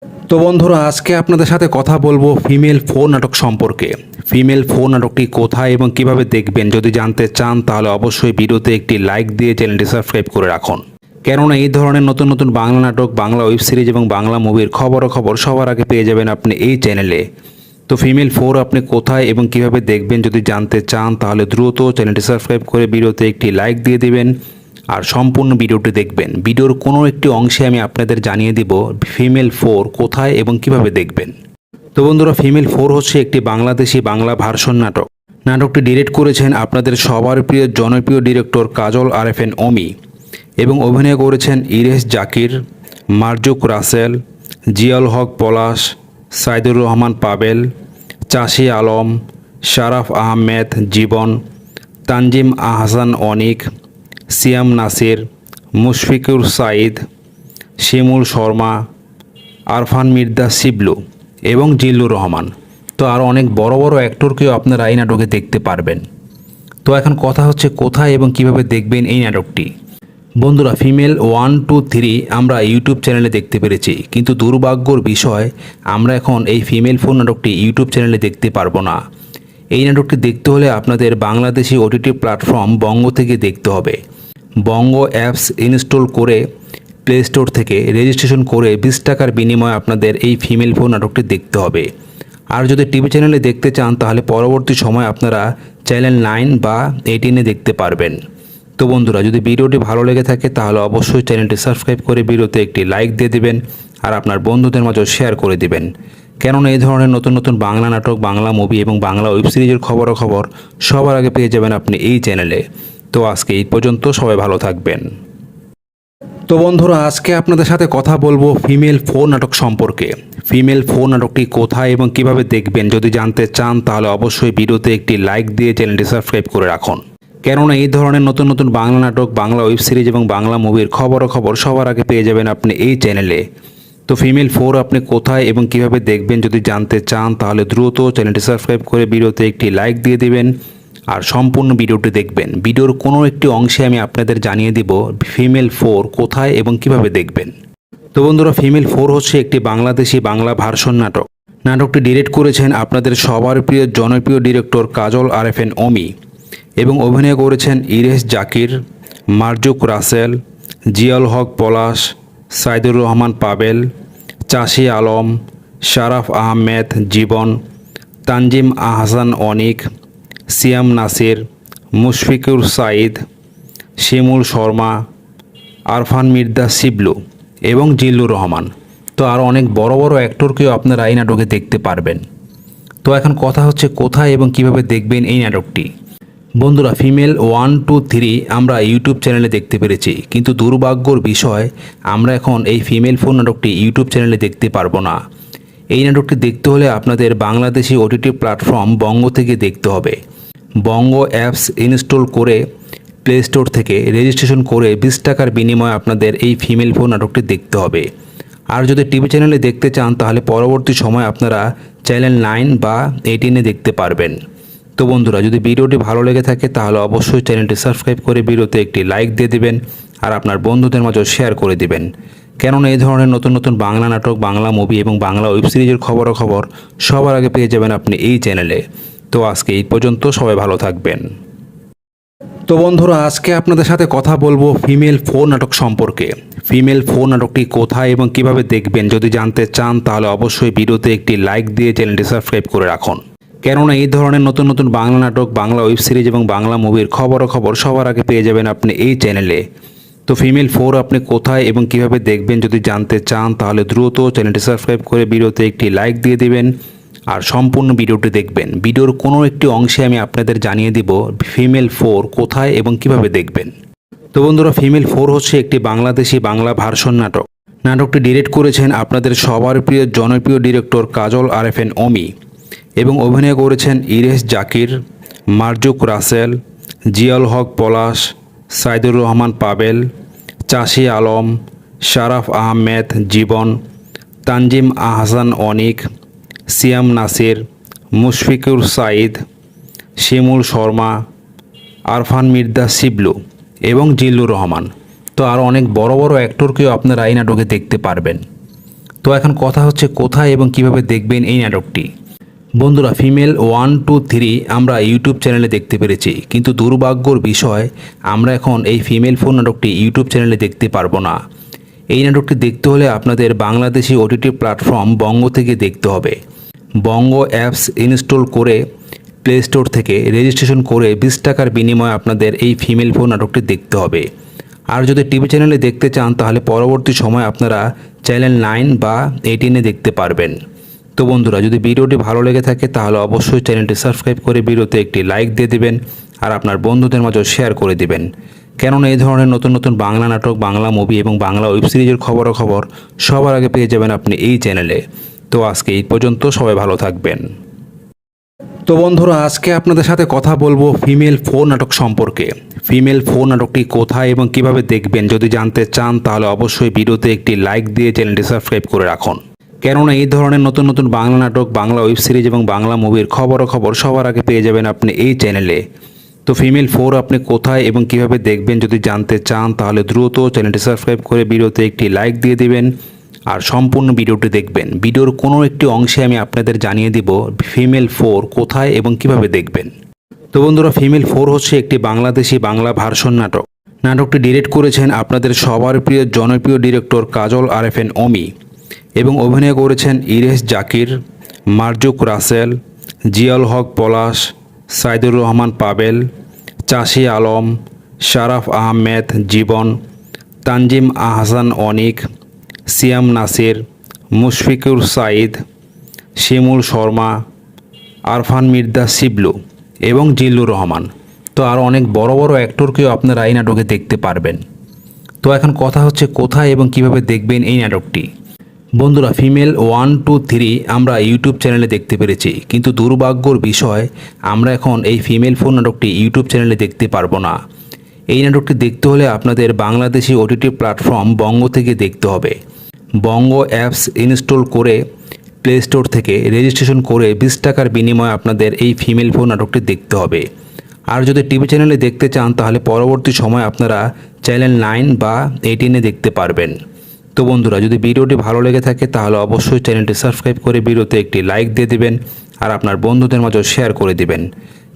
তো বন্ধুরা, আজকে আপনাদের সাথে কথা বলবো ফিমেল 4 নাটক সম্পর্কে। ফিমেল 4 নাটকটি কোথায় এবং কিভাবে দেখবেন যদি জানতে চান তাহলে অবশ্যই ভিডিওতে একটি লাইক দিয়ে চ্যানেলটি সাবস্ক্রাইব করে রাখুন। কেননা এই ধরনের নতুন নতুন বাংলা নাটক, বাংলা ওয়েব সিরিজ এবং বাংলা মুভির খবর সবার আগে পেয়ে যাবেন আপনি এই চ্যানেলে। তো ফিমেল 4 আপনি কোথায় এবং কিভাবে দেখবেন যদি জানতে চান তাহলে দ্রুত চ্যানেলটি সাবস্ক্রাইব করে ভিডিওতে একটি লাইক দিয়ে দিবেন আর সম্পূর্ণ ভিডিওটি দেখবেন। ভিডিওর কোনো একটি অংশে আমি আপনাদের জানিয়ে দিব ফিমেল 4 কোথায় এবং কিভাবে দেখবেন। তো বন্ধুরা, ফিমেল 4 হচ্ছে একটি বাংলাদেশি বাংলা ভার্সন নাটক। নাটকটি ডিরেক্ট করেছেন আপনাদের সবার প্রিয় জনপ্রিয় ডিরেক্টর কাজল আরএফএন অমি এবং অভিনয় করেছেন ইরেশ জাকির, মারজুক রাসেল, জিয়াউল হক পলাশ, সাইদুর রহমান পাবেল, চাষি আলম, শারাফ আহমেদ জীবন, তানজিম আহসান অনিক, সিয়াম নাসির, মুশফিকুর সাইদ, শিমুল শর্মা, আরফান মির্জা শিবলু এবং জিল্লুর রহমান। তো আরও অনেক বড় বড় অ্যাক্টরকেও আপনারা এই নাটকে দেখতে পারবেন। তো এখন কথা হচ্ছে কোথায় এবং কিভাবে দেখবেন এই নাটকটি। বন্ধুরা, ফিমেল 1, 2, 3 আমরা ইউটিউব চ্যানেলে দেখতে পেরেছি, কিন্তু দুর্ভাগ্যর বিষয় আমরা এখন এই ফিমেল 4 নাটকটি ইউটিউব চ্যানেলে দেখতে পারবো না। এই নাটকটি দেখতে হলে আপনাদের বাংলাদেশি ওটিটি প্ল্যাটফর্ম বঙ্গ থেকে দেখতে হবে। বঙ্গ অ্যাপস ইনস্টল করে প্লে স্টোর থেকে রেজিস্ট্রেশন করে 20 টাকার বিনিময়ে আপনাদের এই ফিমেল 4 নাটকটি দেখতে হবে। আর যদি টিভি চ্যানেলে দেখতে চান তাহলে পরবর্তী সময় আপনারা চ্যানেল 9 বা 18-এ দেখতে পারবেন। তো বন্ধুরা, যদি ভিডিওটি ভালো লেগে থাকে তাহলে অবশ্যই চ্যানেলটি সাবস্ক্রাইব করে ভিডিওতে একটি লাইক দিয়ে দিবেন আর আপনার বন্ধুদের মাঝে শেয়ার করে দিবেন। কেননা এই ধরনের নতুন নতুন বাংলা নাটক, বাংলা মুভি এবং বাংলা ওয়েব সিরিজের খবর সবার আগে পেয়ে যাবেন আপনি এই চ্যানেলে। তো আজকে এই পর্যন্ত, সবাই ভালো থাকবেন। তো বন্ধুরা, আজকে আপনাদের সাথে কথা বলবো ফিমেল 4 নাটক সম্পর্কে। ফিমেল 4 নাটকটি কোথায় এবং কিভাবে দেখবেন যদি জানতে চান তাহলে অবশ্যই ভিডিওতে একটি লাইক দিয়ে চ্যানেলটি সাবস্ক্রাইব করে রাখুন। কেননা এই ধরনের নতুন নতুন বাংলা নাটক, বাংলা ওয়েব সিরিজ এবং বাংলা মুভির খবর সবার আগে পেয়ে যাবেন আপনি এই চ্যানেলে। তো ফিমেল 4 আপনি কোথায় এবং কিভাবে দেখবেন যদি জানতে চান তাহলে দ্রুত চ্যানেলটি সাবস্ক্রাইব করে ভিডিওতে একটি লাইক দিয়ে দিবেন আর সম্পূর্ণ ভিডিওটি দেখবেন। ভিডিওর কোনো একটি অংশে আমি আপনাদের জানিয়ে দিব ফিমেল 4 কোথায় এবং কিভাবে দেখবেন। তো বন্ধুরা, ফিমেল 4 হচ্ছে একটি বাংলাদেশি বাংলা ভার্সন নাটক। নাটকটি ডিরেক্ট করেছেন আপনাদের সবার প্রিয় জনপ্রিয় ডিরেক্টর কাজল আরএফএন অমি এবং অভিনয় করেছেন ইরেশ জাকির, মারজুক রাসেল, জিয়াউল হক পলাশ, সাইদুর রহমান পাবেল, চাষি আলম, শারাফ আহমেদ জীবন, তানজিম আহসান অনিক, সিয়াম নাসির, মুশফিকুর সাইদ, শিমুল শর্মা, আরফান মির্জা শিবলু এবং জিল্লুর রহমান। তো আরও অনেক বড় বড় অ্যাক্টরকেও আপনারা এই নাটকে দেখতে পারবেন। তো এখন কথা হচ্ছে কোথায় এবং কিভাবে দেখবেন এই নাটকটি। বন্ধুরা, ফিমেল 1, 2, 3 আমরা ইউটিউব চ্যানেলে দেখতে পেরেছি, কিন্তু দুর্ভাগ্যর বিষয় আমরা এখন এই ফিমেল 4 নাটকটি ইউটিউব চ্যানেলে দেখতে পারবো না। এই নাটকটি দেখতে হলে আপনাদের বাংলাদেশি ওটিটি প্ল্যাটফর্ম বঙ্গ থেকে দেখতে হবে। বঙ্গ অ্যাপস ইনস্টল করে প্লে স্টোর থেকে রেজিস্ট্রেশন করে 20 টাকার বিনিময়ে আপনাদের এই ফিমেল 4 নাটকটি দেখতে হবে। আর যদি টিভি চ্যানেলে দেখতে চান তাহলে পরবর্তী সময় আপনারা চ্যানেল 9 বা 18-এ দেখতে পারবেন। তো বন্ধুরা, যদি ভিডিওটি ভালো লেগে থাকে তাহলে অবশ্যই চ্যানেলটি সাবস্ক্রাইব করে ভিডিওতে একটি লাইক দিয়ে দিবেন আর আপনার বন্ধুদের মাঝে শেয়ার করে দিবেন। কেননা এই ধরনের নতুন নতুন বাংলা নাটক, বাংলা মুভি এবং বাংলা ওয়েব সিরিজের খবর সবার আগে পেয়ে যাবেন আপনি এই চ্যানেলে। তো আজকে এই পর্যন্ত, সবাই ভালো থাকবেন। তো বন্ধুরা, আজকে আপনাদের সাথে কথা বলবো ফিমেল 4 নাটক সম্পর্কে। ফিমেল 4 নাটকটি কোথায় এবং কিভাবে দেখবেন যদি জানতে চান তাহলে অবশ্যই ভিডিওতে একটি লাইক দিয়ে চ্যানেলটি সাবস্ক্রাইব করে রাখুন। কেননা এই ধরনের নতুন নতুন বাংলা নাটক, বাংলা ওয়েব সিরিজ এবং বাংলা মুভির খবর সবার আগে পেয়ে যাবেন আপনি এই চ্যানেলে। তো ফিমেল 4 আপনি কোথায় এবং কিভাবে দেখবেন যদি জানতে চান তাহলে দ্রুত চ্যানেলটি সাবস্ক্রাইব করে ভিডিওতে একটি লাইক দিয়ে দিবেন আর সম্পূর্ণ ভিডিওটি দেখবেন। ভিডিওর কোনো একটি অংশে আমি আপনাদের জানিয়ে দিব ফিমেল 4 কোথায় এবং কিভাবে দেখবেন। তো বন্ধুরা, ফিমেল 4 হচ্ছে একটি বাংলাদেশি বাংলা ভার্সন নাটক। নাটকটি ডিরেক্ট করেছেন আপনাদের সবার প্রিয় জনপ্রিয় ডিরেক্টর কাজল আরএফএন অমি এবং অভিনয় করেছেন ইরেশ জাকির, মারজুক রাসেল, জিয়াউল হক পলাশ, সাইদুর রহমান পাবেল, চাষি আলম, শারাফ আহমেদ জীবন, তানজিম আহসান অনিক, সিয়াম নাসির, মুশফিকুর সাইদ, শিমুল শর্মা, আরফান মির্জা শিবলু এবং জিল্লুর রহমান। তো আরও অনেক বড় বড় অ্যাক্টরকেও আপনারা এই নাটকে দেখতে পারবেন। তো এখন কথা হচ্ছে কোথায় এবং কিভাবে দেখবেন এই নাটকটি। বন্ধুরা, ফিমেল 1, 2, 3 আমরা ইউটিউব চ্যানেলে দেখতে পেরেছি, কিন্তু দুর্ভাগ্যর বিষয় আমরা এখন এই ফিমেল 4 নাটকটি ইউটিউব চ্যানেলে দেখতে পারবো না। এই নাটকটি দেখতে হলে আপনাদের বাংলাদেশি ওটিটি প্ল্যাটফর্ম বঙ্গ থেকে দেখতে হবে। বঙ্গ অ্যাপস ইনস্টল করে প্লে স্টোর থেকে রেজিস্ট্রেশন করে 20 টাকার বিনিময়ে আপনাদের এই ফিমেল 4 নাটকটি দেখতে হবে। আর যদি টিভি চ্যানেলে দেখতে চান তাহলে পরবর্তী সময় আপনারা চ্যানেল 9 বা 18-এ দেখতে পারবেন। তো বন্ধুরা, যদি ভিডিওটি ভালো লেগে থাকে তাহলে অবশ্যই চ্যানেলটি সাবস্ক্রাইব করে ভিডিওতে একটি লাইক দিয়ে দিবেন আর আপনার বন্ধুদের মাঝে শেয়ার করে দিবেন। কেননা এই ধরনের নতুন নতুন বাংলা নাটক, বাংলা মুভি এবং বাংলা ওয়েব সিরিজের খবরাখবর সবার আগে পেয়ে যাবেন আপনি এই চ্যানেলে। তো আজকে এই পর্যন্ত, সবাই ভালো থাকবেন। তো বন্ধুরা, আজকে আপনাদের সাথে কথা বলবো ফিমেল 4 নাটক সম্পর্কে। ফিমেল 4 নাটকটি কোথায় এবং কিভাবে দেখবেন যদি জানতে চান তাহলে অবশ্যই ভিডিওতে একটি লাইক দিয়ে চ্যানেলটি সাবস্ক্রাইব করে রাখুন। কেননা এই ধরনের নতুন নতুন বাংলা নাটক, বাংলা ওয়েব সিরিজ এবং বাংলা মুভির খবরাখবর সবার আগে পেয়ে যাবেন আপনি এই চ্যানেলে। তো ফিমেল 4 আপনি কোথায় এবং কিভাবে দেখবেন যদি জানতে চান তাহলে দ্রুত চ্যানেলটি সাবস্ক্রাইব করে ভিডিওতে একটি লাইক দিয়ে দিবেন আর সম্পূর্ণ ভিডিওটি দেখবেন। ভিডিওর কোনো একটি অংশে আমি আপনাদের জানিয়ে দিব ফিমেল 4 কোথায় এবং কিভাবে দেখবেন। তো বন্ধুরা, ফিমেল 4 হচ্ছে একটি বাংলাদেশি বাংলা ভার্সন নাটক। নাটকটি ডিরেক্ট করেছেন আপনাদের সবার প্রিয় জনপ্রিয় ডিরেক্টর কাজল আরেফিন অমি এবং অভিনয় করেছেন ইরেশ জাকির, মারজুক রাসেল, জিয়াউল হক পলাশ, সাইদুর রহমান পাবেল, চাষি আলম, শারাফ আহমেদ জীবন, তানজিম আহসান অনিক, সিয়াম নাসির, মুশফিকুর সাইদ, শিমুল শর্মা, আরফান মির্জা শিবলু এবং জিল্লুর রহমান। তো আরও অনেক বড় বড় অ্যাক্টরকেও আপনারা এই নাটকে দেখতে পারবেন। তো এখন কথা হচ্ছে কোথায় এবং কিভাবে দেখবেন এই নাটকটি। বন্ধুরা, ফিমেল 1, 2, 3 আমরা ইউটিউব চ্যানেলে দেখতে পেরেছি, কিন্তু দুর্ভাগ্যর বিষয় আমরা এখন এই ফিমেল 4 নাটকটি ইউটিউব চ্যানেলে দেখতে পারবো না। এই নাটকটি দেখতে হলে আপনাদের বাংলাদেশি ওটিটি প্ল্যাটফর্ম বঙ্গ থেকে দেখতে হবে। বঙ্গ অ্যাপস ইনস্টল করে প্লে স্টোর থেকে রেজিস্ট্রেশন করে 20 টাকার বিনিময়ে আপনাদের এই ফিমেল 4 নাটকটি দেখতে হবে। আর যদি টিভি চ্যানেলে দেখতে চান তাহলে পরবর্তী সময় আপনারা চ্যানেল 9 বা 18-এ দেখতে পারবেন। তো বন্ধুরা, যদি ভিডিওটি ভালো লেগে থাকে তাহলে অবশ্যই চ্যানেলটি সাবস্ক্রাইব করে ভিডিওতে একটি লাইক দিয়ে দিবেন আর আপনার বন্ধুদের মাঝে শেয়ার করে দিবেন।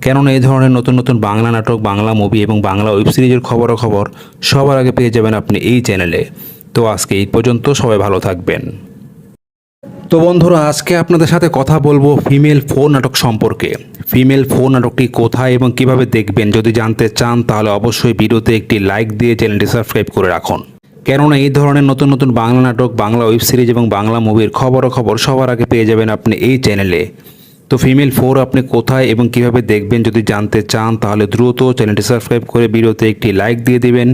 কেননা এই ধরনের নতুন নতুন বাংলা নাটক, বাংলা মুভি এবং বাংলা ওয়েব সিরিজের খবরাখবর সবার আগে পেয়ে যাবেন আপনি এই চ্যানেলে। তো আজকে এই পর্যন্ত, সবাই ভালো থাকবেন। তো বন্ধুরা, আজকে আপনাদের সাথে কথা বলবো ফিমেল 4 নাটক সম্পর্কে। ফিমেল 4 নাটকটি কোথায় এবং কিভাবে দেখবেন যদি জানতে চান তাহলে অবশ্যই ভিডিওতে একটি লাইক দিয়ে চ্যানেলটি সাবস্ক্রাইব করে রাখুন। কেননা এই ধরনের নতুন নতুন বাংলা নাটক, বাংলা ওয়েব সিরিজ এবং বাংলা মুভির খবরাখবর সবার আগে পেয়ে যাবেন আপনি এই চ্যানেলে। তো ফিমেল 4 আপনি কোথায় এবং কিভাবে দেখবেন যদি জানতে চান তাহলে দ্রুত চ্যানেলটি সাবস্ক্রাইব করে ভিডিওতে একটি লাইক দিয়ে দিবেন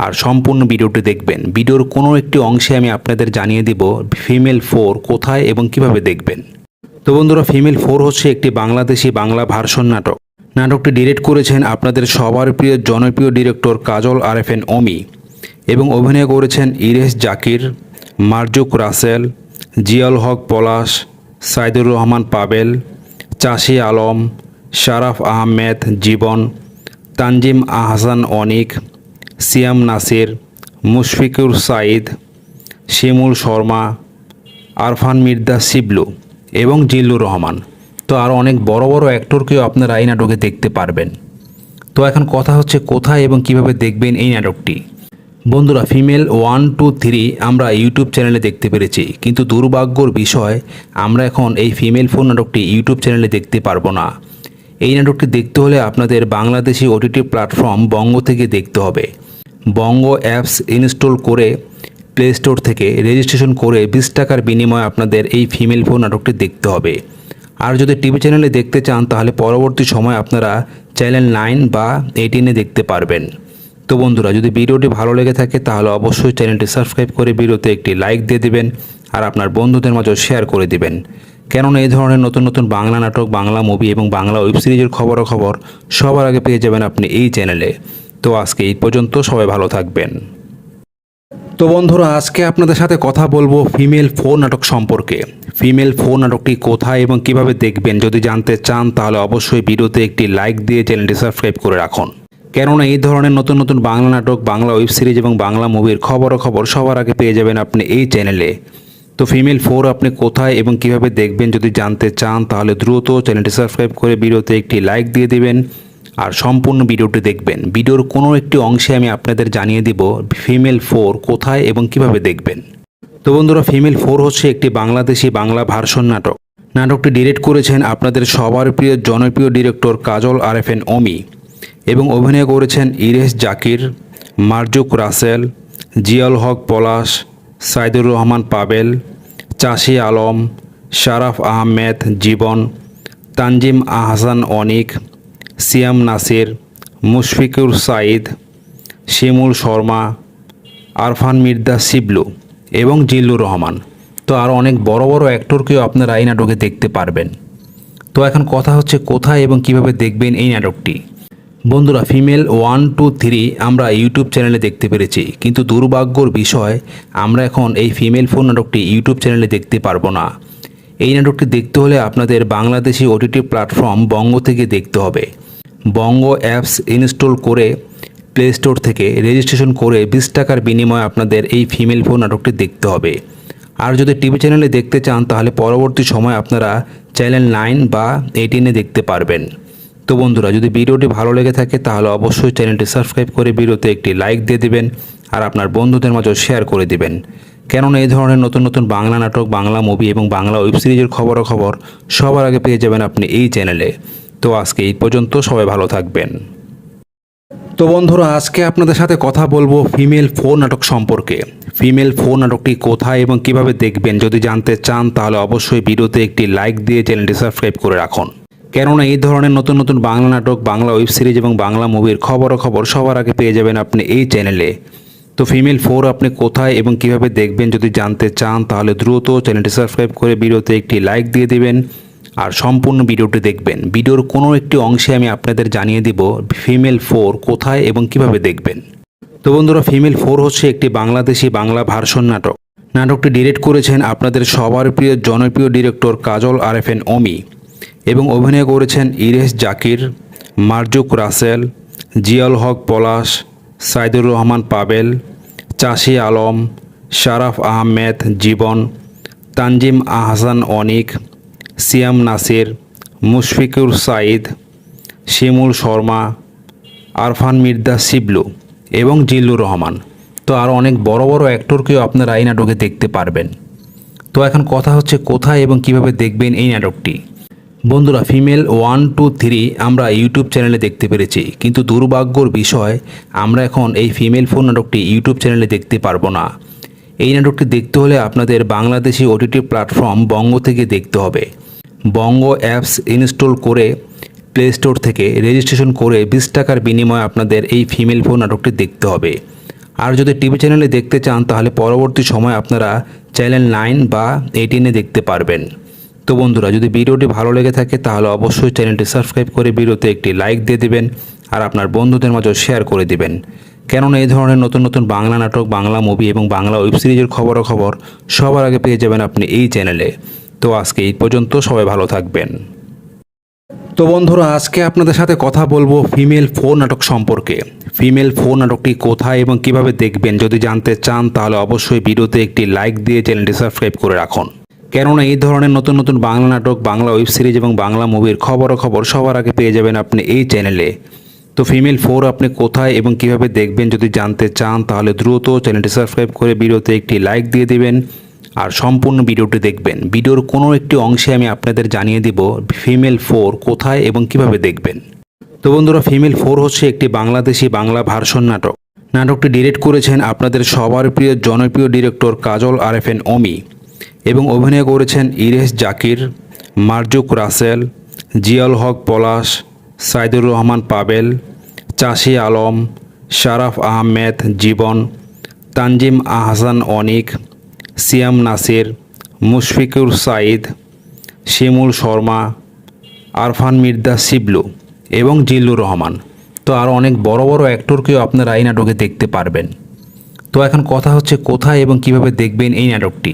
আর সম্পূর্ণ ভিডিওটি দেখবেন। ভিডিওর কোনো একটি অংশে আমি আপনাদের জানিয়ে দিব ফিমেল 4 কোথায় এবং কিভাবে দেখবেন। তো বন্ধুরা, ফিমেল 4 হচ্ছে একটি বাংলাদেশি বাংলা ভার্সন নাটক। নাটকটি ডিরেক্ট করেছেন আপনাদের সবার প্রিয় জনপ্রিয় ডিরেক্টর কাজল আরেফিন অমি এবং অভিনয় করেছেন ইরেশ জাকির, মারজুক রাসেল, জিয়াউল হক পলাশ, সাইদুর রহমান পাবেল, চাষি আলম, শারাফ আহমেদ জীবন, তানজিম আহসান অনিক, সিয়াম নাসির, মুশফিকুর সাইদ, শিমুল শর্মা, আরফান মির্জা শিবলু এবং জিল্লুর রহমান। তো আরও অনেক বড় বড় অ্যাক্টরকেও আপনারা এই নাটকে দেখতে পারবেন। তো এখন কথা হচ্ছে কোথায় এবং কিভাবে দেখবেন এই নাটকটি। বন্ধুরা, ফিমেল 1, 2, 3 আমরা ইউটিউব চ্যানেলে দেখতে পেরেছি, কিন্তু দুর্ভাগ্যর বিষয় আমরা এখন এই ফিমেল 4 নাটকটি ইউটিউব চ্যানেলে দেখতে পারবো না। এই নাটকটি দেখতে হলে আপনাদের বাংলাদেশি ওটিটি প্ল্যাটফর্ম বঙ্গ থেকে দেখতে হবে। বঙ্গ অ্যাপস ইনস্টল করে প্লে স্টোর থেকে রেজিস্ট্রেশন করে 20 টাকার বিনিময়ে আপনাদের এই ফিমেল 4 নাটকটি দেখতে হবে। আর যদি টিভি চ্যানেলে দেখতে চান তাহলে পরবর্তী সময় আপনারা চ্যানেল 9 বা 18-এ দেখতে পারবেন। তো বন্ধুরা, যদি ভিডিওটি ভালো লেগে থাকে তাহলে অবশ্যই চ্যানেলটি সাবস্ক্রাইব করে ভিডিওতে একটি লাইক দিয়ে দিবেন আর আপনার বন্ধুদের মাঝে শেয়ার করে দিবেন। কেননা এই ধরনের নতুন নতুন বাংলা নাটক, বাংলা মুভি এবং বাংলা ওয়েব সিরিজের খবরাখবর সবার আগে পেয়ে যাবেন আপনি এই চ্যানেলে। তো আজকে এই পর্যন্ত, সবাই ভালো থাকবেন। তো বন্ধুরা, আজকে আপনাদের সাথে কথা বলবো ফিমেল 4 নাটক সম্পর্কে। ফিমেল 4 নাটকটি কোথায় এবং কিভাবে দেখবেন যদি জানতে চান তাহলে অবশ্যই ভিডিওতে একটি লাইক দিয়ে চ্যানেলটি সাবস্ক্রাইব করে রাখুন। কেননা এই ধরনের নতুন নতুন বাংলা নাটক, বাংলা ওয়েব সিরিজ এবং বাংলা মুভির খবরাখবর সবার আগে পেয়ে যাবেন আপনি এই চ্যানেলে। তো তো ফিমেল 4 আপনি কোথায় এবং কিভাবে দেখবেন যদি জানতে চান তাহলে দ্রুত চ্যানেলটি সাবস্ক্রাইব করে ভিডিওতে একটি লাইক দিয়ে দিবেন আর সম্পূর্ণ ভিডিওটি দেখবেন। ভিডিওর কোনো একটি অংশে আমি আপনাদের জানিয়ে দিব ফিমেল 4 কোথায় এবং কিভাবে দেখবেন। তো বন্ধুরা, ফিমেল 4 হচ্ছে একটি বাংলাদেশি বাংলা ভার্সন নাটক। নাটকটি ডিরেক্ট করেছেন আপনাদের সবার প্রিয় জনপ্রিয় ডিরেক্টর কাজল আরেফিন অমি এবং অভিনয় করেছেন ইরেশ জাকির, মারজুক রাসেল, জিয়াউল হক পলাশ, সাইদুর রহমান পাবেল, চাষি আলম, শারাফ আহমেদ জীবন, তানজিম আহসান অনিক, সিয়াম নাসির, মুশফিকুর সাইদ, শিমুল শর্মা, আরফান মির্জা শিবলু এবং জিল্লুর রহমান। তো আরও অনেক বড় বড় অ্যাক্টরকেও আপনারা এই নাটকে দেখতে পারবেন। তো এখন কথা হচ্ছে কোথায় এবং কিভাবে দেখবেন এই নাটকটি। বন্ধুরা, ফিমেল 1, 2, 3 আমরা ইউটিউব চ্যানেলে দেখতে পেরেছি, কিন্তু দুর্ভাগ্যর বিষয় আমরা এখন এই ফিমেল 4 নাটকটি ইউটিউব চ্যানেলে দেখতে পারবো না। এই নাটকটি দেখতে হলে আপনাদের বাংলাদেশি ওটিটি প্ল্যাটফর্ম বঙ্গ থেকে দেখতে হবে। বঙ্গ অ্যাপস ইনস্টল করে প্লে স্টোর থেকে রেজিস্ট্রেশন করে 20 টাকার বিনিময়ে আপনাদের এই ফিমেল 4 নাটকটি দেখতে হবে। আর যদি টিভি চ্যানেলে দেখতে চান তাহলে পরবর্তী সময় আপনারা চ্যানেল 9 বা 18-এ দেখতে পারবেন। তো বন্ধুরা, যদি ভিডিওটি ভালো লেগে থাকে তাহলে অবশ্যই চ্যানেলটি সাবস্ক্রাইব করে ভিডিওতে একটি লাইক দিয়ে দিবেন আর আপনার বন্ধুদের মাঝে শেয়ার করে দিবেন। কেননা এই ধরনের নতুন নতুন বাংলা নাটক, বাংলা মুভি এবং বাংলা ওয়েব সিরিজের খবর সবার আগে পেয়ে যাবেন আপনি এই চ্যানেলে। তো আজকে এই পর্যন্ত, সবাই ভালো থাকবেন। তো বন্ধুরা, আজকে আপনাদের সাথে কথা বলবো ফিমেল 4 নাটক সম্পর্কে। ফিমেল 4 নাটকটি কোথায় এবং কিভাবে দেখবেন যদি জানতে চান তাহলে অবশ্যই ভিডিওতে একটি লাইক দিয়ে চ্যানেলটি সাবস্ক্রাইব করে রাখুন। কেননা এই ধরনের নতুন নতুন বাংলা নাটক, বাংলা ওয়েব সিরিজ এবং বাংলা মুভির খবর সবার আগে পেয়ে যাবেন আপনি এই চ্যানেলে। তো ফিমেল 4 আপনি কোথায় এবং কিভাবে দেখবেন যদি জানতে চান তাহলে দ্রুত চ্যানেলটি সাবস্ক্রাইব করে ভিডিওতে একটি লাইক দিয়ে দিবেন আর সম্পূর্ণ ভিডিওটি দেখবেন। ভিডিওর কোনো একটি অংশে আমি আপনাদের জানিয়ে দিব ফিমেল 4 কোথায় এবং কিভাবে দেখবেন। তো বন্ধুরা, ফিমেল 4 হচ্ছে একটি বাংলাদেশি বাংলা ভার্সন নাটক। নাটকটি ডিরেক্ট করেছেন আপনাদের সবার প্রিয় জনপ্রিয় ডিরেক্টর কাজল আরেফিন অমি এবং অভিনয় করেছেন ইরেশ জাকির, মারজুক রাসেল, জিয়াউল হক পলাশ, সাইদুর রহমান পাবেল, চাষি আলম, শারাফ আহমেদ জীবন, তানজিম আহসান অনিক, সিয়াম নাসির, মুশফিকুর সাইদ, শিমুল শর্মা, আরফান মির্জা শিবলু এবং জিল্লুর রহমান। তো আরও অনেক বড় বড় অ্যাক্টরকেও আপনারা এই নাটকে দেখতে পারবেন। তো এখন কথা হচ্ছে কোথায় এবং কিভাবে দেখবেন এই নাটকটি। বন্ধুরা, ফিমেল 1, 2, 3 আমরা ইউটিউব চ্যানেলে দেখতে পেরেছি, কিন্তু দুর্ভাগ্যর বিষয় আমরা এখন এই ফিমেল 4 নাটকটি ইউটিউব চ্যানেলে দেখতে পারবো না। এই নাটকটি দেখতে হলে আপনাদের বাংলাদেশি ওটিটি প্ল্যাটফর্ম বঙ্গ থেকে দেখতে হবে। বঙ্গ অ্যাপস ইনস্টল করে প্লে স্টোর থেকে রেজিস্ট্রেশন করে 20 টাকার বিনিময়ে আপনাদের এই ফিমেল 4 নাটকটি দেখতে হবে। আর যদি টিভি চ্যানেলে দেখতে চান তাহলে পরবর্তী সময় আপনারা চ্যানেল 9 বা 18-এ দেখতে পারবেন। তো বন্ধুরা, যদি ভিডিওটি ভালো লেগে থাকে তাহলে অবশ্যই চ্যানেলটি সাবস্ক্রাইব করে ভিডিওতে একটি লাইক দিয়ে দিবেন আর আপনার বন্ধুদের মাঝে শেয়ার করে দিবেন। কেননা এই ধরনের নতুন নতুন বাংলা নাটক, বাংলা মুভি এবং বাংলা ওয়েব সিরিজের খবর সবার আগে পেয়ে যাবেন আপনি এই চ্যানেলে। তো আজকে এই পর্যন্ত, সবাই ভালো থাকবেন। তো বন্ধুরা, আজকে আপনাদের সাথে কথা বলবো ফিমেল 4 নাটক সম্পর্কে। ফিমেল 4 নাটকটি কোথায় এবং কিভাবে দেখবেন যদি জানতে চান তাহলে অবশ্যই ভিডিওতে একটি লাইক দিয়ে চ্যানেলটি সাবস্ক্রাইব করে রাখুন। কেননা এই ধরনের নতুন নতুন বাংলা নাটক, বাংলা ওয়েব সিরিজ এবং বাংলা মুভির খবর সবার আগে পেয়ে যাবেন আপনি এই চ্যানেলে। তো ফিমেল 4 আপনি কোথায় এবং কিভাবে দেখবেন যদি জানতে চান তাহলে দ্রুত চ্যানেলটি সাবস্ক্রাইব করে ভিডিওতে একটি লাইক দিয়ে দিবেন আর সম্পূর্ণ ভিডিওটি দেখবেন। ভিডিওর কোনো একটি অংশে আমি আপনাদের জানিয়ে দিব ফিমেল 4 কোথায় এবং কিভাবে দেখবেন। তো বন্ধুরা, ফিমেল 4 হচ্ছে একটি বাংলাদেশি বাংলা ভার্সন নাটক। নাটকটি ডিরেক্ট করেছেন আপনাদের সবার প্রিয় জনপ্রিয় ডিরেক্টর কাজল আরেফিন অমি এবং অভিনয় করেছেন ইরেশ জাকির, মারজুক রাসেল, জিয়াউল হক পলাশ, সাইদুর রহমান পাবেল, চাষি আলম, শারাফ আহমেদ জীবন, তানজিম আহসান অনিক, সিয়াম নাসির, মুশফিকুর সাইদ, শিমুল শর্মা, আরফান মির্জা শিবলু এবং জিল্লুর রহমান। তো আরও অনেক বড় বড় অ্যাক্টরকেও আপনারা এই নাটকে দেখতে পারবেন। তো এখন কথা হচ্ছে কোথায় এবং কিভাবে দেখবেন এই নাটকটি।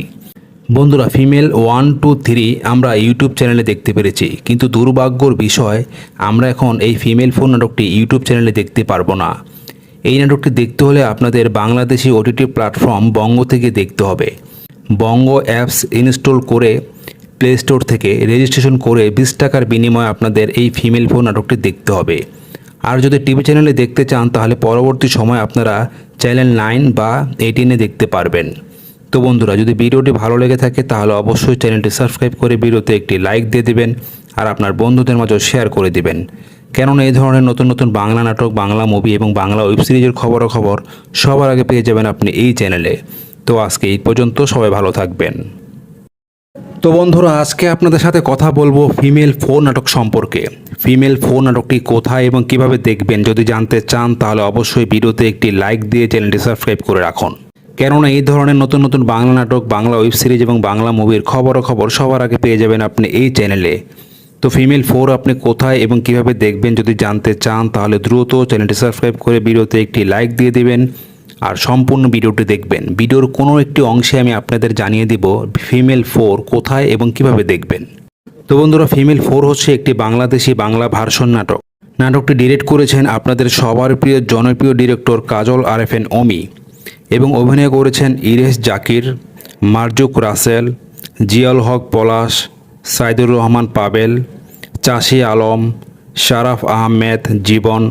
বন্ধুরা, ফিমেল 1, 2, 3 আমরা ইউটিউব চ্যানেলে দেখতে পেরেছি, কিন্তু দুর্ভাগ্যর বিষয় আমরা এখন এই ফিমেল 4 নাটকটি ইউটিউব চ্যানেলে দেখতে পারবো না। এই নাটকটি দেখতে হলে আপনাদের বাংলাদেশি ওটিটি প্ল্যাটফর্ম বঙ্গ থেকে দেখতে হবে। বঙ্গ অ্যাপস ইনস্টল করে প্লে স্টোর থেকে রেজিস্ট্রেশন করে 20 টাকার বিনিময়ে আপনাদের এই ফিমেল ফোর নাটকটি দেখতে হবে। আর যদি টিভি চ্যানেলে দেখতে চান তাহলে পরবর্তী সময় আপনারা চ্যানেল 9 বা 18-এ দেখতে পারবেন। তো বন্ধুরা, যদি ভিডিওটি ভালো লেগে থাকে তাহলে অবশ্যই চ্যানেলটি সাবস্ক্রাইব করে ভিডিওতে একটি লাইক দিয়ে দিবেন আর আপনার বন্ধুদের মাঝে শেয়ার করে দিবেন। কেননা এই ধরনের নতুন নতুন বাংলা নাটক, বাংলা মুভি এবং বাংলা ওয়েব সিরিজের খবর সবার আগে পেয়ে যাবেন আপনি এই চ্যানেলে। তো আজকে এই পর্যন্ত, সবাই ভালো থাকবেন। তো বন্ধুরা, আজকে আপনাদের সাথে কথা বলবো ফিমেল ফোর নাটক সম্পর্কে। ফিমেল ফোর নাটকটি কোথায় এবং কিভাবে দেখবেন যদি জানতে চান তাহলে অবশ্যই ভিডিওতে একটি লাইক দিয়ে চ্যানেলটি সাবস্ক্রাইব করে রাখুন। কেননা এই ধরনের নতুন নতুন বাংলা নাটক, বাংলা ওয়েব সিরিজ এবং বাংলা মুভির খবর সবার আগে পেয়ে যাবেন আপনি এই চ্যানেলে। তো ফিমেল ফোর আপনি কোথায় এবং কিভাবে দেখবেন যদি জানতে চান তাহলে দ্রুত চ্যানেলটি সাবস্ক্রাইব করে ভিডিওতে একটি লাইক দিয়ে দিবেন আর সম্পূর্ণ ভিডিওটি দেখবেন। ভিডিওর কোনো একটি অংশে আমি আপনাদের জানিয়ে দিব ফিমেল ফোর কোথায় এবং কিভাবে দেখবেন। তো বন্ধুরা, ফিমেল ফোর হচ্ছে একটি বাংলাদেশি বাংলা ভার্সন নাটক। নাটকটি ডিরেক্ট করেছেন আপনাদের সবার প্রিয় জনপ্রিয় ডিরেক্টর কাজল আরেফিন অমি এবং অভিনয় করেছেন ইরেশ জাকির, মারজুক রাসেল, জিয়াউল হক পলাশ, সাইদুর রহমান পাবেল, চাষি আলম, শারাফ আহমেদ জীবন,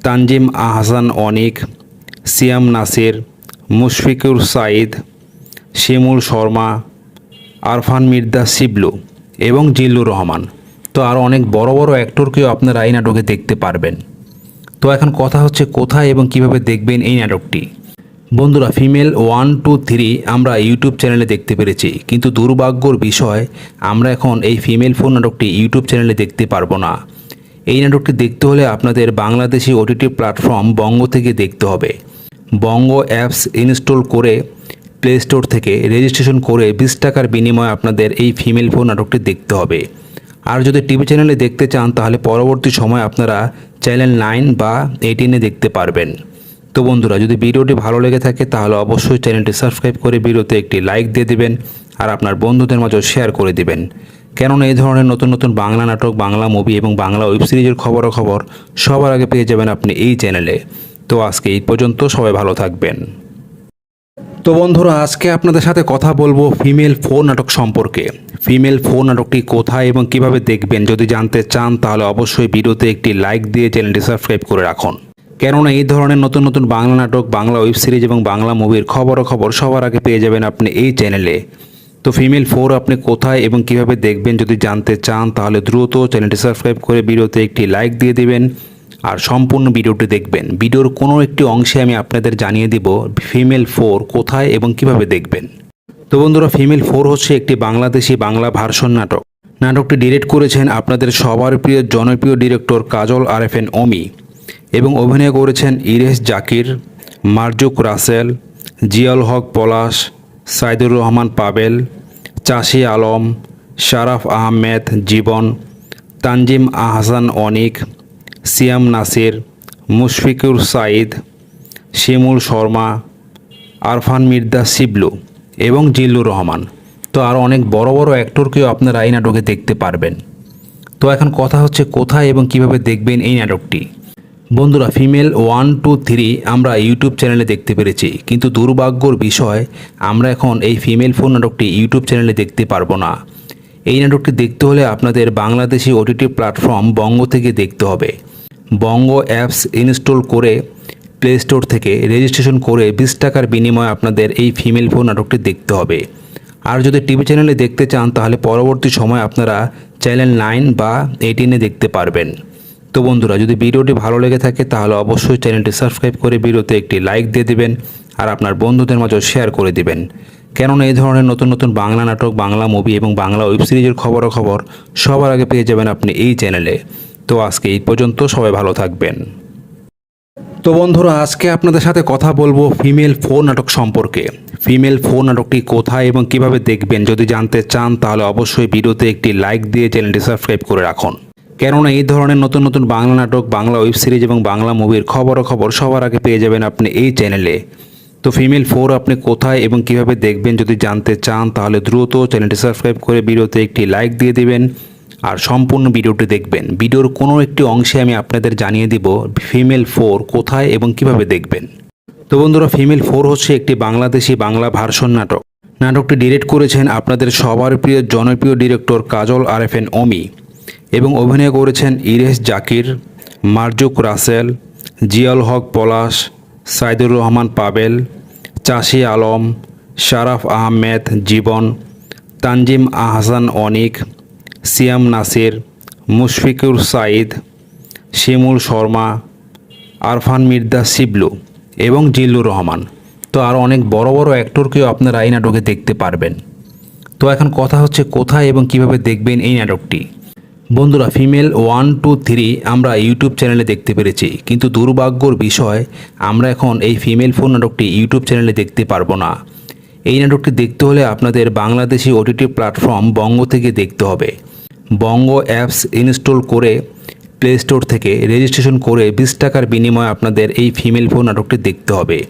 তানজিম আহসান অনিক, সিয়াম নাসির, মুশফিকুর সাইদ, শিমুল শর্মা, আরফান মির্জা শিবলু এবং জিল্লুর রহমান। তো আরও অনেক বড় বড় অ্যাক্টরকেও আপনারা এই নাটকে দেখতে পারবেন। তো এখন কথা হচ্ছে কোথায় এবং কিভাবে দেখবেন এই নাটকটি। বন্ধুরা, ফিমেল 1, 2, 3 আমরা ইউটিউব চ্যানেলে দেখতে পেরেছি, কিন্তু দুর্ভাগ্যর বিষয় আমরা এখন এই ফিমেল ফোর নাটকটি ইউটিউব চ্যানেলে দেখতে পারবো না। এই নাটকটি দেখতে হলে আপনাদের বাংলাদেশি ওটিটি প্ল্যাটফর্ম বঙ্গ থেকে দেখতে হবে। বঙ্গ অ্যাপস ইনস্টল করে প্লে স্টোর থেকে রেজিস্ট্রেশন করে 20 টাকার বিনিময়ে আপনাদের এই ফিমেল ফোর নাটকটি দেখতে হবে। আর যদি টিভি চ্যানেলে দেখতে চান তাহলে পরবর্তী সময় আপনারা চ্যানেল 9 বা 18-এ দেখতে পারবেন। তো বন্ধুরা, যদি ভিডিওটি ভালো লেগে থাকে তাহলে অবশ্যই চ্যানেলটি সাবস্ক্রাইব করে ভিডিওতে একটি লাইক দিয়ে দিবেন আর আপনার বন্ধুদের মাঝে শেয়ার করে দিবেন। কেননা এই ধরনের নতুন নতুন বাংলা নাটক, বাংলা মুভি এবং বাংলা ওয়েব সিরিজের খবর সবার আগে পেয়ে যাবেন আপনি এই চ্যানেলে। তো আজকে এই পর্যন্ত, সবাই ভালো থাকবেন। তো বন্ধুরা, আজকে আপনাদের সাথে কথা বলবো ফিমেল ফোর নাটক সম্পর্কে। ফিমেল ফোর নাটকটি কোথায় এবং কিভাবে দেখবেন যদি জানতে চান তাহলে অবশ্যই ভিডিওতে একটি লাইক দিয়ে চ্যানেলটি সাবস্ক্রাইব করে রাখুন। কেননা এই ধরনের নতুন নতুন বাংলা নাটক, বাংলা ওয়েব সিরিজ এবং বাংলা মুভির খবর সবার আগে পেয়ে যাবেন আপনি এই চ্যানেলে। তো ফিমেল ফোর আপনি কোথায় এবং কিভাবে দেখবেন যদি জানতে চান তাহলে দ্রুত চ্যানেলটি সাবস্ক্রাইব করে ভিডিওতে একটি লাইক দিয়ে দিবেন আর সম্পূর্ণ ভিডিওটি দেখবেন। ভিডিওর কোনো একটি অংশে আমি আপনাদের জানিয়ে দিব ফিমেল ফোর কোথায় এবং কিভাবে দেখবেন। তো বন্ধুরা, ফিমেল ফোর হচ্ছে একটি বাংলাদেশি বাংলা ভার্সন নাটক। নাটকটি ডিরেক্ট করেছেন আপনাদের সবার প্রিয় জনপ্রিয় ডিরেক্টর কাজল আরেফিন অমি এবং অভিনয় করেছেন ইরেশ জাকির, মারজুক রাসেল, জিয়াউল হক পলাশ, সাইদুর রহমান পাবেল, চাষি আলম, শারাফ আহমেদ জীবন, তানজিম আহসান অনিক, সিয়াম নাসির, মুশফিকুর সাইদ, শিমুল শর্মা, আরফান মির্জা শিবলু এবং জিল্লুর রহমান। তো আরও অনেক বড় বড় অ্যাক্টরকেও আপনারা এই নাটকে দেখতে পারবেন। তো এখন কথা হচ্ছে কোথায় এবং কিভাবে দেখবেন এই নাটকটি। বন্ধুরা, ফিমেল 1, 2, 3 আমরা ইউটিউব চ্যানেলে দেখতে পেরেছি, কিন্তু দুর্ভাগ্যর বিষয় আমরা এখন এই ফিমেল ফোর নাটকটি ইউটিউব চ্যানেলে দেখতে পারবো না। এই নাটকটি দেখতে হলে আপনাদের বাংলাদেশি ওটিটি প্ল্যাটফর্ম বঙ্গ থেকে দেখতে হবে। বঙ্গ অ্যাপস ইনস্টল করে প্লে স্টোর থেকে রেজিস্ট্রেশন করে 20 টাকার বিনিময়ে আপনাদের এই ফিমেল ফোর নাটকটি দেখতে হবে। আর যদি টিভি চ্যানেলে দেখতে চান তাহলে পরবর্তী সময় আপনারা চ্যানেল 9 বা 18-এ দেখতে পারবেন। তো বন্ধুরা, যদি ভিডিওটি ভালো লেগে থাকে তাহলে অবশ্যই চ্যানেলটি সাবস্ক্রাইব করে ভিডিওতে একটি লাইক দিয়ে দিবেন আর আপনার বন্ধুদের মাঝে শেয়ার করে দিবেন। কেননা এই ধরনের নতুন নতুন বাংলা নাটক, বাংলা মুভি এবং বাংলা ওয়েব সিরিজের খবর সবার আগে পেয়ে যাবেন আপনি এই চ্যানেলে। তো আজকে এই পর্যন্ত, সবাই ভালো থাকবেন। তো বন্ধুরা, আজকে আপনাদের সাথে কথা বলবো ফিমেল ফোর নাটক সম্পর্কে। ফিমেল ফোর নাটকটি কোথায় এবং কিভাবে দেখবেন যদি জানতে চান তাহলে অবশ্যই ভিডিওতে একটি লাইক দিয়ে চ্যানেলটি সাবস্ক্রাইব করে রাখুন। কেননা এই ধরনের নতুন নতুন বাংলা নাটক, বাংলা ওয়েব সিরিজ এবং বাংলা মুভির খবর সবার আগে পেয়ে যাবেন আপনি এই চ্যানেলে। তো ফিমেল ফোর আপনি কোথায় এবং কিভাবে দেখবেন যদি জানতে চান তাহলে দ্রুত চ্যানেলটি সাবস্ক্রাইব করে ভিডিওতে একটি লাইক দিয়ে দিবেন আর সম্পূর্ণ ভিডিওটি দেখবেন। ভিডিওর কোনো একটি অংশে আমি আপনাদের জানিয়ে দিব ফিমেল ফোর কোথায় এবং কিভাবে দেখবেন। তো বন্ধুরা, ফিমেল ফোর হচ্ছে একটি বাংলাদেশি বাংলা ভার্সন নাটক। নাটকটি ডিরেক্ট করেছেন আপনাদের সবার প্রিয় জনপ্রিয় ডিরেক্টর কাজল আরএফএন অমি এবং অভিনয় করেছেন ইরেশ জাকির, মারজুক রাসেল, জিয়াউল হক পলাশ, সাইদুর রহমান পাবেল, চাষি আলম, শারাফ আহমেদ জীবন, তানজিম আহসান অনিক, সিয়াম নাসির, মুশফিকুর সাঈদ, শিমুল শর্মা, আরফান মির্জা শিবলু এবং জিল্লুর রহমান। তো আরও অনেক বড় বড় অ্যাক্টরকেও আপনারা এই নাটকে দেখতে পারবেন। তো এখন কথা হচ্ছে কোথায় এবং কিভাবে দেখবেন এই নাটকটি। বন্ধুরা, ফিমেল 1, 2, 3 আমরা ইউটিউব চ্যানেলে দেখতে পেরেছি, কিন্তু দুর্ভাগ্যর বিষয় আমরা এখন এই ফিমেল 4 নাটকটি ইউটিউব চ্যানেলে দেখতে পারবো না। এই নাটকটি দেখতে হলে আপনাদের বাংলাদেশি ওটিটি প্ল্যাটফর্ম বঙ্গ থেকে দেখতে হবে। বঙ্গ অ্যাপস ইনস্টল করে প্লে স্টোর থেকে রেজিস্ট্রেশন করে 20 টাকার বিনিময়ে আপনাদের এই ফিমেল 4 নাটকটি দেখতে হবে।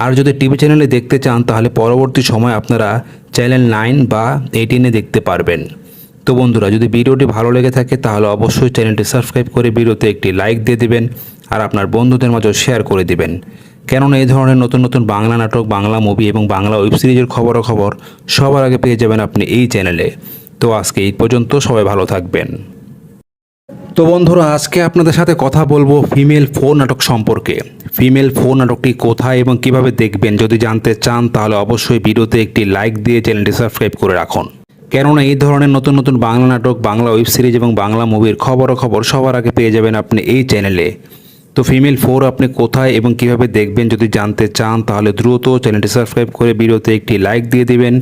আর যদি টিভি চ্যানেলে দেখতে চান তাহলে পরবর্তী সময় আপনারা চ্যানেল 9 বা 18-এ দেখতে পারবেন। তো বন্ধুরা, যদি ভিডিওটি ভালো লেগে থাকে তাহলে অবশ্যই চ্যানেলটি সাবস্ক্রাইব করে ভিডিওতে একটি লাইক দিয়ে দিবেন আর আপনার বন্ধুদের মাঝেও শেয়ার করে দিবেন। কেননা এই ধরনের নতুন নতুন বাংলা নাটক, বাংলা মুভি এবং বাংলা ওয়েব সিরিজের খবর সবার আগে পেয়ে যাবেন আপনি এই চ্যানেলে। তো আজকে এই পর্যন্ত, সবাই ভালো থাকবেন। তো বন্ধুরা, আজকে আপনাদের সাথে কথা বলবো ফিমেল 4 নাটক সম্পর্কে। ফিমেল 4 নাটকটি কোথায় এবং কিভাবে দেখবেন যদি জানতে চান তাহলে অবশ্যই ভিডিওতে একটি লাইক দিয়ে চ্যানেলটি সাবস্ক্রাইব করে রাখুন। কেননা এই ধরনের নতুন নতুন বাংলা নাটক, বাংলা ওয়েব সিরিজ এবং বাংলা মুভির খবর সবার আগে পেয়ে যাবেন আপনি এই চ্যানেলে। তো ফিমেল 4 আপনি কোথায় এবং কিভাবে দেখবেন যদি জানতে চান তাহলে দ্রুত চ্যানেলটি সাবস্ক্রাইব করে ভিডিওতে একটি লাইক দিয়ে দিবেন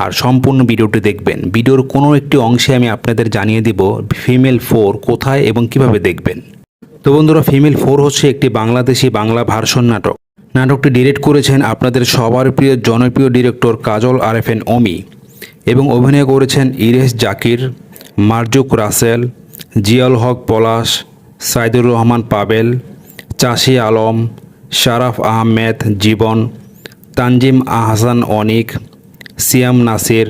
আর সম্পূর্ণ ভিডিওটি দেখবেন। ভিডিওর কোনো একটি অংশে আমি আপনাদের জানিয়ে দিব ফিমেল 4 কোথায় এবং কিভাবে দেখবেন। তো বন্ধুরা, ফিমেল 4 হচ্ছে একটি বাংলাদেশি বাংলা ভার্সন নাটক। নাটকটি ডিরেক্ট করেছেন আপনাদের সবার প্রিয় জনপ্রিয় ডিরেক্টর কাজল আরএফএন অমি এবং অভিনয় করেছেন ইরেশ জাকির, মারজুক রাসেল, জিয়াউল হক পলাশ, সাইদুর রহমান পাবেল, চাষি আলম, শারাফ আহমেদ জীবন, তানজিম আহসান অনিক, সিয়াম নাসির,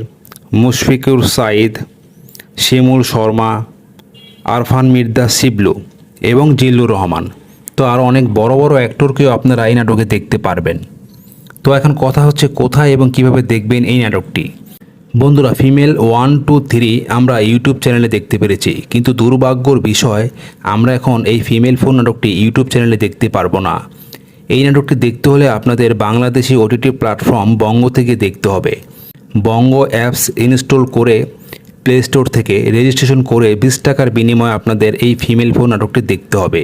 মুশফিকুর সাঈদ, শিমুল শর্মা, আরফান মির্জা শিবলু এবং জিল্লুর রহমান। তো আরও অনেক বড় বড় অ্যাক্টরকেও আপনারা এই নাটকে দেখতে পারবেন। তো এখন কথা হচ্ছে কোথায় এবং কিভাবে দেখবেন এই নাটকটি। বন্ধুরা, ফিমেল 1, 2, 3 আমরা ইউটিউব চ্যানেলে দেখতে পেরেছি, কিন্তু দুর্ভাগ্যর বিষয় আমরা এখন এই ফিমেল 4 নাটকটি ইউটিউব চ্যানেলে দেখতে পারবো না। এই নাটকটি দেখতে হলে আপনাদের বাংলাদেশি ওটিটি প্ল্যাটফর্ম বঙ্গ থেকে দেখতে হবে। বঙ্গ অ্যাপস ইনস্টল করে প্লে স্টোর থেকে রেজিস্ট্রেশন করে 20 টাকার বিনিময়ে আপনাদের এই ফিমেল 4 নাটকটি দেখতে হবে।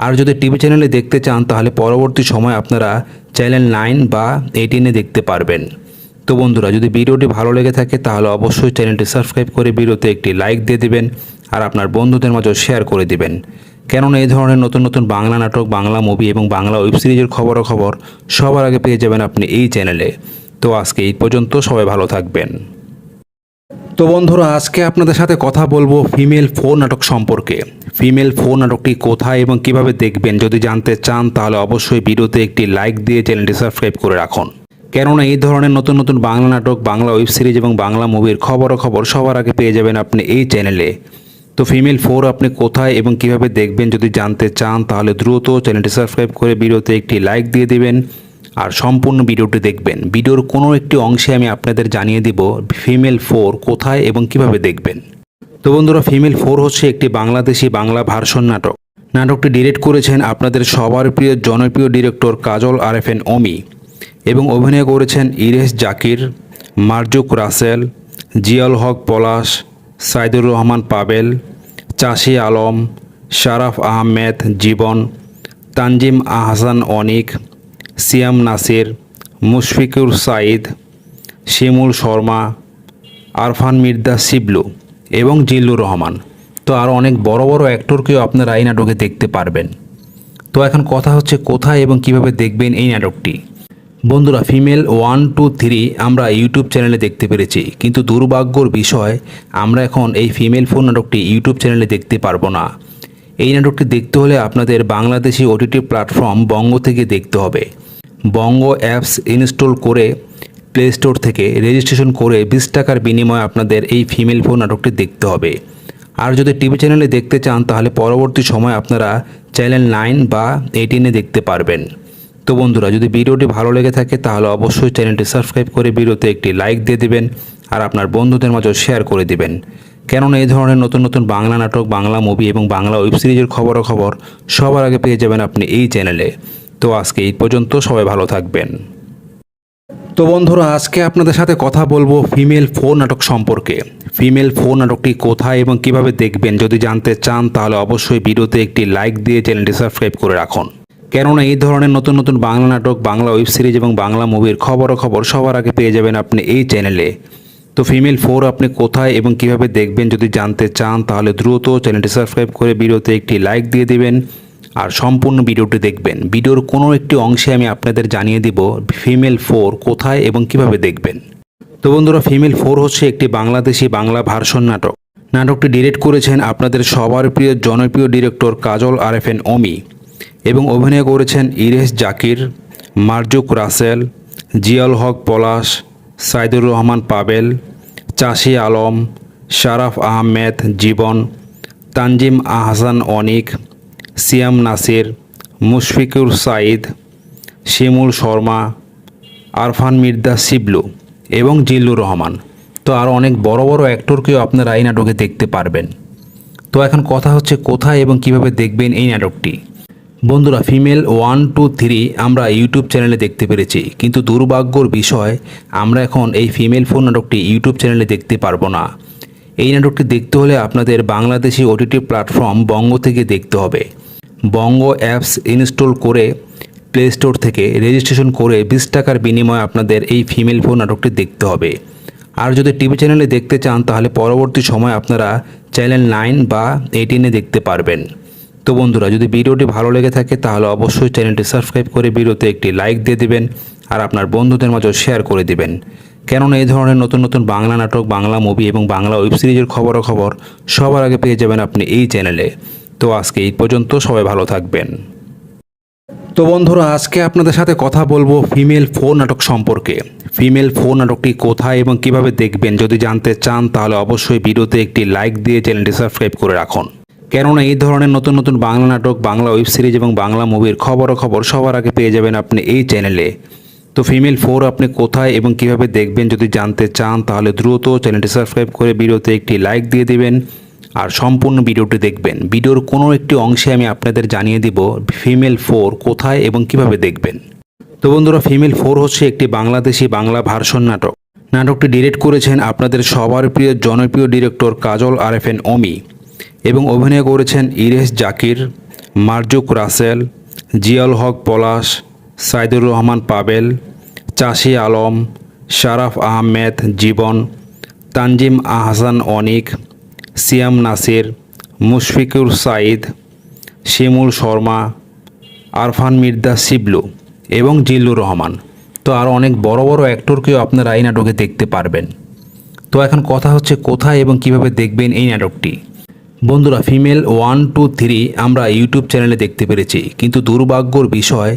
আর যদি টিভি চ্যানেলে দেখতে চান তাহলে পরবর্তী সময় আপনারা চ্যানেল 9 বা 18-এ দেখতে পারবেন। তো বন্ধুরা, যদি ভিডিওটি ভালো লেগে থাকে তাহলে অবশ্যই চ্যানেলটি সাবস্ক্রাইব করে ভিডিওতে একটি লাইক দিয়ে দিবেন আর আপনার বন্ধুদের মাঝেও শেয়ার করে দিবেন। কেননা এই ধরনের নতুন নতুন বাংলা নাটক, বাংলা মুভি এবং বাংলা ওয়েব সিরিজের খবর সবার আগে পেয়ে যাবেন আপনি এই চ্যানেলে। তো আজকে এই পর্যন্ত, সবাই ভালো থাকবেন। তো বন্ধুরা, আজকে আপনাদের সাথে কথা বলবো ফিমেল 4 নাটক সম্পর্কে। ফিমেল 4 নাটকটি কোথায় এবং কিভাবে দেখবেন যদি জানতে চান তাহলে অবশ্যই ভিডিওতে একটি লাইক দিয়ে চ্যানেলটি সাবস্ক্রাইব করে রাখুন। কেননা এই ধরনের নতুন নতুন বাংলা নাটক, বাংলা ওয়েব সিরিজ এবং বাংলা মুভির খবর সবার আগে পেয়ে যাবেন আপনি এই চ্যানেলে। তো ফিমেল 4 আপনি কোথায় এবং কিভাবে দেখবেন যদি জানতে চান তাহলে দ্রুত চ্যানেলটি সাবস্ক্রাইব করে ভিডিওতে একটি লাইক দিয়ে দিবেন আর সম্পূর্ণ ভিডিওটি দেখবেন। ভিডিওর কোনো একটি অংশে আমি আপনাদের জানিয়ে দিব ফিমেল 4 কোথায় এবং কিভাবে দেখবেন। তো বন্ধুরা, ফিমেল 4 হচ্ছে একটি বাংলাদেশি বাংলা ভার্সন নাটক। নাটকটি ডিরেক্ট করেছেন আপনাদের সবার প্রিয় জনপ্রিয় ডিরেক্টর কাজল আরএফএন অমি এবং অভিনয় করেছেন ইরেশ জাকির, মারজুক রাসেল, জিয়াউল হক পলাশ, সাইদুর রহমান পাবেল, চাষি আলম, শারাফ আহমেদ জীবন, তানজিম আহসান অনিক, সিয়াম নাসির, মুশফিকুর সাঈদ, শিমুল শর্মা, আরফান মির্জা শিবলু এবং জিল্লুর রহমান। তো আরও অনেক বড় বড় অ্যাক্টরকেও আপনারা এই নাটকে দেখতে পারবেন। তো এখন কথা হচ্ছে কোথায় এবং কিভাবে দেখবেন এই নাটকটি। বন্ধুরা, ফিমেল 1, 2, 3 আমরা ইউটিউব চ্যানেলে দেখতে পেরেছি, কিন্তু দুর্ভাগ্যর বিষয় আমরা এখন এই ফিমেল 4 নাটকটি ইউটিউব চ্যানেলে দেখতে পারবো না। এই নাটকটি দেখতে হলে আপনাদের বাংলাদেশি ওটিটি প্ল্যাটফর্ম বঙ্গ থেকে দেখতে হবে। বঙ্গ অ্যাপস ইনস্টল করে প্লে স্টোর থেকে রেজিস্ট্রেশন করে 20 টাকার বিনিময়ে আপনাদের এই ফিমেল 4 নাটকটি দেখতে হবে। আর যদি টিভি চ্যানেলে দেখতে চান তাহলে পরবর্তী সময় আপনারা চ্যানেল 9 বা 18-এ দেখতে পারবেন। তো বন্ধুরা, যদি ভিডিওটি ভালো লেগে থাকে তাহলে অবশ্যই চ্যানেলটি সাবস্ক্রাইব করে ভিডিওতে একটি লাইক দিয়ে দিবেন আর আপনার বন্ধুদের মাঝে শেয়ার করে দিবেন। কেননা এই ধরনের নতুন নতুন বাংলা নাটক, বাংলা মুভি এবং বাংলা ওয়েব সিরিজের খবর সবার আগে পেয়ে যাবেন আপনি এই চ্যানেলে। তো আজকে এই পর্যন্ত, সবাই ভালো থাকবেন। তো বন্ধুরা, আজকে আপনাদের সাথে কথা বলবো ফিমেল 4 নাটক সম্পর্কে। ফিমেল 4 নাটকটি কোথায় এবং কিভাবে দেখবেন যদি জানতে চান তাহলে অবশ্যই ভিডিওতে একটি লাইক দিয়ে চ্যানেলটি সাবস্ক্রাইব করে রাখুন। কেননা এই ধরনের নতুন নতুন বাংলা নাটক, বাংলা ওয়েব সিরিজ এবং বাংলা মুভির খবর সবার আগে পেয়ে যাবেন আপনি এই চ্যানেলে। তো ফিমেল 4 আপনি কোথায় এবং কিভাবে দেখবেন যদি জানতে চান তাহলে দ্রুত চ্যানেলটি সাবস্ক্রাইব করে ভিডিওতে একটি লাইক দিয়ে দিবেন আর সম্পূর্ণ ভিডিওটি দেখবেন। ভিডিওর কোনো একটি অংশে আমি আপনাদের জানিয়ে দিব ফিমেল 4 কোথায় এবং কিভাবে দেখবেন। তো বন্ধুরা, ফিমেল 4 হচ্ছে একটি বাংলাদেশি বাংলা ভার্সন নাটক। নাটকটি ডিরেক্ট করেছেন আপনাদের সবার প্রিয় জনপ্রিয় ডিরেক্টর কাজল আরএফএন অমি এবং অভিনয় করেছেন ইরেশ জাকির, মারজুক রাসেল, জিয়াউল হক পলাশ, সাইদুর রহমান পাবেল, চাষি আলম, শারাফ আহমেদ জীবন, তানজিম আহসান অনিক, সিয়াম নাসির, মুশফিকুর সাইদ, শিমুল শর্মা, আরফান মির্জা শিবলু এবং জিল্লুর রহমান। তো আরও অনেক বড় বড় অ্যাক্টরকেও আপনারা এই নাটকে দেখতে পারবেন। তো এখন কথা হচ্ছে কোথায় এবং কিভাবে দেখবেন এই নাটকটি। বন্ধুরা, ফিমেল 1, 2, 3 আমরা ইউটিউব চ্যানেলে দেখতে পেরেছি, কিন্তু দুর্ভাগ্যর বিষয় আমরা এখন এই ফিমেল 4 নাটকটি ইউটিউব চ্যানেলে দেখতে পারবো না। এই নাটকটি দেখতে হলে আপনাদের বাংলাদেশি ওটিটি প্ল্যাটফর্ম বঙ্গ থেকে দেখতে হবে। বঙ্গ অ্যাপস ইনস্টল করে প্লে স্টোর থেকে রেজিস্ট্রেশন করে 20 টাকার বিনিময়ে আপনাদের এই ফিমেল 4 নাটকটি দেখতে হবে। আর যদি টিভি চ্যানেলে দেখতে চান তাহলে পরবর্তী সময় আপনারা চ্যানেল 9 বা 18-এ দেখতে পারবেন। তো বন্ধুরা, যদি ভিডিওটি ভালো লেগে থাকে তাহলে অবশ্যই চ্যানেলটি সাবস্ক্রাইব করে ভিডিওতে একটি লাইক দিয়ে দিবেন আর আপনার বন্ধুদের মাঝে শেয়ার করে দিবেন। কেননা এই ধরনের নতুন নতুন বাংলা নাটক, বাংলা মুভি এবং বাংলা ওয়েব সিরিজের খবর সবার আগে পেয়ে যাবেন আপনি এই চ্যানেলে। তো আজকে এই পর্যন্ত, সবাই ভালো থাকবেন। তো বন্ধুরা, আজকে আপনাদের সাথে কথা বলবো ফিমেল 4 নাটক সম্পর্কে। ফিমেল 4 নাটকটি কোথায় এবং কিভাবে দেখবেন যদি জানতে চান তাহলে অবশ্যই ভিডিওতে একটি লাইক দিয়ে চ্যানেলটি সাবস্ক্রাইব করে রাখুন। কেননা এই ধরনের নতুন নতুন বাংলা নাটক, বাংলা ওয়েব সিরিজ এবং বাংলা মুভির খবর সবার আগে পেয়ে যাবেন আপনি এই চ্যানেলে। তো ফিমেল 4 আপনি কোথায় এবং কিভাবে দেখবেন যদি জানতে চান তাহলে দ্রুত চ্যানেলটি সাবস্ক্রাইব করে ভিডিওতে একটি লাইক দিয়ে দিবেন আর সম্পূর্ণ ভিডিওটি দেখবেন। ভিডিওর কোনো একটি অংশে আমি আপনাদের জানিয়ে দিব ফিমেল 4 কোথায় এবং কিভাবে দেখবেন। তো বন্ধুরা, ফিমেল 4 হচ্ছে একটি বাংলাদেশি বাংলা ভার্সন নাটক। নাটকটি ডিরেক্ট করেছেন আপনাদের সবার প্রিয় জনপ্রিয় ডিরেক্টর কাজল আরএফএন অমি এবং অভিনয় করেছেন ইরেশ জাকির, মারজুক রাসেল, জিয়াউল হক পলাশ, সাইদুর রহমান পাবেল, চাষি আলম, শারাফ আহমেদ জীবন, তানজিম আহসান অনিক, সিয়াম নাসির, মুশফিকুর সাইদ, শিমুল শর্মা, আরফান মির্জা শিবলু এবং জিল্লুর রহমান। তো আরও অনেক বড় বড় অ্যাক্টরকেও আপনারা এই নাটকে দেখতে পারবেন। তো এখন কথা হচ্ছে কোথায় এবং কিভাবে দেখবেন এই নাটকটি। বন্ধুরা, ফিমেল 1, 2, 3 আমরা ইউটিউব চ্যানেলে দেখতে পেরেছি, কিন্তু দুর্ভাগ্যর বিষয়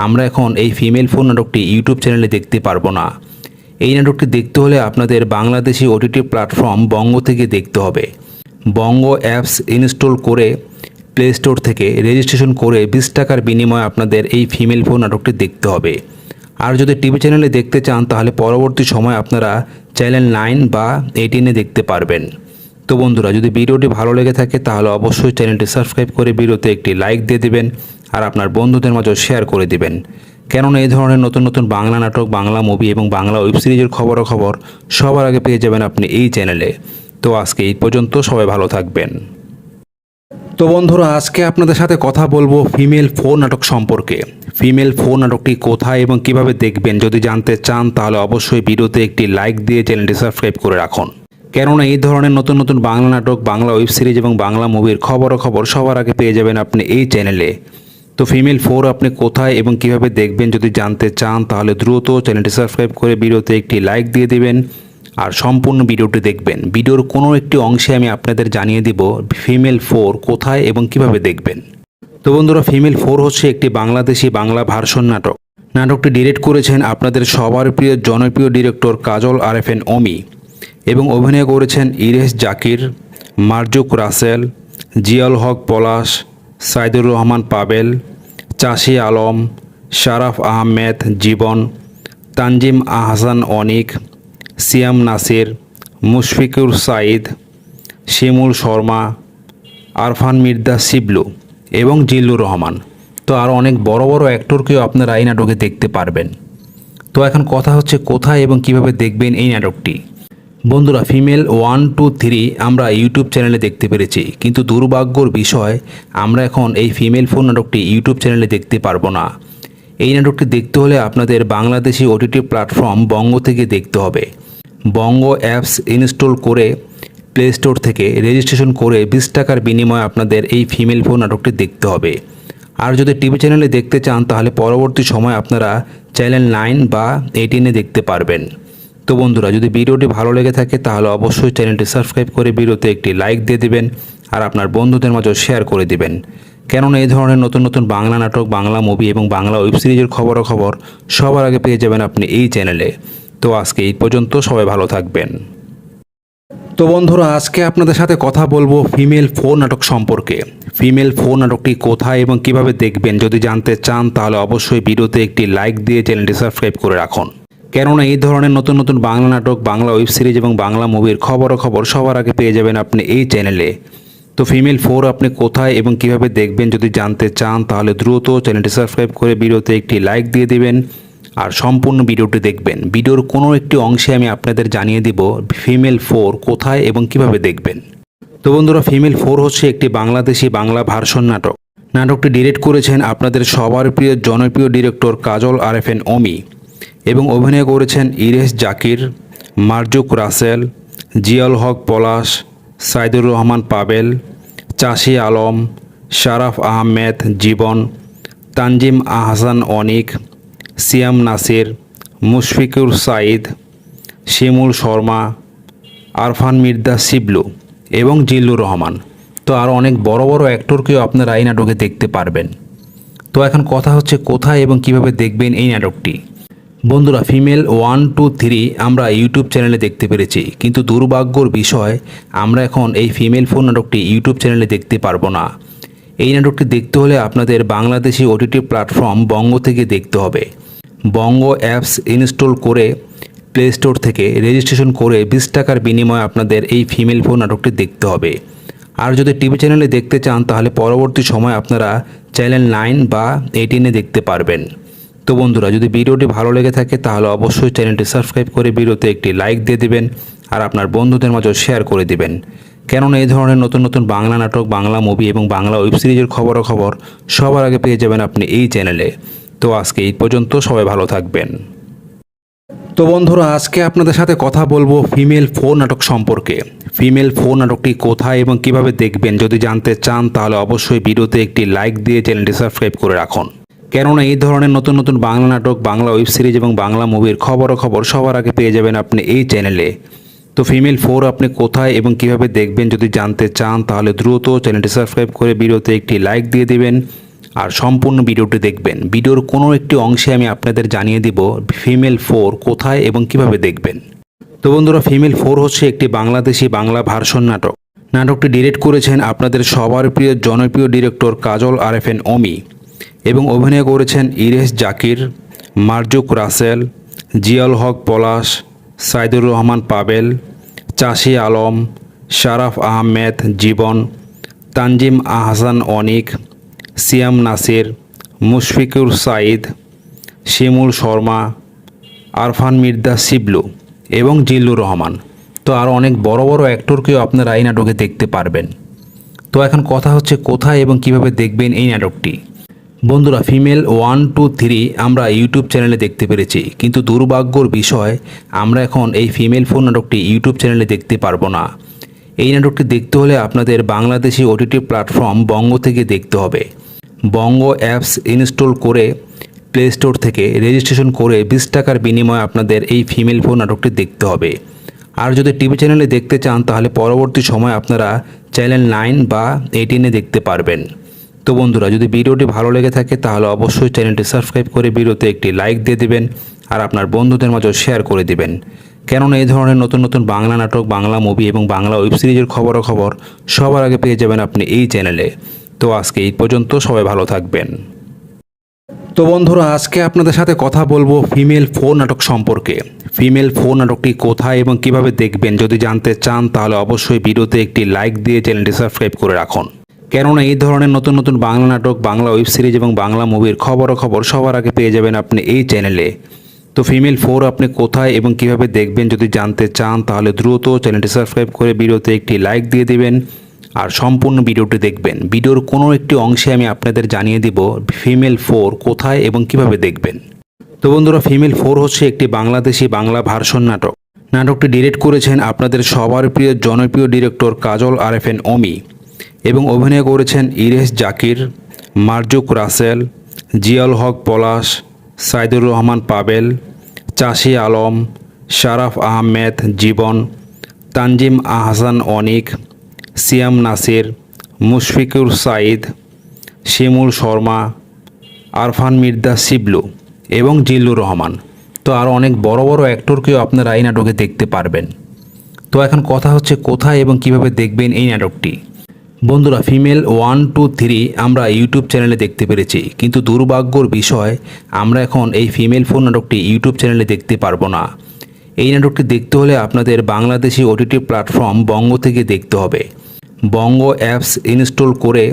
আমরা এখন এই ফিমেল 4 নাটকটি ইউটিউব চ্যানেলে দেখতে পারবো না। এই নাটকটি দেখতে হলে আপনাদের বাংলাদেশি ওটিটি প্ল্যাটফর্ম বঙ্গ থেকে দেখতে হবে। বঙ্গ অ্যাপস ইনস্টল করে প্লে স্টোর থেকে রেজিস্ট্রেশন করে 20 টাকার বিনিময়ে আপনাদের এই ফিমেল 4 নাটকটি দেখতে হবে। আর যদি টিভি চ্যানেলে দেখতে চান তাহলে পরবর্তী সময় আপনারা চ্যানেল 9 বা 18-এ দেখতে পারবেন। তো বন্ধুরা, যদি ভিডিওটি ভালো লেগে থাকে তাহলে অবশ্যই চ্যানেলটি সাবস্ক্রাইব করে ভিডিওতে একটি লাইক দিয়ে দিবেন আর আপনার বন্ধুদের মাঝে শেয়ার করে দিবেন। কেননা এই ধরনের নতুন নতুন বাংলা নাটক, বাংলা মুভি এবং বাংলা ওয়েব সিরিজের খবর সবার আগে পেয়ে যাবেন আপনি এই চ্যানেলে। তো আজকে এই পর্যন্ত, সবাই ভালো থাকবেন। তো বন্ধুরা, আজকে আপনাদের সাথে কথা বলবো ফিমেল 4 নাটক সম্পর্কে। ফিমেল 4 নাটকটি কোথায় এবং কিভাবে দেখবেন যদি জানতে চান তাহলে অবশ্যই ভিডিওতে একটি লাইক দিয়ে চ্যানেলটি সাবস্ক্রাইব করে রাখুন। কেননা এই ধরনের নতুন নতুন বাংলা নাটক, বাংলা ওয়েব সিরিজ এবং বাংলা মুভির খবর সবার আগে পেয়ে যাবেন আপনি এই চ্যানেলে। তো ফিমেল 4 আপনি কোথায় এবং কিভাবে দেখবেন যদি জানতে চান তাহলে দ্রুত চ্যানেলটি সাবস্ক্রাইব করে ভিডিওতে একটি লাইক দিয়ে দিবেন আর সম্পূর্ণ ভিডিওটি দেখবেন। ভিডিওর কোনো একটি অংশে আমি আপনাদের জানিয়ে দিব ফিমেল 4 কোথায় এবং কিভাবে দেখবেন। তো বন্ধুরা, ফিমেল 4 হচ্ছে একটি বাংলাদেশি বাংলা ভার্সন নাটক। নাটকটি ডিরেক্ট করেছেন আপনাদের সবার প্রিয় জনপ্রিয় ডিরেক্টর কাজল আরএফএন অমি এবং অভিনয় করেছেন ইরেশ জাকির, মারজুক রাসেল, জিয়াউল হক পলাশ, সাইদুর রহমান পাবেল, চাষি আলম, শারাফ আহমেদ জীবন, তানজিম আহসান অনিক, সিয়াম নাসির, মুশফিকুর সাঈদ, শিমুল শর্মা, আরফান মির্জা শিবলু এবং জিল্লুর রহমান। তো আরও অনেক বড় বড় অ্যাক্টরকেও আপনারা এই নাটকে দেখতে পারবেন। তো এখন কথা হচ্ছে কোথায় এবং কিভাবে দেখবেন এই নাটকটি। বন্ধুরা, ফিমেল 1, 2, 3 আমরা ইউটিউব চ্যানেলে দেখতে পেরেছি, কিন্তু দুর্ভাগ্যর বিষয় আমরা এখন এই ফিমেল 4 নাটকটি ইউটিউব চ্যানেলে দেখতে পারবো না। এই নাটকটি দেখতে হলে আপনাদের বাংলাদেশি ওটিটি প্ল্যাটফর্ম বঙ্গ থেকে দেখতে হবে। বঙ্গ অ্যাপস ইনস্টল করে প্লে স্টোর থেকে রেজিস্ট্রেশন করে 20 টাকার বিনিময়ে আপনাদের এই ফিমেল 4 নাটকটি দেখতে হবে। আর যদি টিভি চ্যানেলে দেখতে চান তাহলে পরবর্তী সময় আপনারা চ্যানেল 9 বা 18-এ দেখতে পারবেন। তো বন্ধুরা, যদি ভিডিওটি ভালো লেগে থাকে তাহলে অবশ্যই চ্যানেলটি সাবস্ক্রাইব করে ভিডিওতে একটি লাইক দিয়ে দিবেন আর আপনার বন্ধুদের মাঝে শেয়ার করে দিবেন। কেননা এই ধরনের নতুন নতুন বাংলা নাটক, বাংলা মুভি এবং বাংলা ওয়েব সিরিজের খবর সবার আগে পেয়ে যাবেন আপনি এই চ্যানেলে। তো আজকে এই পর্যন্ত, সবাই ভালো থাকবেন। তো বন্ধুরা, আজকে আপনাদের সাথে কথা বলবো ফিমেল 4 নাটক সম্পর্কে। ফিমেল 4 নাটকটি কোথায় এবং কিভাবে দেখবেন যদি জানতে চান তাহলে অবশ্যই ভিডিওতে একটি লাইক দিয়ে চ্যানেলটি সাবস্ক্রাইব করে রাখুন। কেননা এই ধরনের নতুন নতুন বাংলা নাটক, বাংলা ওয়েব সিরিজ এবং বাংলা মুভির খবর সবার আগে পেয়ে যাবেন আপনি এই চ্যানেলে। তো ফিমেল 4 আপনি কোথায় এবং কিভাবে দেখবেন যদি জানতে চান তাহলে দ্রুত চ্যানেলটি সাবস্ক্রাইব করে ভিডিওতে একটি লাইক দিয়ে দিবেন আর সম্পূর্ণ ভিডিওটি দেখবেন। ভিডিওর কোনো একটি অংশে আমি আপনাদের জানিয়ে দিব ফিমেল 4 কোথায় এবং কিভাবে দেখবেন। তো বন্ধুরা, ফিমেল 4 হচ্ছে একটি বাংলাদেশি বাংলা ভার্সন নাটক। নাটকটি ডিরেক্ট করেছেন আপনাদের সবার প্রিয় জনপ্রিয় ডিরেক্টর কাজল আরফিন অমি এবং অভিনয় করেছেন ইরেশ জাকির, মারজুক রাসেল, জিয়াউল হক পলাশ, সাইদুর রহমান পাবেল, চাষি আলম, শারাফ আহমেদ জীবন, তানজিম আহসান অনিক, সিয়াম নাসির, মুশফিকুর সাঈদ, শিমুল শর্মা, আরফান মির্জা শিবলু এবং জিল্লুর রহমান। তো আরও অনেক বড় বড় অ্যাক্টরকেও আপনারা এই নাটকে দেখতে পারবেন। তো এখন কথা হচ্ছে কোথায় এবং কিভাবে দেখবেন এই নাটকটি। বন্ধুরা, ফিমেল 1, 2, 3 আমরা ইউটিউব চ্যানেলে দেখতে পেরেছি, কিন্তু দুর্ভাগ্যর বিষয় আমরা এখন এই ফিমেল 4 নাটকটি ইউটিউব চ্যানেলে দেখতে পারবো না। এই নাটকটি দেখতে হলে আপনাদের বাংলাদেশি ওটিটি প্ল্যাটফর্ম বঙ্গ থেকে দেখতে হবে। বঙ্গ অ্যাপস ইনস্টল করে প্লে স্টোর থেকে রেজিস্ট্রেশন করে 20 টাকার বিনিময়ে আপনাদের এই ফিমেল 4 নাটকটি দেখতে হবে। আর যদি টিভি চ্যানেলে দেখতে চান তাহলে পরবর্তী সময় আপনারা চ্যানেল 9 বা 18-এ দেখতে পারবেন। তো বন্ধুরা, যদি ভিডিওটি ভালো লেগে থাকে তাহলে অবশ্যই চ্যানেলটি সাবস্ক্রাইব করে ভিডিওতে একটি লাইক দিয়ে দিবেন আর আপনার বন্ধুদের মাঝে শেয়ার করে দিবেন। কেননা এই ধরনের নতুন নতুন বাংলা নাটক, বাংলা মুভি এবং বাংলা ওয়েব সিরিজের খবর সবার আগে পেয়ে যাবেন আপনি এই চ্যানেলে। তো আজকে এই পর্যন্ত, সবাই ভালো থাকবেন। তো বন্ধুরা, আজকে আপনাদের সাথে কথা বলবো ফিমেল 4 নাটক সম্পর্কে। ফিমেল 4 নাটকটি কোথায় এবং কিভাবে দেখবেন যদি জানতে চান তাহলে অবশ্যই ভিডিওতে একটি লাইক দিয়ে চ্যানেলটি সাবস্ক্রাইব করে রাখুন। কেননা এই ধরনের নতুন নতুন বাংলা নাটক, বাংলা ওয়েব সিরিজ এবং বাংলা মুভির খবর সবার আগে পেয়ে যাবেন আপনি এই চ্যানেলে। তো ফিমেল 4 আপনি কোথায় এবং কিভাবে দেখবেন যদি জানতে চান তাহলে দ্রুত চ্যানেলটি সাবস্ক্রাইব করে ভিডিওতে একটি লাইক দিয়ে দিবেন আর সম্পূর্ণ ভিডিওটি দেখবেন। ভিডিওর কোনো একটি অংশে আমি আপনাদের জানিয়ে দিব ফিমেল 4 কোথায় এবং কিভাবে দেখবেন। তো বন্ধুরা, ফিমেল 4 হচ্ছে একটি বাংলাদেশি বাংলা ভার্সন নাটক। নাটকটি ডিরেক্ট করেছেন আপনাদের সবার প্রিয় জনপ্রিয় ডিরেক্টর কাজল আরফিন অমি এবং অভিনয় করেছেন ইরেশ জাকির, মারজুক রাসেল, জিয়াউল হক পলাশ, সাইদুর রহমান পাবেল, চাষি আলম, শারাফ আহমেদ জীবন, তানজিম আহসান অনিক, সিয়াম নাসির, মুশফিকুর সাঈদ, শিমুল শর্মা, আরফান মির্জা শিবলু এবং জিল্লুর রহমান। তো আরও অনেক বড় বড় অ্যাক্টরকেও আপনারা এই নাটকে দেখতে পারবেন। তো এখন কথা হচ্ছে কোথায় এবং কিভাবে দেখবেন এই নাটকটি। বন্ধুরা, ফিমেল 1, 2, 3 আমরা ইউটিউব চ্যানেলে দেখতে পেরেছি, কিন্তু দুর্ভাগ্যর বিষয় আমরা এখন এই ফিমেল 4 নাটকটি ইউটিউব চ্যানেলে দেখতে পারবো না। এই নাটকটি দেখতে হলে আপনাদের বাংলাদেশি ওটিটি প্ল্যাটফর্ম বঙ্গ থেকে দেখতে হবে। বঙ্গ অ্যাপস ইনস্টল করে প্লে স্টোর থেকে রেজিস্ট্রেশন করে 20 টাকার বিনিময়ে আপনাদের এই ফিমেল 4 নাটকটি দেখতে হবে। আর যদি টিভি চ্যানেলে দেখতে চান তাহলে পরবর্তী সময় আপনারা চ্যানেল 9 বা 18-এ দেখতে পারবেন। তো বন্ধুরা, যদি ভিডিওটি ভালো লেগে থাকে তাহলে অবশ্যই চ্যানেলটি সাবস্ক্রাইব করে ভিডিওতে একটি লাইক দিয়ে দিবেন আর আপনার বন্ধুদের মাঝে শেয়ার করে দিবেন। কেননা এই ধরনের নতুন নতুন বাংলা নাটক, বাংলা মুভি এবং বাংলা ওয়েব সিরিজের খবর সবার আগে পেয়ে যাবেন আপনি এই চ্যানেলে। তো আজকে এই পর্যন্ত, সবাই ভালো থাকবেন। তো বন্ধুরা, আজকে আপনাদের সাথে কথা বলবো ফিমেল 4 নাটক সম্পর্কে। ফিমেল 4 নাটকটি কোথায় এবং কিভাবে দেখবেন যদি জানতে চান তাহলে অবশ্যই ভিডিওতে একটি লাইক দিয়ে চ্যানেলটি সাবস্ক্রাইব করে রাখুন। কেননা এই ধরনের নতুন নতুন বাংলা নাটক, বাংলা ওয়েব সিরিজ এবং বাংলা মুভির খবর সবার আগে পেয়ে যাবেন আপনি এই চ্যানেলে। তো ফিমেল 4 আপনি কোথায় এবং কিভাবে দেখবেন যদি জানতে চান তাহলে দ্রুত চ্যানেলটি সাবস্ক্রাইব করে ভিডিওতে একটি লাইক দিয়ে দিবেন আর সম্পূর্ণ ভিডিওটি দেখবেন। ভিডিওর কোনো একটি অংশে আমি আপনাদের জানিয়ে দিব ফিমেল 4 কোথায় এবং কিভাবে দেখবেন। তো বন্ধুরা, ফিমেল 4 হচ্ছে একটি বাংলাদেশি বাংলা ভার্সন নাটক। নাটকটি ডিরেক্ট করেছেন আপনাদের সবার প্রিয় জনপ্রিয় ডিরেক্টর কাজল আরেফিন অমি এবং অভিনয় করেছেন ইরেশ জাকির, মারজুক রাসেল, জিয়াউল হক পলাশ, সাইদুর রহমান পাবেল, চাষি আলম, শারাফ আহমেদ জীবন, তানজিম আহসান অনিক, সিয়াম নাসির, মুশফিকুর সাইদ, শিমুল শর্মা, আরফান মির্জা শিবলু এবং জিল্লুর রহমান। তো আরও অনেক বড় বড় অ্যাক্টরকেও আপনারা এই নাটকে দেখতে পারবেন। তো এখন কথা হচ্ছে কোথায় এবং কিভাবে দেখবেন এই নাটকটি। বন্ধুরা, ফিমেল 1, 2, 3 আমরা ইউটিউব চ্যানেলে দেখতে পেরেছি, কিন্তু দুর্ভাগ্যর বিষয় আমরা এখন এই ফিমেল 4 নাটকটি ইউটিউব চ্যানেলে দেখতে পারবো না। এই নাটকটি দেখতে হলে আপনাদের বাংলাদেশি ওটিটি প্ল্যাটফর্ম বঙ্গ থেকে দেখতে হবে। বঙ্গ অ্যাপস ইনস্টল করে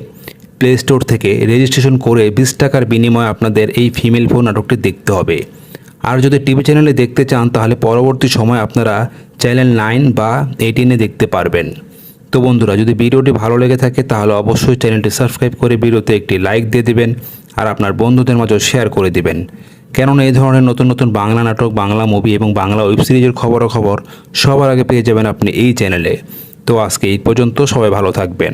প্লে স্টোর থেকে রেজিস্ট্রেশন করে 20 টাকার বিনিময়ে আপনাদের এই ফিমেল 4 নাটকটি দেখতে হবে। আর যদি টিভি চ্যানেলে দেখতে চান তাহলে পরবর্তী সময় আপনারা চ্যানেল 9 বা 18-এ দেখতে পারবেন। তো বন্ধুরা, যদি ভিডিওটি ভালো লেগে থাকে তাহলে অবশ্যই চ্যানেলটি সাবস্ক্রাইব করে ভিডিওতে একটি লাইক দিয়ে দিবেন আর আপনার বন্ধুদের মাঝে শেয়ার করে দিবেন। কেননা এই ধরনের নতুন নতুন বাংলা নাটক, বাংলা মুভি এবং বাংলা ওয়েব সিরিজের খবর সবার আগে পেয়ে যাবেন আপনি এই চ্যানেলে। তো আজকে এই পর্যন্ত, সবাই ভালো থাকবেন।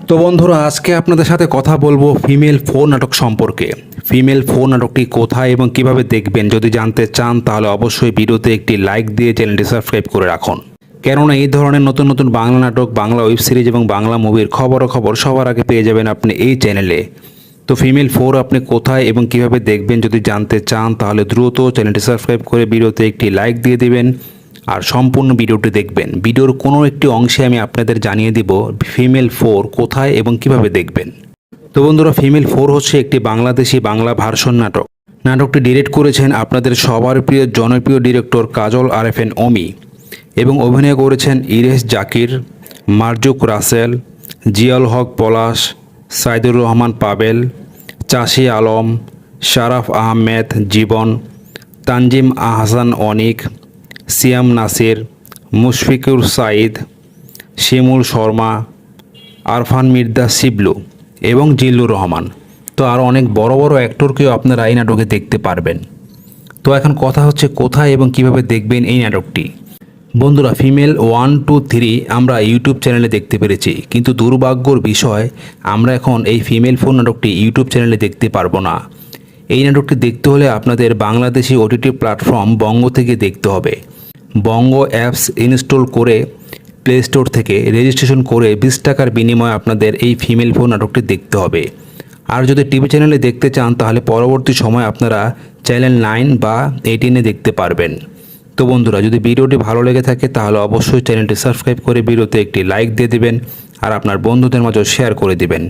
তো বন্ধুরা, আজকে আপনাদের সাথে কথা বলবো ফিমেল 4 নাটক সম্পর্কে। ফিমেল 4 নাটকটি কোথায় এবং কিভাবে দেখবেন যদি জানতে চান তাহলে অবশ্যই ভিডিওতে একটি লাইক দিয়ে চ্যানেলটি সাবস্ক্রাইব করে রাখুন। কেননা এই ধরনের নতুন নতুন বাংলা নাটক, বাংলা ওয়েব সিরিজ এবং বাংলা মুভির খবর সবার আগে পেয়ে যাবেন আপনি এই চ্যানেলে। তো ফিমেল 4 আপনি কোথায় এবং কিভাবে দেখবেন যদি জানতে চান তাহলে দ্রুত চ্যানেলটি সাবস্ক্রাইব করে ভিডিওতে একটি লাইক দিয়ে দিবেন আর সম্পূর্ণ ভিডিওটি দেখবেন। ভিডিওর কোনো একটি অংশে আমি আপনাদের জানিয়ে দিব ফিমেল 4 কোথায় এবং কিভাবে দেখবেন। তো বন্ধুরা, ফিমেল 4 হচ্ছে একটি বাংলাদেশি বাংলা ভার্সন নাটক। নাটকটি ডিরেক্ট করেছেন আপনাদের সবার প্রিয় জনপ্রিয় ডিরেক্টর কাজল আরেফিন অমি এবং অভিনয় করেছেন ইরেশ জাকির, মারজুক রাসেল, জিয়াউল হক পলাশ, সাইদুর রহমান পাবেল, চাষি আলম, শারাফ আহমেদ জীবন, তানজিম আহসান অনিক, সিয়াম নাসির, মুশফিকুর সাইদ, শিমুল শর্মা, আরফান মির্জা শিবলু এবং জিল্লুর রহমান। তো আরও অনেক বড় বড় অ্যাক্টরকেও আপনারা এই নাটকে দেখতে পারবেন। তো এখন কথা হচ্ছে কোথায় এবং কিভাবে দেখবেন এই নাটকটি। বন্ধুরা, ফিমেল 1, 2, 3 আমরা ইউটিউব চ্যানেলে দেখতে পেরেছি, কিন্তু দুর্ভাগ্যর বিষয় আমরা এখন এই ফিমেল 4 নাটকটি ইউটিউব চ্যানেলে দেখতে পারবো না। এই নাটকটি দেখতে হলে আপনাদের বাংলাদেশি ওটিটি প্ল্যাটফর্ম বঙ্গ থেকে দেখতে হবে। বঙ্গ অ্যাপস ইনস্টল করে প্লে স্টোর থেকে রেজিস্ট্রেশন করে 20 টাকার বিনিময়ে আপনাদের এই ফিমেল 4 নাটকটি দেখতে হবে। আর যদি টিভি চ্যানেলে দেখতে চান তাহলে পরবর্তী সময় আপনারা চ্যানেল 9 বা 18-এ দেখতে পারবেন। তো বন্ধুরা, যদি ভিডিওটি ভালো লেগে থাকে তাহলে অবশ্যই চ্যানেলটি সাবস্ক্রাইব করে ভিডিওতে একটি লাইক দিয়ে দিবেন আর আপনার বন্ধুদের মাঝে শেয়ার করে দিবেন।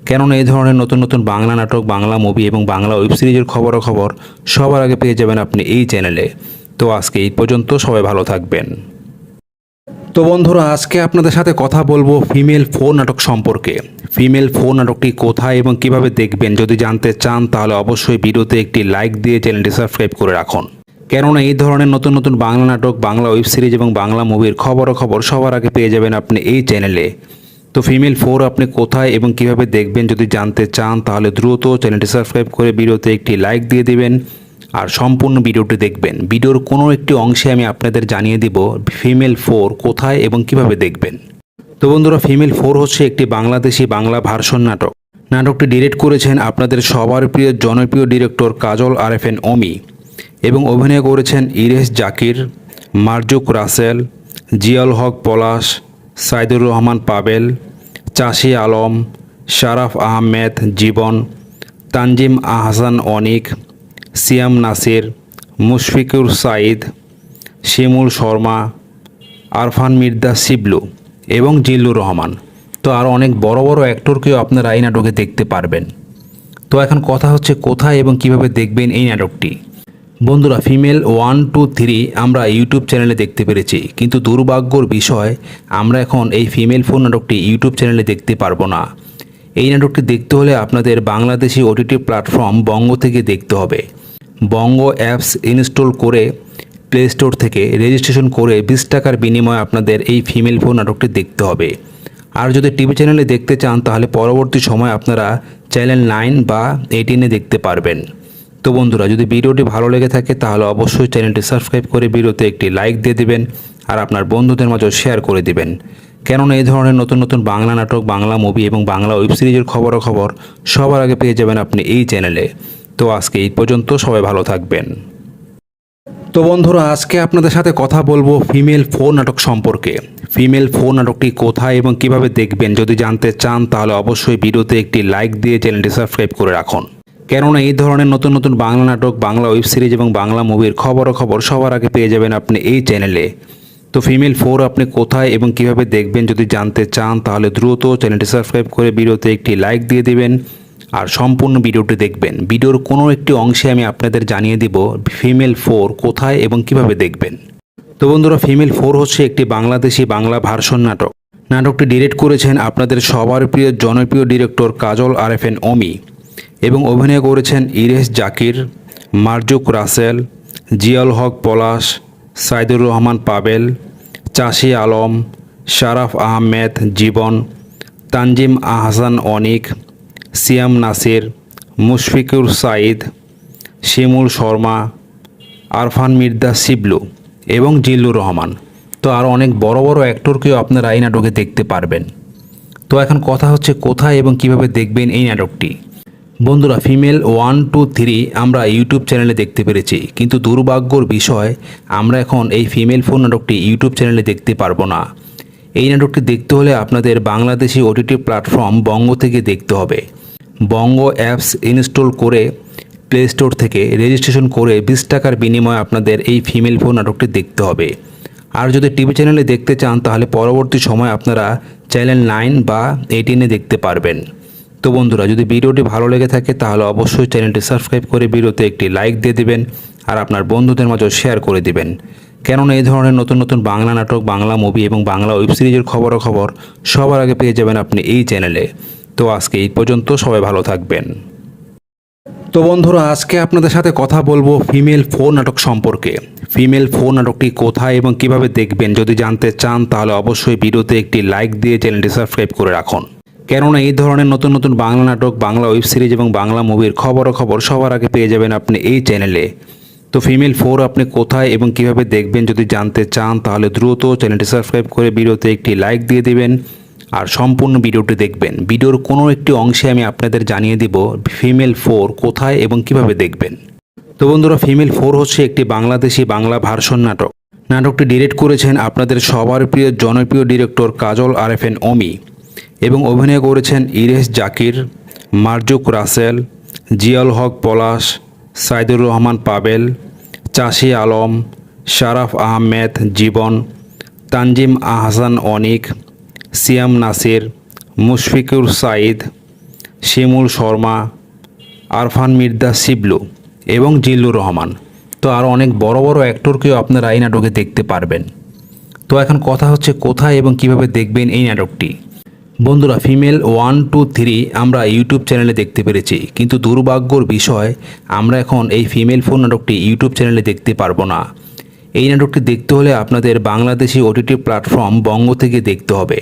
কেননা এই ধরনের নতুন নতুন বাংলা নাটক, বাংলা মুভি এবং বাংলা ওয়েব সিরিজের খবর সবার আগে পেয়ে যাবেন আপনি এই চ্যানেলে। তো আজকে এই পর্যন্ত, সবাই ভালো থাকবেন। তো বন্ধুরা, আজকে আপনাদের সাথে কথা বলবো ফিমেল 4 নাটক সম্পর্কে। ফিমেল 4 নাটকটি কোথায় এবং কিভাবে দেখবেন যদি জানতে চান তাহলে অবশ্যই ভিডিওতে একটি লাইক দিয়ে চ্যানেলটি সাবস্ক্রাইব করে রাখুন। কেননা এই ধরনের নতুন নতুন বাংলা নাটক, বাংলা ওয়েব সিরিজ এবং বাংলা মুভির খবর সবার আগে পেয়ে যাবেন আপনি এই চ্যানেলে। তো ফিমেল 4 আপনি কোথায় এবং কিভাবে দেখবেন যদি জানতে চান তাহলে দ্রুত চ্যানেলটি সাবস্ক্রাইব করে ভিডিওতে একটি লাইক দিয়ে দিবেন আর সম্পূর্ণ ভিডিওটি দেখবেন। ভিডিওর কোনো একটি অংশে আমি আপনাদের জানিয়ে দিব ফিমেল 4 কোথায় এবং কিভাবে দেখবেন। তো বন্ধুরা, ফিমেল 4 হচ্ছে একটি বাংলাদেশি বাংলা ভার্সন নাটক। নাটকটি ডিরেক্ট করেছেন আপনাদের সবার প্রিয় জনপ্রিয় ডিরেক্টর কাজল আরেফিন অমি এবং অভিনয় করেছেন ইরেশ জাকির, মারজুক রাসেল, জিয়াউল হক পলাশ, সাইদুর রহমান পাবেল, চাষি আলম, শারাফ আহমেদ জীবন, তানজিম আহসান অনিক, সিয়াম নাসির, মুশফিকুর সাইদ, শিমুল শর্মা, আরফান মির্জা শিবলু এবং জিল্লুর রহমান। তো আরও অনেক বড় বড় অ্যাক্টরকেও আপনারা এই নাটকে দেখতে পারবেন। তো এখন কথা হচ্ছে কোথায় এবং কিভাবে দেখবেন এই নাটকটি। বন্ধুরা, ফিমেল 1, 2, 3 আমরা ইউটিউব চ্যানেলে দেখতে পেরেছি, কিন্তু দুর্ভাগ্যর বিষয় আমরা এখন এই ফিমেল 4 নাটকটি ইউটিউব চ্যানেলে দেখতে পারবো না। এই নাটকটি দেখতে হলে আপনাদের বাংলাদেশি ওটিটি প্ল্যাটফর্ম বঙ্গ থেকে দেখতে হবে। বঙ্গ অ্যাপস ইনস্টল করে প্লে স্টোর থেকে রেজিস্ট্রেশন করে 20 টাকার বিনিময়ে আপনাদের এই ফিমেল 4 নাটকটি দেখতে হবে। আর যদি টিভি চ্যানেলে দেখতে চান তাহলে পরবর্তী সময় আপনারা চ্যানেল 9 বা 18-এ দেখতে পারবেন। তো বন্ধুরা, যদি ভিডিওটি ভালো লেগে থাকে তাহলে অবশ্যই চ্যানেলটি সাবস্ক্রাইব করে ভিডিওতে একটি লাইক দিয়ে দিবেন আর আপনার বন্ধুদের মাঝে শেয়ার করে দিবেন। কেননা এই ধরনের নতুন নতুন বাংলা নাটক, বাংলা মুভি এবং বাংলা ওয়েব সিরিজের খবর সবার আগে পেয়ে যাবেন আপনি এই চ্যানেলে। তো আজকে এই পর্যন্ত, সবাই ভালো থাকবেন। তো বন্ধুরা, আজকে আপনাদের সাথে কথা বলবো ফিমেল 4 নাটক সম্পর্কে। ফিমেল 4 নাটকটি কোথায় এবং কিভাবে দেখবেন যদি জানতে চান তাহলে অবশ্যই ভিডিওতে একটি লাইক দিয়ে চ্যানেলটি সাবস্ক্রাইব করে রাখুন। কেননা এই ধরনের নতুন নতুন বাংলা নাটক, বাংলা ওয়েব সিরিজ এবং বাংলা মুভির খবর সবার আগে পেয়ে যাবেন আপনি এই চ্যানেলে। তো ফিমেল 4 আপনি কোথায় এবং কিভাবে দেখবেন যদি জানতে চান তাহলে দ্রুত চ্যানেলটি সাবস্ক্রাইব করে ভিডিওতে একটি লাইক দিয়ে দিবেন আর সম্পূর্ণ ভিডিওটি দেখবেন। ভিডিওর কোনো একটি অংশে আমি আপনাদের জানিয়ে দিব ফিমেল 4 কোথায় এবং কিভাবে দেখবেন। তো বন্ধুরা, ফিমেল 4 হচ্ছে একটি বাংলাদেশি বাংলা ভার্সন নাটক। নাটকটি ডিরেক্ট করেছেন আপনাদের সবার প্রিয় জনপ্রিয় ডিরেক্টর কাজল আরেফিন অমি এবং অভিনয় করেছেন ইরেশ জাকির, মারজুক রাসেল, জিয়াউল হক পলাশ, সাইদুর রহমান পাবেল, চাষি আলম, শারাফ আহমেদ জীবন, তানজিম আহসান অনিক, সিয়াম নাসির, মুশফিকুর সাইদ, শিমুল শর্মা, আরফান মির্জা শিবলু এবং জিল্লুর রহমান। তো আরও অনেক বড় বড় অ্যাক্টরকেও আপনারা এই নাটকে দেখতে পারবেন। তো এখন কথা হচ্ছে কোথায় এবং কিভাবে দেখবেন এই নাটকটি। বন্ধুরা, ফিমেল 1, 2, 3 আমরা ইউটিউব চ্যানেলে দেখতে পেরেছি, কিন্তু দুর্ভাগ্যর বিষয় আমরা এখন এই ফিমেল 4 নাটকটি ইউটিউব চ্যানেলে দেখতে পারবো না। এই নাটকটি দেখতে হলে আপনাদের বাংলাদেশি ওটিটি প্ল্যাটফর্ম বঙ্গ থেকে দেখতে হবে। বঙ্গ অ্যাপস ইনস্টল করে প্লে স্টোর থেকে রেজিস্ট্রেশন করে 20 টাকার বিনিময়ে আপনাদের এই ফিমেল 4 নাটকটি দেখতে হবে। আর যদি টিভি চ্যানেলে দেখতে চান তাহলে পরবর্তী সময় আপনারা চ্যানেল 9 বা 18-এ দেখতে পারবেন। তো বন্ধুরা, যদি ভিডিওটি ভালো লেগে থাকে তাহলে অবশ্যই চ্যানেলটি সাবস্ক্রাইব করে ভিডিওতে একটি লাইক দিয়ে দিবেন আর আপনার বন্ধুদের মাঝে শেয়ার করে দিবেন। কেননা এই ধরনের নতুন নতুন বাংলা নাটক, বাংলা মুভি এবং বাংলা ওয়েব সিরিজের খবর সবার আগে পেয়ে যাবেন আপনি এই চ্যানেলে। তো আজকে এই পর্যন্ত, সবাই ভালো থাকবেন। তো বন্ধুরা, আজকে আপনাদের সাথে কথা বলবো ফিমেল 4 নাটক সম্পর্কে। ফিমেল 4 নাটকটি কোথায় এবং কিভাবে দেখবেন যদি জানতে চান তাহলে অবশ্যই ভিডিওতে একটি লাইক দিয়ে চ্যানেলটি সাবস্ক্রাইব করে রাখুন। কেননা এই ধরনের নতুন নতুন বাংলা নাটক, বাংলা ওয়েব সিরিজ এবং বাংলা মুভির খবর সবার আগে পেয়ে যাবেন আপনি এই চ্যানেলে। তো ফিমেল 4 আপনি কোথায় এবং কিভাবে দেখবেন যদি জানতে চান তাহলে দ্রুত চ্যানেলটি সাবস্ক্রাইব করে ভিডিওতে একটি লাইক দিয়ে দিবেন আর সম্পূর্ণ ভিডিওটি দেখবেন। ভিডিওর কোনো একটি অংশে আমি আপনাদের জানিয়ে দিব ফিমেল 4 কোথায় এবং কিভাবে দেখবেন। তো বন্ধুরা, ফিমেল 4 হচ্ছে একটি বাংলাদেশি বাংলা ভার্সন নাটক। নাটকটি ডিরেক্ট করেছেন আপনাদের সবার প্রিয় জনপ্রিয় ডিরেক্টর কাজল আরেফিন অমি এবং অভিনয় করেছেন ইরেশ জাকির, মারজুক রাসেল, জিয়াউল হক পলাশ, সাইদুর রহমান পাবেল, চাষি আলম, শারাফ আহমেদ জীবন, তানজিম আহসান অনিক, সিয়াম নাসির, মুশফিকুর সাইদ, শিমুল শর্মা, আরফান মির্জা শিবলু এবং জিল্লুর রহমান। তো আরও অনেক বড় বড় অ্যাক্টরকেও আপনারা এই নাটকে দেখতে পারবেন। তো এখন কথা হচ্ছে কোথায় এবং কিভাবে দেখবেন এই নাটকটি। বন্ধুরা, ফিমেল 1, 2, 3 আমরা ইউটিউব চ্যানেলে দেখতে পেরেছি, কিন্তু দুর্ভাগ্যর বিষয় আমরা এখন এই ফিমেল 4 নাটকটি ইউটিউব চ্যানেলে দেখতে পারবো না। এই নাটকটি দেখতে হলে আপনাদের বাংলাদেশি ওটিটি প্ল্যাটফর্ম বঙ্গ থেকে দেখতে হবে।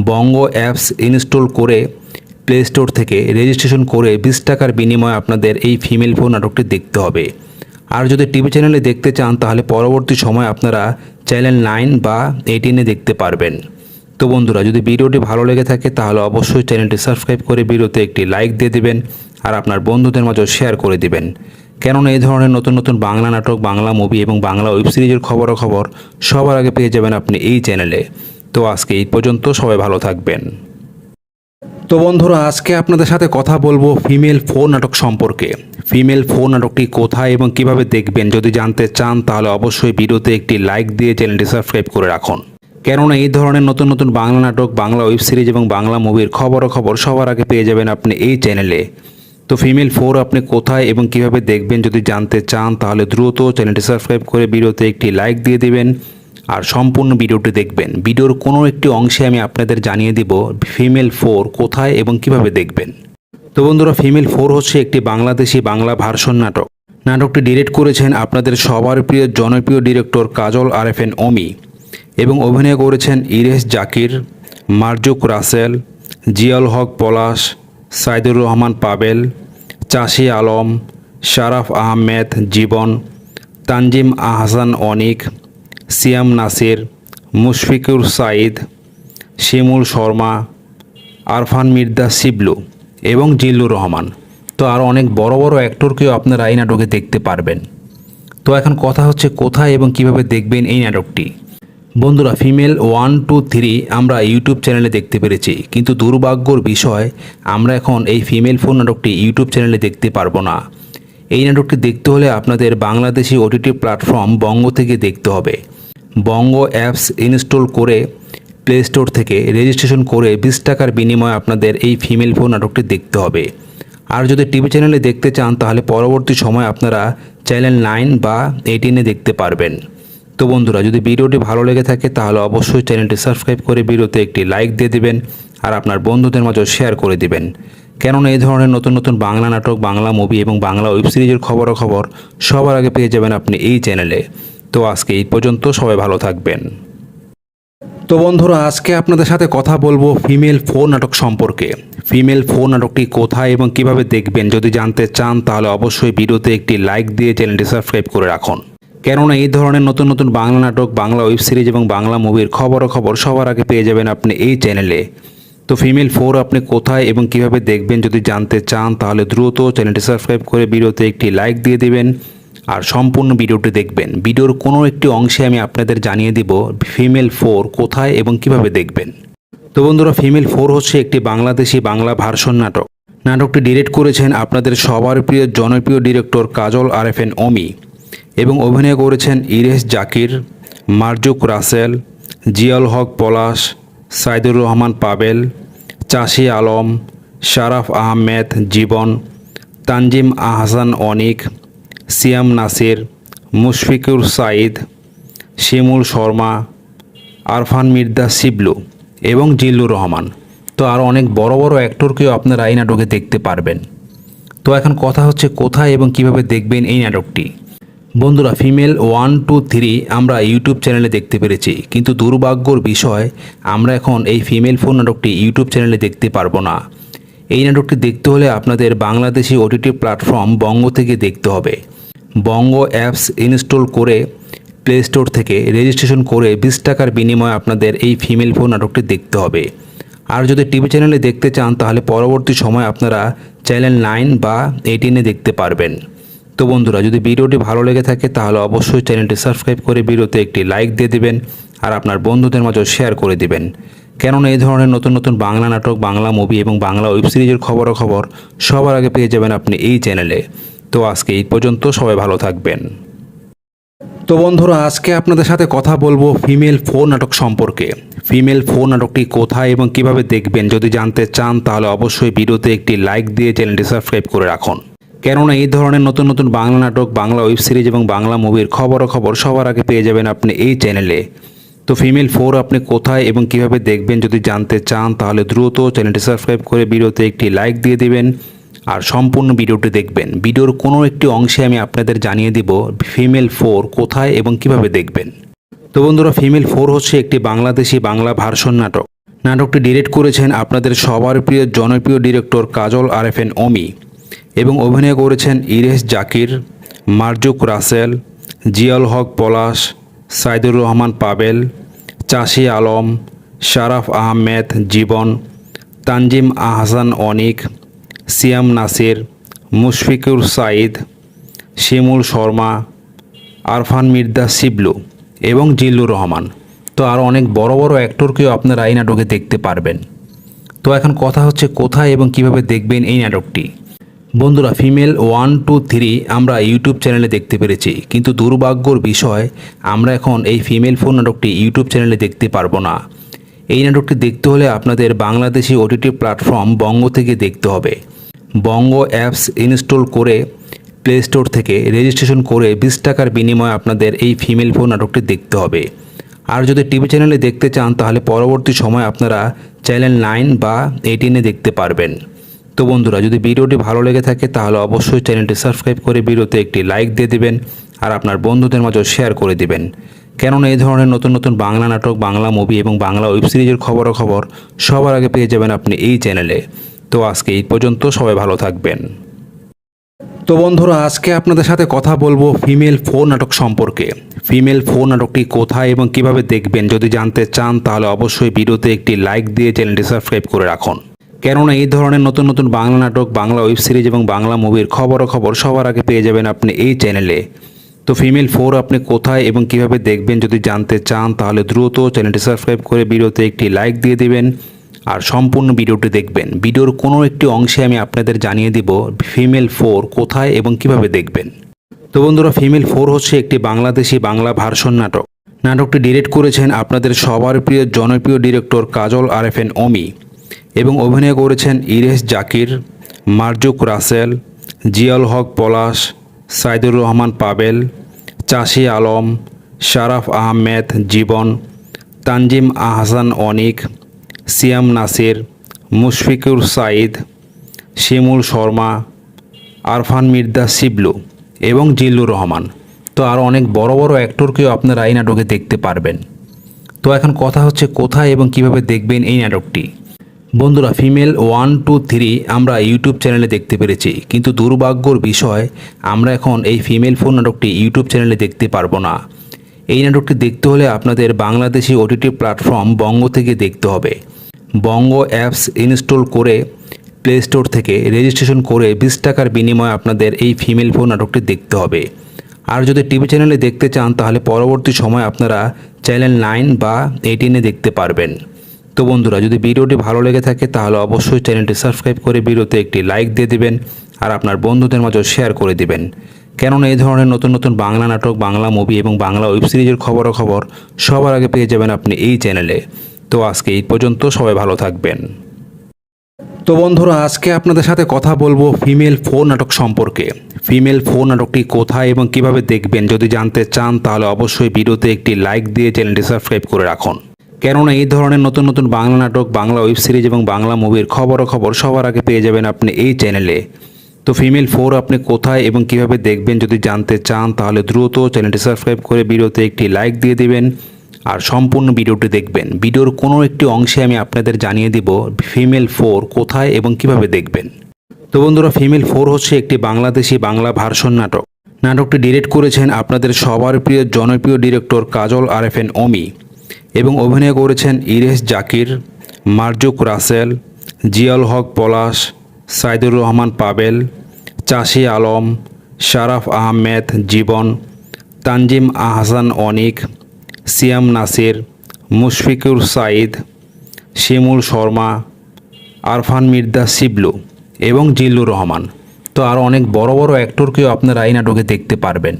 বঙ্গ অ্যাপস ইনস্টল করে প্লে স্টোর থেকে রেজিস্ট্রেশন করে 20 টাকার বিনিময়ে আপনাদের এই ফিমেল 4 নাটকটি দেখতে হবে। আর যদি টিভি চ্যানেলে দেখতে চান তাহলে পরবর্তী সময় আপনারা চ্যানেল 9 বা 18-এ দেখতে পারবেন। তো বন্ধুরা, যদি ভিডিওটি ভালো লেগে থাকে তাহলে অবশ্যই চ্যানেলটি সাবস্ক্রাইব করে ভিডিওতে একটি লাইক দিয়ে দিবেন আর আপনার বন্ধুদের মাঝে শেয়ার করে দিবেন। কেননা এই ধরনের নতুন নতুন বাংলা নাটক, বাংলা মুভি এবং বাংলা ওয়েব সিরিজের খবর সবার আগে পেয়ে যাবেন আপনি এই চ্যানেলে। তো আজকে এই পর্যন্ত, সবাই ভালো থাকবেন। তো বন্ধুরা, আজকে আপনাদের সাথে কথা বলবো ফিমেল 4 নাটক সম্পর্কে। ফিমেল 4 নাটকটি কোথায় এবং কিভাবে দেখবেন যদি জানতে চান তাহলে অবশ্যই ভিডিওতে একটি লাইক দিয়ে চ্যানেলটি সাবস্ক্রাইব করে রাখুন। কেননা এই ধরনের নতুন নতুন বাংলা নাটক, বাংলা ওয়েব সিরিজ এবং বাংলা মুভির খবর সবার আগে পেয়ে যাবেন আপনি এই চ্যানেলে। তো ফিমেল 4 আপনি কোথায় এবং কিভাবে দেখবেন যদি জানতে চান তাহলে দ্রুত চ্যানেলটি সাবস্ক্রাইব করে ভিডিওতে একটি লাইক দিয়ে দিবেন আর সম্পূর্ণ ভিডিওটি দেখবেন। ভিডিওর কোনো একটি অংশে আমি আপনাদের জানিয়ে দিব ফিমেল 4 কোথায় এবং কিভাবে দেখবেন। তো বন্ধুরা, ফিমেল 4 হচ্ছে একটি বাংলাদেশি বাংলা ভার্সন নাটক। নাটকটি ডিরেক্ট করেছেন আপনাদের সবার প্রিয় জনপ্রিয় ডিরেক্টর কাজল আরএফএন অমি এবং অভিনয় করেছেন ইরেশ জাকির, মারজুক রাসেল, জিয়াউল হক পলাশ, সাইদুর রহমান পাবেল, চাষি আলম, শারাফ আহমেদ জীবন, তানজিম আহসান অনিক, সিয়াম নাসির, মুশফিকুর সাইদ, শিমুল শর্মা, আরফান মির্জা শিবলু এবং জিল্লুর রহমান। তো আরও অনেক বড় বড় অ্যাক্টরকেও আপনারা এই নাটকে দেখতে পারবেন। তো এখন কথা হচ্ছে কোথায় এবং কিভাবে দেখবেন এই নাটকটি। বন্ধুরা, ফিমেল 1, 2, 3 আমরা ইউটিউব চ্যানেলে দেখতে পেরেছি, কিন্তু দুর্ভাগ্যর বিষয় আমরা এখন এই ফিমেল 4 নাটকটি ইউটিউব চ্যানেলে দেখতে পারবো না। এই নাটকটি দেখতে হলে আপনাদের বাংলাদেশি ওটিটি প্ল্যাটফর্ম বঙ্গ থেকে দেখতে হবে। বঙ্গ অ্যাপস ইনস্টল করে প্লে স্টোর থেকে রেজিস্ট্রেশন করে 20 টাকার বিনিময়ে আপনাদের এই ফিমেল 4 নাটকটি দেখতে হবে। আর যদি টিভি চ্যানেলে দেখতে চান তাহলে পরবর্তী সময় আপনারা চ্যানেল 9 বা 18-এ দেখতে পারবেন। তো বন্ধুরা, যদি ভিডিওটি ভালো লেগে থাকে তাহলে অবশ্যই চ্যানেলটি সাবস্ক্রাইব করে ভিডিওতে একটি লাইক দিয়ে দিবেন আর আপনার বন্ধুদের মাঝে শেয়ার করে দিবেন। কেননা এই ধরনের নতুন নতুন বাংলা নাটক, বাংলা মুভি এবং বাংলা ওয়েব সিরিজের খবর সবার আগে পেয়ে যাবেন আপনি এই চ্যানেলে। তো আজকে এই পর্যন্ত, সবাই ভালো থাকবেন। তো বন্ধুরা, আজকে আপনাদের সাথে কথা বলবো ফিমেল 4 নাটক সম্পর্কে। ফিমেল 4 নাটকটি কোথায় এবং কিভাবে দেখবেন যদি জানতে চান তাহলে অবশ্যই ভিডিওতে একটি লাইক দিয়ে চ্যানেলটি সাবস্ক্রাইব করে রাখুন। কেননা এই ধরনের নতুন নতুন বাংলা নাটক, বাংলা ওয়েব সিরিজ এবং বাংলা মুভির খবর সবার আগে পেয়ে যাবেন আপনি এই চ্যানেলে। তো ফিমেল 4 আপনি কোথায় এবং কিভাবে দেখবেন যদি জানতে চান তাহলে দ্রুত চ্যানেলটি সাবস্ক্রাইব করে ভিডিওতে একটি লাইক দিয়ে দিবেন আর সম্পূর্ণ ভিডিওটি দেখবেন। ভিডিওর কোনো একটি অংশে আমি আপনাদের জানিয়ে দিব ফিমেল 4 কোথায় এবং কিভাবে দেখবেন। তো বন্ধুরা, ফিমেল 4 হচ্ছে একটি বাংলাদেশি বাংলা ভার্সন নাটক। নাটকটি ডিরেক্ট করেছেন আপনাদের সবার প্রিয় জনপ্রিয় ডিরেক্টর কাজল আরএফএন অমি এবং অভিনয় করেছেন ইরেশ জাকির, মারজুক রাসেল, জিয়াউল হক পলাশ, সাইদুর রহমান পাবেল, চাষি আলম, শারাফ আহমেদ জীবন, তানজিম আহসান অনিক, সিয়াম নাসির, মুশফিকুর সাইদ, শিমুল শর্মা, আরফান মির্জা শিবলু এবং জিল্লুর রহমান। তো আরও অনেক বড় বড় অ্যাক্টরকেও আপনারা এই নাটকে দেখতে পারবেন। তো এখন কথা হচ্ছে কোথায় এবং কিভাবে দেখবেন এই নাটকটি। বন্ধুরা, ফিমেল 1, 2, 3 আমরা ইউটিউব চ্যানেলে দেখতে পেরেছি, কিন্তু দুর্ভাগ্যর বিষয় আমরা এখন এই ফিমেল 4 নাটকটি ইউটিউব চ্যানেলে দেখতে পারবো না। এই নাটকটি দেখতে হলে আপনাদের বাংলাদেশি ওটিটি প্ল্যাটফর্ম বঙ্গ থেকে দেখতে হবে। বঙ্গ অ্যাপস ইনস্টল করে প্লে স্টোর থেকে রেজিস্ট্রেশন করে 20 টাকার বিনিময়ে আপনাদের এই ফিমেল 4 নাটকটি দেখতে হবে। আর যদি টিভি চ্যানেলে দেখতে চান তাহলে পরবর্তী সময় আপনারা চ্যানেল 9 বা 18-এ দেখতে পারবেন। তো বন্ধুরা, যদি ভিডিওটি ভালো লেগে থাকে তাহলে অবশ্যই চ্যানেলটি সাবস্ক্রাইব করে ভিডিওতে একটি লাইক দিয়ে দিবেন আর আপনার বন্ধুদের মাঝে শেয়ার করে দিবেন। কেননা এই ধরনের নতুন নতুন বাংলা নাটক, বাংলা মুভি এবং বাংলা ওয়েব সিরিজের খবর সবার আগে পেয়ে যাবেন আপনি এই চ্যানেলে। তো আজকে এই পর্যন্ত, সবাই ভালো থাকবেন। তো বন্ধুরা, আজকে আপনাদের সাথে কথা বলবো ফিমেল 4 নাটক সম্পর্কে। ফিমেল 4 নাটকটি কোথায় এবং কিভাবে দেখবেন যদি জানতে চান তাহলে অবশ্যই ভিডিওতে একটি লাইক দিয়ে চ্যানেলটি সাবস্ক্রাইব করে রাখুন। কেননা এই ধরনের নতুন নতুন বাংলা নাটক, বাংলা ওয়েব সিরিজ এবং বাংলা মুভির খবর সবার আগে পেয়ে যাবেন আপনি এই চ্যানেলে। তো ফিমেল 4 আপনি কোথায় এবং কিভাবে দেখবেন যদি জানতে চান তাহলে দ্রুত চ্যানেলটি সাবস্ক্রাইব করে ভিডিওতে একটি লাইক দিয়ে দিবেন আর সম্পূর্ণ ভিডিওটি দেখবেন। ভিডিওর কোনো একটি অংশে আমি আপনাদের জানিয়ে দিব ফিমেল 4 কোথায় এবং কিভাবে দেখবেন। তো বন্ধুরা, ফিমেল 4 হচ্ছে একটি বাংলাদেশি বাংলা ভার্সন নাটক। নাটকটি ডিরেক্ট করেছেন আপনাদের সবার প্রিয় জনপ্রিয় ডিরেক্টর কাজল আরএফএন অমি এবং অভিনয় করেছেন ইরেশ জাকির, মারজুক রাসেল, জিয়াউল হক পলাশ, সাইদুর রহমান পাবেল, চাষি আলম, শারাফ আহমেদ জীবন, তানজিম আহসান অনিক, সিয়াম নাসির, মুশফিকুর সাইদ, শিমুল শর্মা, আরফান মির্জা শিবলু এবং জিল্লুর রহমান। তো আরও অনেক বড় বড় অ্যাক্টরকেও আপনারা এই নাটকে দেখতে পারবেন। তো এখন কথা হচ্ছে কোথায় এবং কিভাবে দেখবেন এই নাটকটি। বন্ধুরা, ফিমেল 1, 2, 3 আমরা ইউটিউব চ্যানেলে দেখতে পেরেছি, কিন্তু দুর্ভাগ্যর বিষয় আমরা এখন এই ফিমেল 4 নাটকটি ইউটিউব চ্যানেলে দেখতে পারবো না। এই নাটকটি দেখতে হলে আপনাদের বাংলাদেশি ওটিটি প্ল্যাটফর্ম বঙ্গ থেকে দেখতে হবে। বঙ্গ অ্যাপস ইনস্টল করে প্লে স্টোর থেকে রেজিস্ট্রেশন করে 20 টাকার বিনিময়ে আপনাদের এই ফিমেল ফোর নাটকটি দেখতে হবে। আর যদি টিভি চ্যানেলে দেখতে চান তাহলে পরবর্তী সময় আপনারা চ্যানেল 9 বা 18-এ দেখতে পারবেন। তো বন্ধুরা, যদি ভিডিওটি ভালো লেগে থাকে তাহলে অবশ্যই চ্যানেলটি সাবস্ক্রাইব করে ভিডিওতে একটি লাইক দিয়ে দিবেন আর আপনার বন্ধুদের মাঝে শেয়ার করে দিবেন। কেননা এই ধরনের নতুন নতুন বাংলা নাটক, বাংলা মুভি এবং বাংলা ওয়েব সিরিজের খবর সবার আগে পেয়ে যাবেন আপনি এই চ্যানেলে। তো আজকে এই পর্যন্ত, সবাই ভালো থাকবেন। তো বন্ধুরা, আজকে আপনাদের সাথে কথা বলবো ফিমেল ফোর নাটক সম্পর্কে। ফিমেল ফোর নাটকটি কোথায় এবং কিভাবে দেখবেন যদি জানতে চান তাহলে অবশ্যই ভিডিওতে একটি লাইক দিয়ে চ্যানেলটি সাবস্ক্রাইব করে রাখুন। কেননা এই ধরনের নতুন নতুন বাংলা নাটক, বাংলা ওয়েব সিরিজ এবং বাংলা মুভির খবর সবার আগে পেয়ে যাবেন আপনি এই চ্যানেলে। তো ফিমেল ফোর আপনি কোথায় এবং কিভাবে দেখবেন যদি জানতে চান তাহলে দ্রুত চ্যানেলটি সাবস্ক্রাইব করে ভিডিওতে একটি লাইক দিয়ে দিবেন আর সম্পূর্ণ ভিডিওটি দেখবেন। ভিডিওর কোনো একটি অংশে আমি আপনাদের জানিয়ে দিব ফিমেল ফোর কোথায় এবং কিভাবে দেখবেন। তো বন্ধুরা, ফিমেল ফোর হচ্ছে একটি বাংলাদেশি বাংলা ভার্সন নাটক। নাটকটি ডিরেক্ট করেছেন আপনাদের সবার প্রিয় জনপ্রিয় ডিরেক্টর কাজল আরএফএন অমি এবং অভিনয় করেছেন ইরেশ জাকির, মারজুক রাসেল, জিয়াউল হক পলাশ, সাইদুর রহমান পাবেল, চাষি আলম, শারাফ আহমেদ জীবন, তানজিম আহসান অনিক, সিয়াম নাসির, মুশফিকুর সাইদ, শিমুল শর্মা, আরফান মির্জা শিবলু এবং জিল্লুর রহমান। তো আরও অনেক বড় বড় অ্যাক্টরকেও আপনারা এই নাটকে দেখতে পারবেন। তো এখন কথা হচ্ছে কোথায় এবং কিভাবে দেখবেন এই নাটকটি। বন্ধুরা, ফিমেল 1, 2, 3 আমরা ইউটিউব চ্যানেলে দেখতে পেরেছি, কিন্তু দুর্ভাগ্যর বিষয় আমরা এখন এই ফিমেল ফোর নাটকটি ইউটিউব চ্যানেলে দেখতে পারবো না। এই নাটকটি দেখতে হলে আপনাদের বাংলাদেশি ওটিটি প্ল্যাটফর্ম বঙ্গ থেকে দেখতে হবে। বঙ্গ অ্যাপস ইনস্টল করে প্লে স্টোর থেকে রেজিস্ট্রেশন করে 20 টাকার বিনিময়ে আপনাদের এই ফিমেল ফোর নাটকটি দেখতে হবে। আর যদি টিভি চ্যানেলে দেখতে চান তাহলে পরবর্তী সময় আপনারা চ্যানেল 9 বা 18-এ দেখতে পারবেন। তো বন্ধুরা, যদি ভিডিওটি ভালো লেগে থাকে তাহলে অবশ্যই চ্যানেলটি সাবস্ক্রাইব করে ভিডিওতে একটি লাইক দিয়ে দিবেন আর আপনার বন্ধুদের মাঝে শেয়ার করে দিবেন। কেননা এই ধরনের নতুন নতুন বাংলা নাটক, বাংলা মুভি এবং বাংলা ওয়েব সিরিজের খবর সবার আগে পেয়ে যাবেন আপনি এই চ্যানেলে। তো আজকে এই পর্যন্ত, সবাই ভালো থাকবেন। তো বন্ধুরা, আজকে আপনাদের সাথে কথা বলবো ফিমেল ফোর নাটক সম্পর্কে। ফিমেল ফোর নাটকটি কোথায় এবং কিভাবে দেখবেন যদি জানতে চান তাহলে অবশ্যই ভিডিওতে একটি লাইক দিয়ে চ্যানেলটি সাবস্ক্রাইব করে রাখুন। কেননা এই ধরনের নতুন নতুন বাংলা নাটক, বাংলা ওয়েব সিরিজ এবং বাংলা মুভির খবর সবার আগে পেয়ে যাবেন আপনি এই চ্যানেলে। তো ফিমেল ফোর আপনি কোথায় এবং কিভাবে দেখবেন যদি জানতে চান তাহলে দ্রুত চ্যানেলটি সাবস্ক্রাইব করে ভিডিওতে একটি লাইক দিয়ে দিবেন আর সম্পূর্ণ ভিডিওটি দেখবেন। ভিডিওর কোনো একটি অংশে আমি আপনাদের জানিয়ে দিব ফিমেল ফোর কোথায় এবং কিভাবে দেখবেন। তো বন্ধুরা, ফিমেল ফোর হচ্ছে একটি বাংলাদেশি বাংলা ভার্সন নাটক। নাটকটি ডিরেক্ট করেছেন আপনাদের সবার প্রিয় জনপ্রিয় ডিরেক্টর কাজল আরএফএন অমি এবং অভিনয় করেছেন ইরেশ জাকির, মারজুক রাসেল, জিয়াউল হক পলাশ, সাইদুর রহমান পাবেল, চাষি আলম, শারাফ আহমেদ জীবন, তানজিম আহসান অনিক, সিয়াম নাসির, মুশফিকুর সাইদ, শিমুল শর্মা, আরফান মির্জা শিবলু এবং জিল্লুর রহমান। তো আরও অনেক বড় বড় অ্যাক্টরকেও আপনারা এই নাটকে দেখতে পারবেন।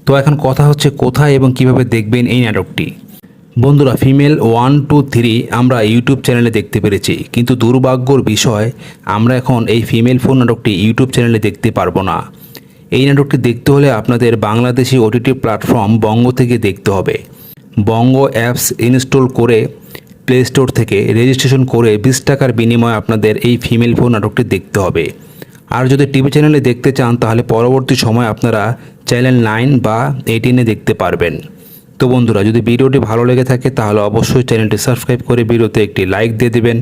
তো এখন কথা হচ্ছে কোথায় এবং কিভাবে দেখবেন এই নাটকটি। বন্ধুরা, ফিমেল 1, 2, 3 আমরা ইউটিউব চ্যানেলে দেখতে পেরেছি, কিন্তু দুর্ভাগ্যর বিষয় আমরা এখন এই ফিমেল ফোর নাটকটি ইউটিউব চ্যানেলে দেখতে পারবো না। এই নাটকটি দেখতে হলে আপনাদের বাংলাদেশি ওটিটি প্ল্যাটফর্ম বঙ্গ থেকে দেখতে হবে। বঙ্গ অ্যাপস ইনস্টল করে প্লে স্টোর থেকে রেজিস্ট্রেশন করে 20 টাকার বিনিময়ে আপনাদের এই ফিমেল ফোর নাটকটি দেখতে হবে। আর যদি টিভি চ্যানেলে দেখতে চান তাহলে পরবর্তী সময় আপনারা চ্যানেল 9 বা 18-এ দেখতে পারবেন। তো বন্ধুরা, যদি ভিডিওটি ভালো লেগে থাকে তাহলে অবশ্যই চ্যানেলটি সাবস্ক্রাইব করে ভিডিওতে একটি লাইক দিয়ে দিবেন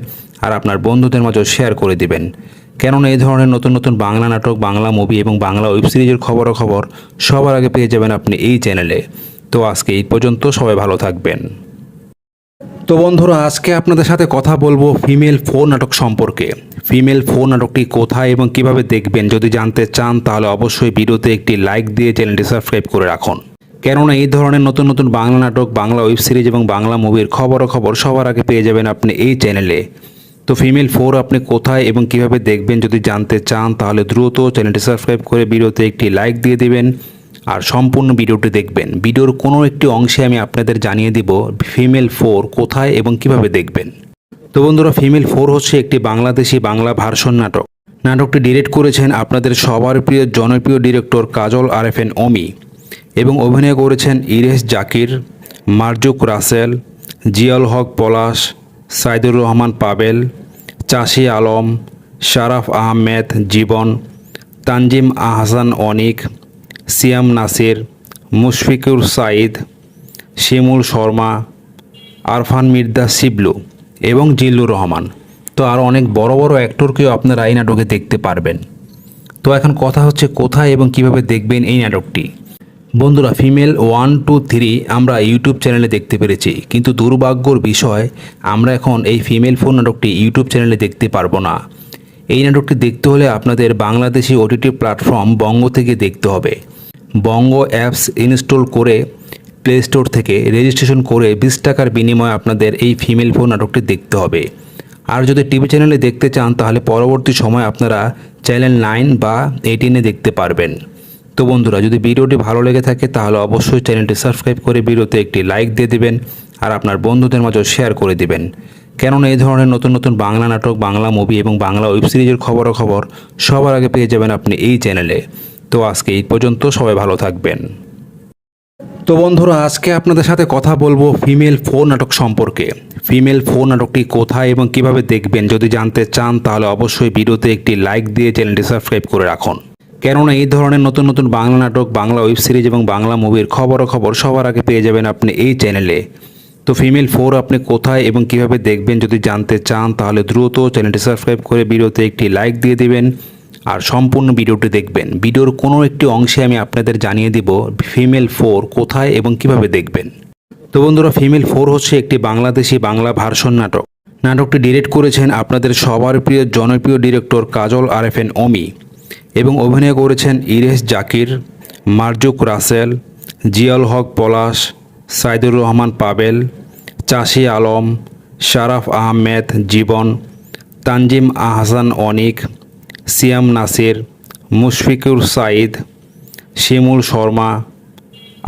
আর আপনার বন্ধুদের মাঝে শেয়ার করে দিবেন। কেননা এই ধরনের নতুন নতুন বাংলা নাটক, বাংলা মুভি এবং বাংলা ওয়েব সিরিজের খবর সবার আগে পেয়ে যাবেন আপনি এই চ্যানেলে। তো আজকে এই পর্যন্ত, সবাই ভালো থাকবেন। তো বন্ধুরা, আজকে আপনাদের সাথে কথা বলবো ফিমেল ফোর নাটক সম্পর্কে। ফিমেল ফোর নাটকটি কোথায় এবং কিভাবে দেখবেন যদি জানতে চান তাহলে অবশ্যই ভিডিওতে একটি লাইক দিয়ে চ্যানেলটি সাবস্ক্রাইব করে রাখুন। কেননা এই ধরনের নতুন নতুন বাংলা নাটক, বাংলা ওয়েব সিরিজ এবং বাংলা মুভির খবর সবার আগে পেয়ে যাবেন আপনি এই চ্যানেলে। তো ফিমেল ফোর আপনি কোথায় এবং কিভাবে দেখবেন যদি জানতে চান তাহলে দ্রুত চ্যানেলটি সাবস্ক্রাইব করে ভিডিওতে একটি লাইক দিয়ে দিবেন আর সম্পূর্ণ ভিডিওটি দেখবেন। ভিডিওর কোনো একটি অংশে আমি আপনাদের জানিয়ে দিব ফিমেল ফোর কোথায় এবং কিভাবে দেখবেন। তো বন্ধুরা, ফিমেল ফোর হচ্ছে একটি বাংলাদেশি বাংলা ভার্সন নাটক। নাটকটি ডিরেক্ট করেছেন আপনাদের সবার প্রিয় জনপ্রিয় ডিরেক্টর কাজল আরএফএন অমি এবং অভিনয় করেছেন ইরেশ জাকির, মারজুক রাসেল, জিয়াউল হক পলাশ, সাইদুর রহমান পাবেল, চাষি আলম, শারাফ আহমেদ জীবন, তানজিম আহসান অনিক, সিয়াম নাসির, মুশফিকুর সাইদ, শিমুল শর্মা, আরফান মির্জা শিবলু এবং জিল্লুর রহমান। তো আরও অনেক বড় বড় অ্যাক্টরকেও আপনারা এই নাটকে দেখতে পারবেন। তো এখন কথা হচ্ছে কোথায় এবং কিভাবে দেখবেন এই নাটকটি। বন্ধুরা, ফিমেল 1, 2, 3 আমরা ইউটিউব চ্যানেলে দেখতে পেরেছি, কিন্তু দুর্ভাগ্যর বিষয় আমরা এখন এই ফিমেল 4 নাটকটি ইউটিউব চ্যানেলে দেখতে পারবো না। এই নাটকটি দেখতে হলে আপনাদের বাংলাদেশি ওটিটি প্ল্যাটফর্ম বঙ্গ থেকে দেখতে হবে। বঙ্গ অ্যাপস ইনস্টল করে প্লে স্টোর থেকে রেজিস্ট্রেশন করে 20 টাকার বিনিময়ে আপনাদের এই ফিমেল 4 নাটকটি দেখতে হবে। আর যদি টিভি চ্যানেলে দেখতে চান তাহলে পরবর্তী সময় আপনারা চ্যানেল 9 বা 18-এ দেখতে পারবেন। তো বন্ধুরা, যদি ভিডিওটি ভালো লেগে থাকে তাহলে অবশ্যই চ্যানেলটি সাবস্ক্রাইব করে ভিডিওতে একটি লাইক দিয়ে দিবেন আর আপনার বন্ধুদের মাঝে শেয়ার করে দিবেন। কেননা এই ধরনের নতুন নতুন বাংলা নাটক, বাংলা মুভি এবং বাংলা ওয়েব সিরিজের খবর সবার আগে পেয়ে যাবেন আপনি এই চ্যানেলে। তো আজকে এই পর্যন্ত, সবাই ভালো থাকবেন। তো বন্ধুরা, আজকে আপনাদের সাথে কথা বলবো ফিমেল 4 নাটক সম্পর্কে। ফিমেল 4 নাটকটি কোথায় এবং কিভাবে দেখবেন যদি জানতে চান তাহলে অবশ্যই ভিডিওতে একটি লাইক দিয়ে চ্যানেলটি সাবস্ক্রাইব করে রাখুন। কেননা এই ধরনের নতুন নতুন বাংলা নাটক, বাংলা ওয়েব সিরিজ এবং বাংলা মুভির খবর সবার আগে পেয়ে যাবেন আপনি এই চ্যানেলে। তো ফিমেল 4 আপনি কোথায় এবং কিভাবে দেখবেন যদি জানতে চান তাহলে দ্রুত চ্যানেলটি সাবস্ক্রাইব করে ভিডিওতে একটি লাইক দিয়ে দিবেন আর সম্পূর্ণ ভিডিওটি দেখবেন। ভিডিওর কোনো একটি অংশে আমি আপনাদের জানিয়ে দিব ফিমেল 4 কোথায় এবং কিভাবে দেখবেন। তো বন্ধুরা, ফিমেল 4 হচ্ছে একটি বাংলাদেশি বাংলা ভার্সন নাটক। নাটকটি ডিরেক্ট করেছেন আপনাদের সবার প্রিয় জনপ্রিয় ডিরেক্টর কাজল আরএফএন অমি এবং অভিনয় করেছেন ইরেশ জাকির, মারজুক রাসেল, জিয়াউল হক পলাশ, সাইদুর রহমান পাবেল, চাষি আলম, শারাফ আহমেদ জীবন, তানজিম আহসান অনিক, সিয়াম নাসির, মুশফিকুর সাইদ, শিমুল শর্মা,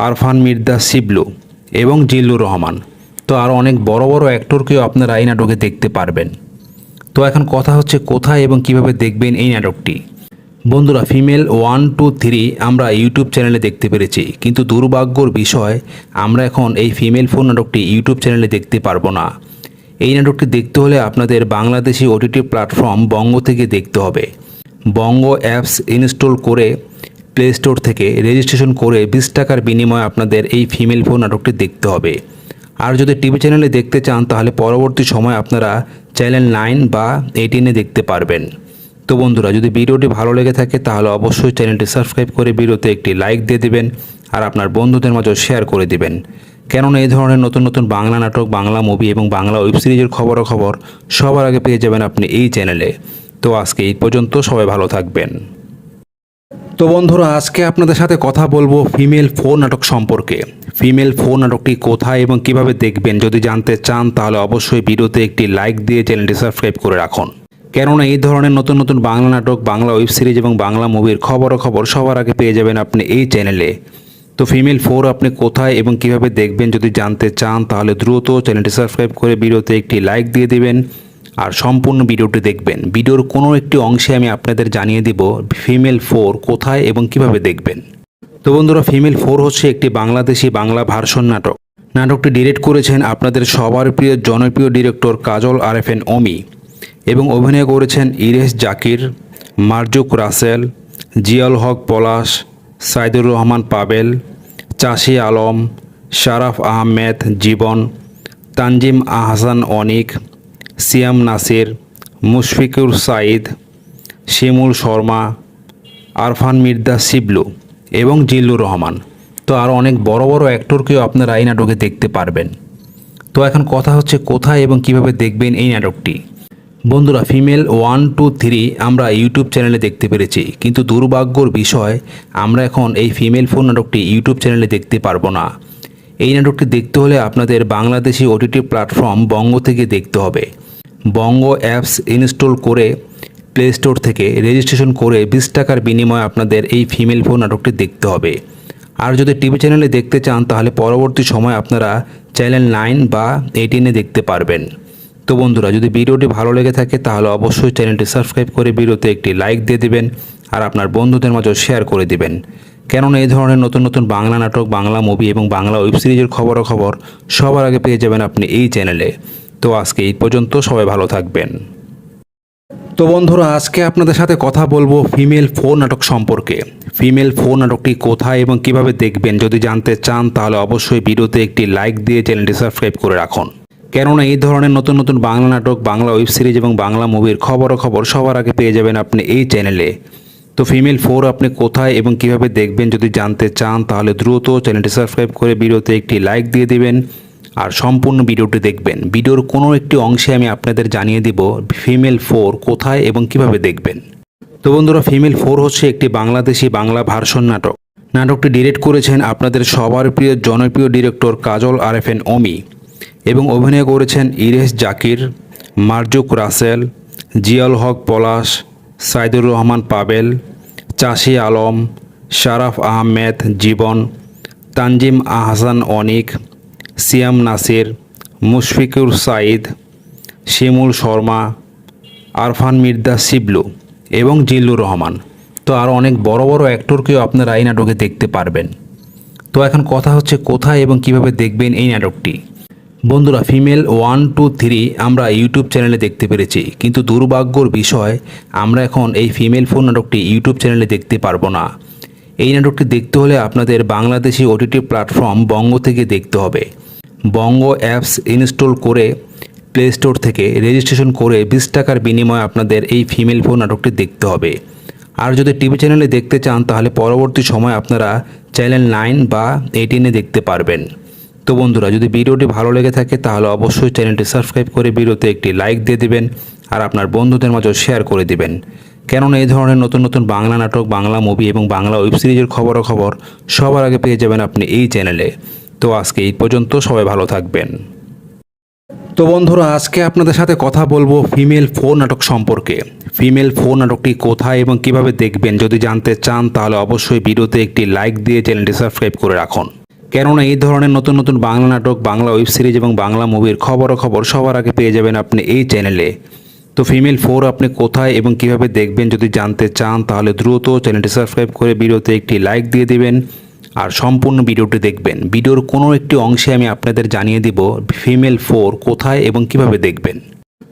আরফান মির্জা শিবলু এবং জিল্লুর রহমান। তো আরও অনেক বড় বড় অ্যাক্টরকেও আপনারা এই নাটকে দেখতে পারবেন। তো এখন কথা হচ্ছে কোথায় এবং কিভাবে দেখবেন এই নাটকটি। বন্ধুরা, ফিমেল 1, 2, 3 আমরা ইউটিউব চ্যানেলে দেখতে পেরেছি, কিন্তু দুর্ভাগ্যর বিষয় আমরা এখন এই ফিমেল 4 নাটকটি ইউটিউব চ্যানেলে দেখতে পারবো না। এই নাটকটি দেখতে হলে আপনাদের বাংলাদেশি ওটিটি প্ল্যাটফর্ম বঙ্গ থেকে দেখতে হবে। বঙ্গ অ্যাপস ইনস্টল করে প্লে স্টোর থেকে রেজিস্ট্রেশন করে 20 টাকার বিনিময়ে আপনাদের এই ফিমেল 4 নাটকটি দেখতে হবে। আর যদি টিভি চ্যানেলে দেখতে চান তাহলে পরবর্তী সময় আপনারা চ্যানেল 9 বা 18-এ দেখতে পারবেন। তো বন্ধুরা, যদি ভিডিওটি ভালো লেগে থাকে তাহলে অবশ্যই চ্যানেলটি সাবস্ক্রাইব করে ভিডিওতে একটি লাইক দিয়ে দিবেন আর আপনার বন্ধুদের মাঝে শেয়ার করে দিবেন। কেননা এই ধরনের নতুন নতুন বাংলা নাটক, বাংলা মুভি এবং বাংলা ওয়েব সিরিজের খবর সবার আগে পেয়ে যাবেন আপনি এই চ্যানেলে। তো আজকে এই পর্যন্ত, সবাই ভালো থাকবেন। তো বন্ধুরা, আজকে আপনাদের সাথে কথা বলবো ফিমেল 4 নাটক সম্পর্কে। ফিমেল 4 নাটকটি কোথায় এবং কিভাবে দেখবেন যদি জানতে চান তাহলে অবশ্যই ভিডিওতে একটি লাইক দিয়ে চ্যানেলটি সাবস্ক্রাইব করে রাখুন। কেননা এই ধরনের নতুন নতুন বাংলা নাটক, বাংলা ওয়েব সিরিজ এবং বাংলা মুভির খবর সবার আগে পেয়ে যাবেন আপনি এই চ্যানেলে। তো ফিমেল 4 আপনি কোথায় এবং কিভাবে দেখবেন যদি জানতে চান তাহলে দ্রুত চ্যানেলটি সাবস্ক্রাইব করে ভিডিওতে একটি লাইক দিয়ে দিবেন আর সম্পূর্ণ ভিডিওটি দেখবেন। ভিডিওর কোনো একটি অংশে আমি আপনাদের জানিয়ে দিব ফিমেল 4 কোথায় এবং কিভাবে দেখবেন। তো বন্ধুরা, ফিমেল 4 হচ্ছে একটি বাংলাদেশি বাংলা ভার্সন নাটক। নাটকটি ডিরেক্ট করেছেন আপনাদের সবার প্রিয় জনপ্রিয় ডিরেক্টর কাজল আরএফএন অমি এবং অভিনয় করেছেন ইরেশ জাকির, মারজুক রাসেল, জিয়াউল হক পলাশ, সাইদুর রহমান পাবেল, চাষি আলম, শারাফ আহমেদ জীবন, তানজিম আহসান অনিক, সিয়াম নাসির, মুশফিকুর সাইদ, শিমুল শর্মা, আরফান মির্জা শিবলু এবং জিল্লুর রহমান। তো আরও অনেক বড় বড় অ্যাক্টরকেও আপনারা এই নাটকে দেখতে পারবেন। তো এখন কথা হচ্ছে কোথায় এবং কিভাবে দেখবেন এই নাটকটি। বন্ধুরা, ফিমেল 1, 2, 3 আমরা ইউটিউব চ্যানেলে দেখতে পেরেছি, কিন্তু দুর্ভাগ্যর বিষয় আমরা এখন এই ফিমেল 4 নাটকটি ইউটিউব চ্যানেলে দেখতে পারবো না। এই নাটকটি দেখতে হলে আপনাদের বাংলাদেশি ওটিটি প্ল্যাটফর্ম বঙ্গ থেকে দেখতে হবে। বঙ্গ অ্যাপস ইনস্টল করে প্লে স্টোর থেকে রেজিস্ট্রেশন করে 20 টাকার বিনিময়ে আপনাদের এই ফিমেল 4 নাটকটি দেখতে হবে। আর যদি টিভি চ্যানেলে দেখতে চান তাহলে পরবর্তী সময় আপনারা চ্যানেল 9 বা 18-এ দেখতে পারবেন। তো বন্ধুরা, যদি ভিডিওটি ভালো লেগে থাকে তাহলে অবশ্যই চ্যানেলটি সাবস্ক্রাইব করে ভিডিওতে একটি লাইক দিয়ে দিবেন আর আপনার বন্ধুদের মাঝে শেয়ার করে দিবেন। কেননা এই ধরনের নতুন নতুন বাংলা নাটক, বাংলা মুভি এবং বাংলা ওয়েব সিরিজের খবরাখবর সবার আগে পেয়ে যাবেন আপনি এই চ্যানেলে। তো আজকে এই পর্যন্ত, সবাই ভালো থাকবেন। তো বন্ধুরা, আজকে আপনাদের সাথে কথা বলবো ফিমেল 4 নাটক সম্পর্কে। ফিমেল 4 নাটকটি কোথায় এবং কিভাবে দেখবেন যদি জানতে চান তাহলে অবশ্যই ভিডিওতে একটি লাইক দিয়ে চ্যানেলটি সাবস্ক্রাইব করে রাখুন। কেননা এই ধরনের নতুন নতুন বাংলা নাটক, বাংলা ওয়েব সিরিজ এবং বাংলা মুভির খবরাখবর সবার আগে পেয়ে যাবেন আপনি এই চ্যানেলে। তো ফিমেল 4 আপনি কোথায় এবং কিভাবে দেখবেন যদি জানতে চান তাহলে দ্রুত চ্যানেলটি সাবস্ক্রাইব করে ভিডিওতে একটি লাইক দিয়ে দিবেন আর সম্পূর্ণ ভিডিওটি দেখবেন। ভিডিওর কোনো একটি অংশে আমি আপনাদের জানিয়ে দিব ফিমেল 4 কোথায় এবং কিভাবে দেখবেন। তো বন্ধুরা, ফিমেল 4 হচ্ছে একটি বাংলাদেশি বাংলা ভার্সন নাটক। নাটকটি ডিরেক্ট করেছেন আপনাদের সবার প্রিয় জনপ্রিয় ডিরেক্টর কাজল আরেফিন অমি এবং অভিনয় করেছেন ইরেশ জাকির, মারজুক রাসেল, জিয়াউল হক পলাশ, সাইদুর রহমান পাবেল, চাষি আলম, শারাফ আহমেদ জীবন, তানজিম আহসান অনিক, সিয়াম নাসির, মুশফিকুর সাইদ, শিমুল শর্মা, আরফান মির্জা শিবলু এবং জিল্লুর রহমান। তো আরও অনেক বড় বড় অ্যাক্টরকেও আপনারা এই নাটকে দেখতে পারবেন। তো এখন কথা হচ্ছে কোথায় এবং কিভাবে দেখবেন এই নাটকটি। বন্ধুরা, ফিমেল 1, 2, 3 আমরা ইউটিউব চ্যানেলে দেখতে পেরেছি, কিন্তু দুর্ভাগ্যর বিষয় আমরা এখন এই ফিমেল 4 নাটকটি ইউটিউব চ্যানেলে দেখতে পারবো না। এই নাটকটি দেখতে হলে আপনাদের বাংলাদেশি ওটিটি প্ল্যাটফর্ম বঙ্গ থেকে দেখতে হবে। বঙ্গ অ্যাপস ইনস্টল করে প্লে স্টোর থেকে রেজিস্ট্রেশন করে 20 টাকার বিনিময়ে আপনাদের এই ফিমেল 4 নাটকটি দেখতে হবে। আর যদি টিভি চ্যানেলে দেখতে চান তাহলে পরবর্তী সময় আপনারা চ্যানেল 9 বা 18-এ দেখতে পারবেন। তো বন্ধুরা, যদি ভিডিওটি ভালো লেগে থাকে তাহলে অবশ্যই চ্যানেলটি সাবস্ক্রাইব করে ভিডিওতে একটি লাইক দিয়ে দিবেন আর আপনার বন্ধুদের মাঝে শেয়ার করে দিবেন। কেননা এই ধরনের নতুন নতুন বাংলা নাটক, বাংলা মুভি এবং বাংলা ওয়েব সিরিজের খবরাখবর সবার আগে পেয়ে যাবেন আপনি এই চ্যানেলে। তো আজকে এই পর্যন্ত, সবাই ভালো থাকবেন। তো বন্ধুরা, আজকে আপনাদের সাথে কথা বলবো ফিমেল 4 নাটক সম্পর্কে। ফিমেল 4 নাটকটি কোথায় এবং কিভাবে দেখবেন যদি জানতে চান তাহলে অবশ্যই ভিডিওতে একটি লাইক দিয়ে চ্যানেলটি সাবস্ক্রাইব করে রাখুন। কেননা এই ধরনের নতুন নতুন বাংলা নাটক, বাংলা ওয়েব সিরিজ এবং বাংলা মুভির খবরাখবর সবার আগে পেয়ে যাবেন আপনি এই চ্যানেলে। তো ফিমেল 4 আপনি কোথায় এবং কিভাবে দেখবেন যদি জানতে চান তাহলে দ্রুত চ্যানেলটি সাবস্ক্রাইব করে ভিডিওতে একটি লাইক দিয়ে দিবেন আর সম্পূর্ণ ভিডিওটি দেখবেন। ভিডিওর কোনো একটি অংশে আমি আপনাদের জানিয়ে দিব ফিমেল 4 কোথায় এবং কিভাবে দেখবেন।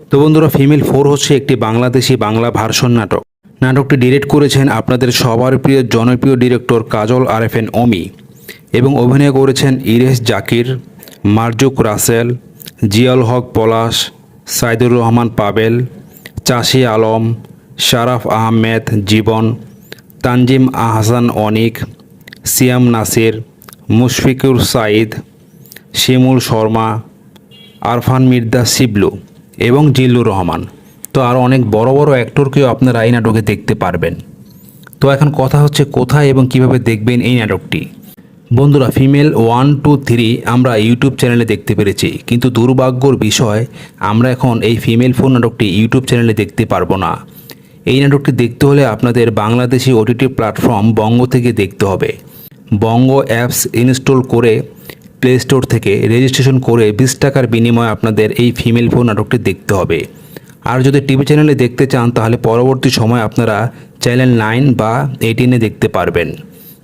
তো বন্ধুরা, ফিমেল 4 হচ্ছে একটি বাংলাদেশি বাংলা ভার্সন নাটক। নাটকটি ডিরেক্ট করেছেন আপনাদের সবার প্রিয় জনপ্রিয় ডিরেক্টর কাজল আরেফিন অমি এবং অভিনয় করেছেন ইরেশ জাকির, মারজুক রাসেল, জিয়াউল হক পলাশ, সাইদুর রহমান পাবেল, চাষি আলম, শারাফ আহমেদ জীবন, তানজিম আহসান অনিক, সিয়াম নাসির, মুশফিকুর সাইদ, শিমুল শর্মা, আরফান মির্জা শিবলু এবং জিল্লুর রহমান। তো আরও অনেক বড় বড় অ্যাক্টরকেও আপনারা এই নাটকে দেখতে পারবেন। তো এখন কথা হচ্ছে কোথায় এবং কিভাবে দেখবেন এই নাটকটি। বন্ধুরা, ফিমেল 1, 2, 3 আমরা ইউটিউব চ্যানেলে দেখতে পেরেছি, কিন্তু দুর্ভাগ্যর বিষয় আমরা এখন এই ফিমেল 4 নাটকটি ইউটিউব চ্যানেলে দেখতে পারবো না। এই নাটকটি দেখতে হলে আপনাদের বাংলাদেশি ওটিটি প্ল্যাটফর্ম বঙ্গ থেকে দেখতে হবে। বঙ্গ অ্যাপস ইনস্টল করে প্লে স্টোর থেকে রেজিস্ট্রেশন করে 20 টাকার বিনিময়ে আপনাদের এই ফিমেল 4 নাটকটি দেখতে হবে। আর যদি টিভি চ্যানেলে দেখতে চান তাহলে পরবর্তী সময় আপনারা চ্যানেল 9 বা 18-এ দেখতে পারবেন।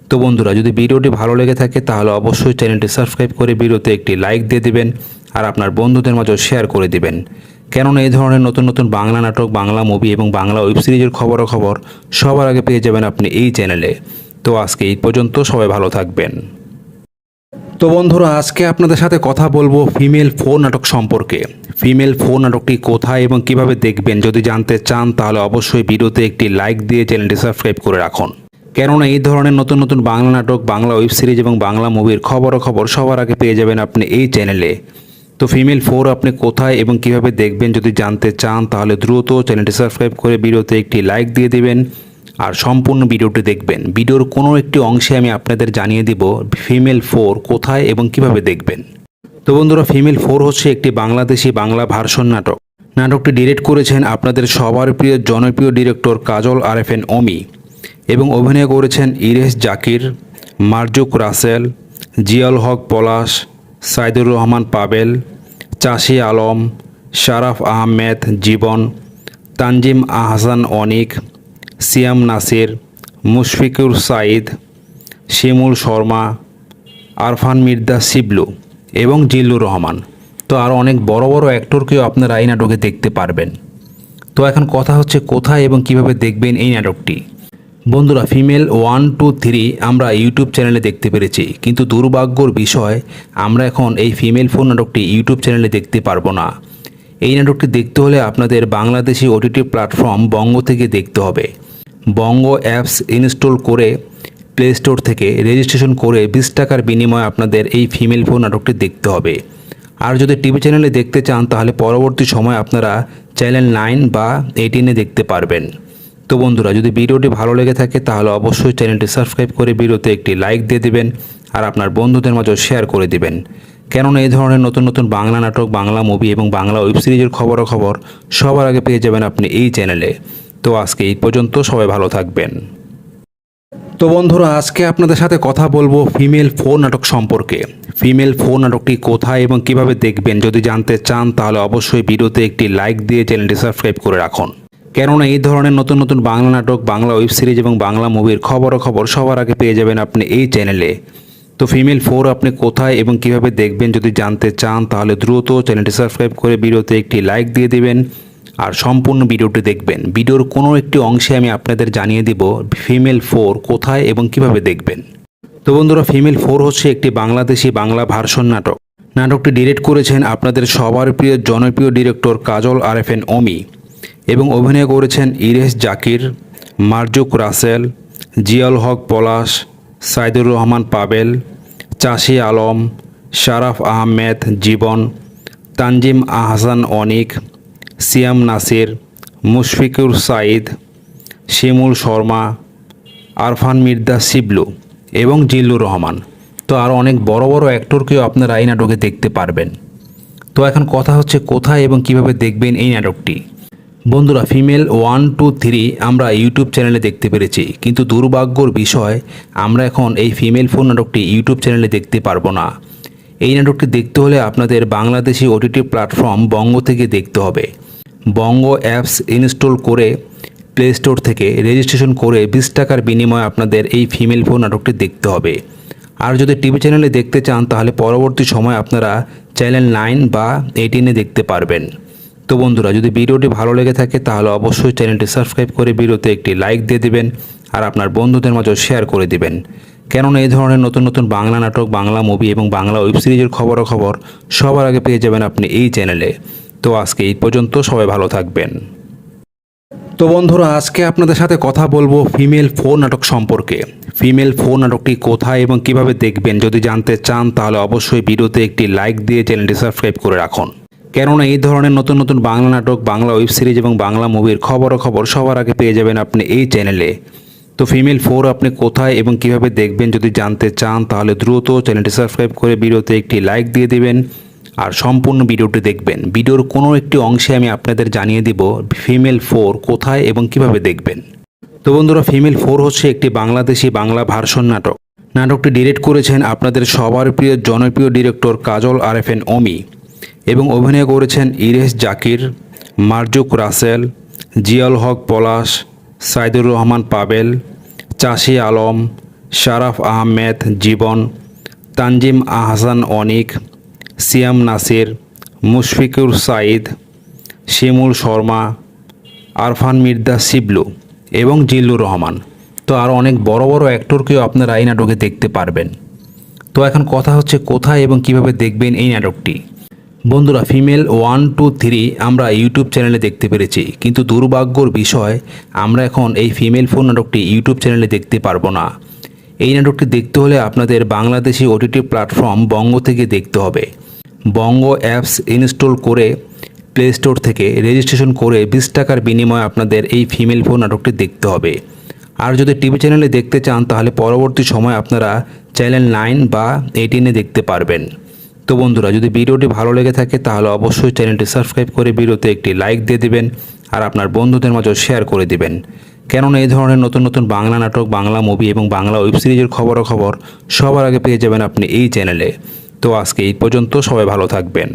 তো বন্ধুরা, যদি ভিডিওটি ভালো লেগে থাকে তাহলে অবশ্যই চ্যানেলটি সাবস্ক্রাইব করে ভিডিওতে একটি লাইক দিয়ে দিবেন আর আপনার বন্ধুদের মাঝে শেয়ার করে দিবেন। কেননা এই ধরনের নতুন নতুন বাংলা নাটক, বাংলা মুভি এবং বাংলা ওয়েব সিরিজের খবরাখবর সবার আগে পেয়ে যাবেন আপনি এই চ্যানেলে। তো আজকে এই পর্যন্ত, সবাই ভালো থাকবেন। তো বন্ধুরা, আজকে আপনাদের সাথে কথা বলবো ফিমেল 4 নাটক সম্পর্কে। ফিমেল 4 নাটকটি কোথায় এবং কিভাবে দেখবেন যদি জানতে চান তাহলে অবশ্যই ভিডিওতে একটি লাইক দিয়ে চ্যানেলটি সাবস্ক্রাইব করে রাখুন। কেননা এই ধরনের নতুন নতুন বাংলা নাটক, বাংলা ওয়েব সিরিজ এবং বাংলা মুভির খবরাখবর সবার আগে পেয়ে যাবেন আপনি এই চ্যানেলে। তো ফিমেল 4 আপনি কোথায় এবং কিভাবে দেখবেন যদি জানতে চান তাহলে দ্রুত চ্যানেলটি সাবস্ক্রাইব করে ভিডিওতে একটি লাইক দিয়ে দিবেন আর সম্পূর্ণ ভিডিওটি দেখবেন। ভিডিওর কোনো একটি অংশে আমি আপনাদের জানিয়ে দিব ফিমেল 4 কোথায় এবং কিভাবে দেখবেন। তো বন্ধুরা, ফিমেল 4 হচ্ছে একটি বাংলাদেশি বাংলা ভার্সন নাটক। নাটকটি ডিরেক্ট করেছেন আপনাদের সবার প্রিয় জনপ্রিয় ডিরেক্টর কাজল আরেফিন অমি এবং অভিনয় করেছেন ইরেশ জাকির, মারজুক রাসেল, জিয়াউল হক পলাশ, সাইদুর রহমান পাবেল, চাষি আলম, শারাফ আহমেদ জীবন, তানজিম আহসান অনিক, সিয়াম নাসির, মুশফিকুর সাঈদ, শিমুল শর্মা, আরফান মির্জা শিবলু এবং জিল্লুর রহমান। তো আরও অনেক বড় বড় অ্যাক্টরকেও আপনারা এই নাটকে দেখতে পারবেন। তো এখন কথা হচ্ছে কোথায় এবং কিভাবে দেখবেন এই নাটকটি। বন্ধুরা, ফিমেল 1, 2, 3 আমরা ইউটিউব চ্যানেলে দেখতে পেরেছি, কিন্তু দুর্ভাগ্যর বিষয় আমরা এখন এই ফিমেল 4 নাটকটি ইউটিউব চ্যানেলে দেখতে পারবো না। এই নাটকটি দেখতে হলে আপনাদের বাংলাদেশি ওটিটি প্ল্যাটফর্ম বঙ্গ থেকে দেখতে হবে। বঙ্গ অ্যাপস ইনস্টল করে প্লে স্টোর থেকে রেজিস্ট্রেশন করে 20 টাকার বিনিময়ে আপনাদের এই ফিমেল 4 নাটকটি দেখতে হবে। আর যদি টিভি চ্যানেলে দেখতে চান তাহলে পরবর্তী সময় আপনারা চ্যানেল 9 বা 18-এ দেখতে পারবেন। তো বন্ধুরা, যদি ভিডিওটি ভালো লেগে থাকে তাহলে অবশ্যই চ্যানেলটি সাবস্ক্রাইব করে ভিডিওতে একটি লাইক দিয়ে দিবেন আর আপনার বন্ধুদের মাঝে শেয়ার করে দিবেন। কেননা এই ধরনের নতুন নতুন বাংলা নাটক, বাংলা মুভি এবং বাংলা ওয়েব সিরিজের খবর সবার আগে পেয়ে যাবেন আপনি এই চ্যানেলে। তো আজকে এই পর্যন্ত, সবাই ভালো থাকবেন। তো বন্ধুরা, আজকে আপনাদের সাথে কথা বলবো ফিমেল 4 নাটক সম্পর্কে। ফিমেল 4 নাটকটি কোথায় এবং কিভাবে দেখবেন যদি জানতে চান তাহলে অবশ্যই ভিডিওতে একটি লাইক দিয়ে চ্যানেলটি সাবস্ক্রাইব করে রাখুন। কেননা এই ধরনের নতুন নতুন বাংলা নাটক, বাংলা ওয়েব সিরিজ এবং বাংলা মুভির খবর সবার আগে পেয়ে যাবেন আপনি এই চ্যানেলে। তো ফিমেল 4 আপনি কোথায় এবং কিভাবে দেখবেন যদি জানতে চান তাহলে দ্রুত চ্যানেলটি সাবস্ক্রাইব করে ভিডিওতে একটি লাইক দিয়ে দিবেন আর সম্পূর্ণ ভিডিওটি দেখবেন। ভিডিওর কোনো একটি অংশে আমি আপনাদের জানিয়ে দিব ফিমেল 4 কোথায় এবং কিভাবে দেখবেন। তো বন্ধুরা, ফিমেল 4 হচ্ছে একটি বাংলাদেশি বাংলা ভার্সন নাটক। নাটকটি ডিরেক্ট করেছেন আপনাদের সবার প্রিয় জনপ্রিয় ডিরেক্টর কাজল আরেফিন অমি এবং অভিনয় করেছেন ইরেশ জাকির, মারজুক রাসেল, জিয়াউল হক পলাশ, সাইদুর রহমান পাবেল, চাষি আলম, শারাফ আহমেদ জীবন, তানজিম আহসান অনিক, সিয়াম নাসির, মুশফিকুর সাঈদ, শিমুল শর্মা, আরফান মির্জা শিবলু এবং জিল্লুর রহমান। তো আরও অনেক বড় বড় অ্যাক্টরকেও আপনারা এই নাটকে দেখতে পারবেন। তো এখন কথা হচ্ছে কোথায় এবং কিভাবে দেখবেন এই নাটকটি। বন্ধুরা, ফিমেল 1, 2, 3 আমরা ইউটিউব চ্যানেলে দেখতে পেরেছি, কিন্তু দুর্ভাগ্যর বিষয় আমরা এখন এই ফিমেল 4 নাটকটি ইউটিউব চ্যানেলে দেখতে পারবো না। এই নাটকটি দেখতে হলে আপনাদের বাংলাদেশি ওটিটি প্ল্যাটফর্ম বঙ্গ থেকে দেখতে হবে। বঙ্গ অ্যাপস ইনস্টল করে প্লে স্টোর থেকে রেজিস্ট্রেশন করে 20 টাকার বিনিময়ে আপনাদের এই ফিমেল 4 নাটকটি দেখতে হবে। আর যদি টিভি চ্যানেলে দেখতে চান তাহলে পরবর্তী সময় আপনারা চ্যানেল 9 বা 18-এ দেখতে পারবেন। তো বন্ধুরা, যদি ভিডিওটি ভালো লেগে থাকে তাহলে অবশ্যই চ্যানেলটি সাবস্ক্রাইব করে ভিডিওতে একটি লাইক দিয়ে দিবেন আর আপনার বন্ধুদের মাঝে শেয়ার করে দিবেন। কেননা এই ধরনের নতুন নতুন বাংলা নাটক, বাংলা মুভি এবং বাংলা ওয়েব সিরিজের খবর সবার আগে পেয়ে যাবেন আপনি এই চ্যানেলে। তো আজকে এই পর্যন্ত, সবাই ভালো থাকবেন। তো বন্ধুরা, আজকে আপনাদের সাথে কথা বলবো ফিমেল 4 নাটক সম্পর্কে। ফিমেল 4 নাটকটি কোথায় এবং কিভাবে দেখবেন যদি জানতে চান তাহলে অবশ্যই ভিডিওতে একটি লাইক দিয়ে চ্যানেলটি সাবস্ক্রাইব করে রাখুন। কেননা এই ধরনের নতুন নতুন বাংলা নাটক, বাংলা ওয়েব সিরিজ এবং বাংলা মুভির খবর সবার আগে পেয়ে যাবেন আপনি এই চ্যানেলে। তো ফিমেল 4 আপনি কোথায় এবং কিভাবে দেখবেন যদি জানতে চান তাহলে দ্রুত চ্যানেলটি সাবস্ক্রাইব করে ভিডিওতে একটি লাইক দিয়ে দিবেন আর সম্পূর্ণ ভিডিওটি দেখবেন। ভিডিওর কোনো একটি অংশে আমি আপনাদের জানিয়ে দিব ফিমেল 4 কোথায় এবং কিভাবে দেখবেন। তো বন্ধুরা, ফিমেল 4 হচ্ছে একটি বাংলাদেশি বাংলা ভার্সন নাটক। নাটকটি ডিরেক্ট করেছেন আপনাদের সবার প্রিয় জনপ্রিয় ডিরেক্টর কাজল আরেফিন অমি এবং অভিনয় করেছেন ইরেশ জাকির, মারজুক রাসেল, জিয়াউল হক পলাশ, সাইদুর রহমান পাবেল, চাষি আলম, শারাফ আহমেদ জীবন, তানজিম আহসান অনিক, সিয়াম নাসির, মুশফিকুর সাঈদ, শিমুল শর্মা, আরফান মির্জা শিবলু এবং জিল্লুর রহমান। তো আরও অনেক বড় বড় অ্যাক্টরকেও আপনারা এই নাটকে দেখতে পারবেন। তো এখন কথা হচ্ছে কোথায় এবং কিভাবে দেখবেন এই নাটকটি। বন্ধুরা, ফিমেল 1, 2, 3 আমরা ইউটিউব চ্যানেলে দেখতে পেরেছি, কিন্তু দুর্ভাগ্যর বিষয় আমরা এখন এই ফিমেল 4 নাটকটি ইউটিউব চ্যানেলে দেখতে পারবো না। এই নাটকটি দেখতে হলে আপনাদের বাংলাদেশি ওটিটি প্ল্যাটফর্ম বঙ্গ থেকে দেখতে হবে। বঙ্গ অ্যাপস ইনস্টল করে প্লে স্টোর থেকে রেজিস্ট্রেশন করে 20 টাকার বিনিময়ে আপনাদের এই ফিমেল 4 নাটকটি দেখতে হবে। আর যদি টিভি চ্যানেলে দেখতে চান তাহলে পরবর্তী সময় আপনারা চ্যানেল 9 বা 18-এ দেখতে পারবেন। তো বন্ধুরা, যদি ভিডিওটি ভালো লেগে থাকে তাহলে অবশ্যই চ্যানেলটি সাবস্ক্রাইব করে ভিডিওতে একটি লাইক দিয়ে দিবেন আর আপনার বন্ধুদের মাঝে শেয়ার করে দিবেন। কেননা এই ধরনের নতুন নতুন বাংলা নাটক, বাংলা মুভি এবং বাংলা ওয়েব সিরিজের খবর সবার আগে পেয়ে যাবেন আপনি এই চ্যানেলে। তো আজকে এই পর্যন্ত, সবাই ভালো থাকবেন।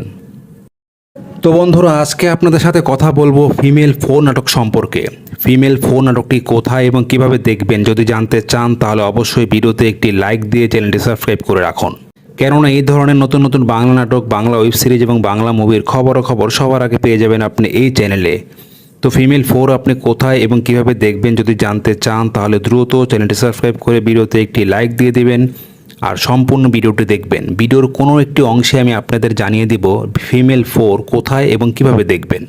তো বন্ধুরা, আজকে আপনাদের সাথে কথা বলবো ফিমেল 4 নাটক সম্পর্কে। ফিমেল 4 নাটকটি কোথায় এবং কিভাবে দেখবেন যদি জানতে চান তাহলে অবশ্যই ভিডিওতে একটি লাইক দিয়ে চ্যানেলটি সাবস্ক্রাইব করে রাখুন। কেননা এই ধরনের নতুন নতুন বাংলা নাটক, বাংলা ওয়েব সিরিজ এবং বাংলা মুভির খবর সবার আগে পেয়ে যাবেন আপনি এই চ্যানেলে। তো ফিমেল 4 আপনি কোথায় এবং কিভাবে দেখবেন যদি জানতে চান তাহলে দ্রুত চ্যানেলটি সাবস্ক্রাইব করে ভিডিওতে একটি লাইক দিয়ে দিবেন আর সম্পূর্ণ ভিডিওটি দেখবেন। ভিডিওর কোনো একটি অংশে আমি আপনাদের জানিয়ে দিব ফিমেল 4 কোথায় এবং কিভাবে দেখবেন।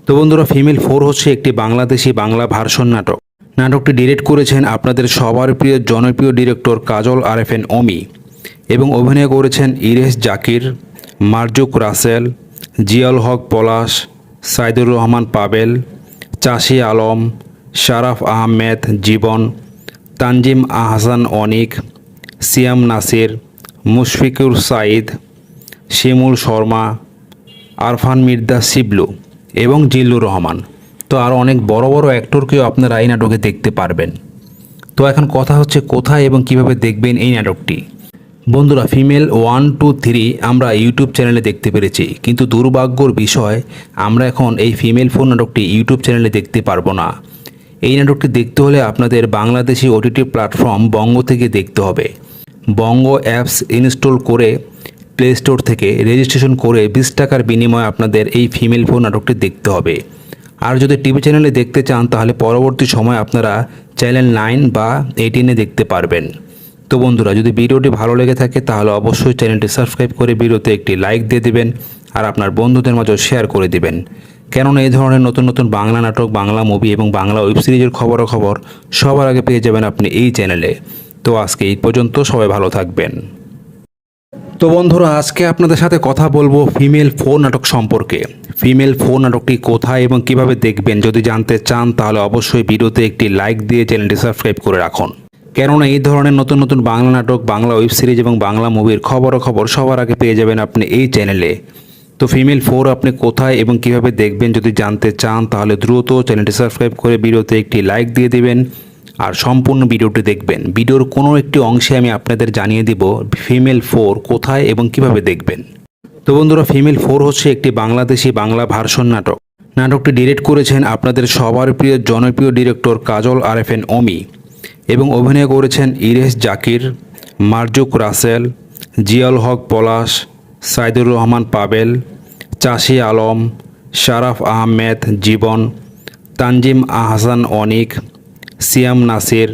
তো বন্ধুরা, ফিমেল 4 হচ্ছে একটি বাংলাদেশি বাংলা ভার্সন নাটক। নাটকটি ডিরেক্ট করেছেন আপনাদের সবার প্রিয় জনপ্রিয় ডিরেক্টর কাজল আরএফএন অমি এবং অভিনয় করেছেন ইরেশ জাকির, মারজুক রাসেল, জিয়াউল হক পলাশ, সাইদুর রহমান পাবেল, চাষি আলম, শারাফ আহমেদ জীবন, তানজিম আহসান অনিক, সিয়াম নাসির, মুশফিকুর সাইদ, শিমুল শর্মা, আরফান মির্জা শিবলু এবং জিল্লুর রহমান। তো আরও অনেক বড় বড় অ্যাক্টরকেও আপনারা এই নাটকে দেখতে পারবেন। তো এখন কথা হচ্ছে কোথায় এবং কিভাবে দেখবেন এই নাটকটি। বন্ধুরা, ফিমেল 1, 2, 3 আমরা ইউটিউব চ্যানেলে দেখতে পেরেছি, কিন্তু দুর্ভাগ্যর বিষয় আমরা এখন এই ফিমেল 4 নাটকটি ইউটিউব চ্যানেলে দেখতে পারবো না। এই নাটকটি দেখতে হলে আপনাদের বাংলাদেশি ওটিটি প্ল্যাটফর্ম বঙ্গ থেকে দেখতে হবে। বঙ্গ অ্যাপস ইনস্টল করে প্লে স্টোর থেকে রেজিস্ট্রেশন করে 20 টাকার বিনিময়ে আপনাদের এই ফিমেল 4 নাটকটি দেখতে হবে। আর যদি টিভি চ্যানেলে দেখতে চান তাহলে পরবর্তী সময় আপনারা চ্যানেল 9 বা 18-এ দেখতে পারবেন। তো বন্ধুরা, যদি ভিডিওটি ভালো লেগে থাকে তাহলে অবশ্যই চ্যানেলটি সাবস্ক্রাইব করে ভিডিওতে একটি লাইক দিয়ে দিবেন আর আপনার বন্ধুদের মাঝে শেয়ার করে দিবেন। কেননা এই ধরনের নতুন নতুন বাংলা নাটক, বাংলা মুভি এবং বাংলা ওয়েব সিরিজের খবর সবার আগে পেয়ে যাবেন আপনি এই চ্যানেলে। তো আজকে এই পর্যন্ত, সবাই ভালো থাকবেন। তো বন্ধুরা, আজকে আপনাদের সাথে কথা বলবো ফিমেল 4 নাটক সম্পর্কে। ফিমেল 4 নাটকটি কোথায় এবং কিভাবে দেখবেন যদি জানতে চান তাহলে অবশ্যই ভিডিওতে একটি লাইক দিয়ে চ্যানেলটি সাবস্ক্রাইব করে রাখুন। কেননা এই ধরনের নতুন নতুন বাংলা নাটক, বাংলা ওয়েব সিরিজ এবং বাংলা মুভির খবর সবার আগে পেয়ে যাবেন আপনি এই চ্যানেলে। তো ফিমেল 4 আপনি কোথায় এবং কিভাবে দেখবেন যদি জানতে চান তাহলে দ্রুত চ্যানেলটি সাবস্ক্রাইব করে ভিডিওতে একটি লাইক দিয়ে দিবেন আর সম্পূর্ণ ভিডিওটি দেখবেন। ভিডিওর কোনো একটি অংশে আমি আপনাদের জানিয়ে দিব ফিমেল 4 কোথায় এবং কিভাবে দেখবেন। তো বন্ধুরা, ফিমেল 4 হচ্ছে একটি বাংলাদেশি বাংলা ভার্সন নাটক। নাটকটি ডিরেক্ট করেছেন আপনাদের সবার প্রিয় জনপ্রিয় ডিরেক্টর কাজল আরএফএন অমি এবং অভিনয় করেছেন ইরেশ জাকির, মারজুক রাসেল, জিয়াউল হক পলাশ, সাইদুর রহমান পাবেল, চাষি আলম, শারাফ আহমেদ জীবন, তানজিম আহসান অনিক, সিয়াম নাসির,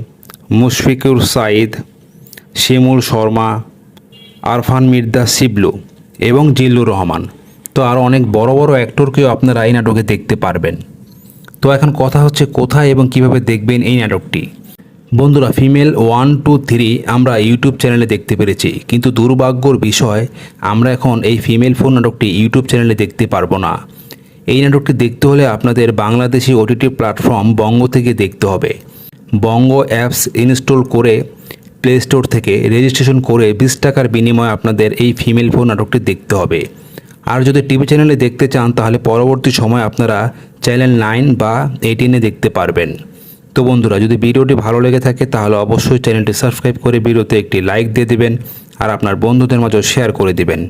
মুশফিকুর সাইদ, শিমুল শর্মা, আরফান মির্জা শিবলু এবং জিল্লুর রহমান। তো আরও অনেক বড় বড় অ্যাক্টরকেও আপনারা এই নাটকে দেখতে পারবেন। তো এখন কথা হচ্ছে কোথায় এবং কিভাবে দেখবেন এই নাটকটি। বন্ধুরা, ফিমেল 1, 2, 3 আমরা ইউটিউব চ্যানেলে দেখতে পেরেছি, কিন্তু দুর্ভাগ্যর বিষয় আমরা এখন এই ফিমেল 4 নাটকটি ইউটিউব চ্যানেলে দেখতে পারবো না। এই নাটকটি দেখতে হলে আপনাদের বাংলাদেশি ওটিটি প্ল্যাটফর্ম বঙ্গ থেকে দেখতে হবে। বঙ্গ অ্যাপস ইনস্টল করে প্লে স্টোর থেকে রেজিস্ট্রেশন করে 20 টাকার বিনিময়ে আপনাদের এই ফিমেল 4 নাটকটি দেখতে হবে। আর যদি টিভি চ্যানেলে দেখতে চান তাহলে পরবর্তী সময় আপনারা চ্যানেল 9 বা 18-এ দেখতে পারবেন। তো বন্ধুরা, যদি ভিডিওটি ভালো লেগে থাকে তাহলে অবশ্যই চ্যানেলটি সাবস্ক্রাইব করে ভিডিওতে একটি লাইক দিয়ে দিবেন আর আপনার বন্ধুদের মাঝে শেয়ার করে দিবেন।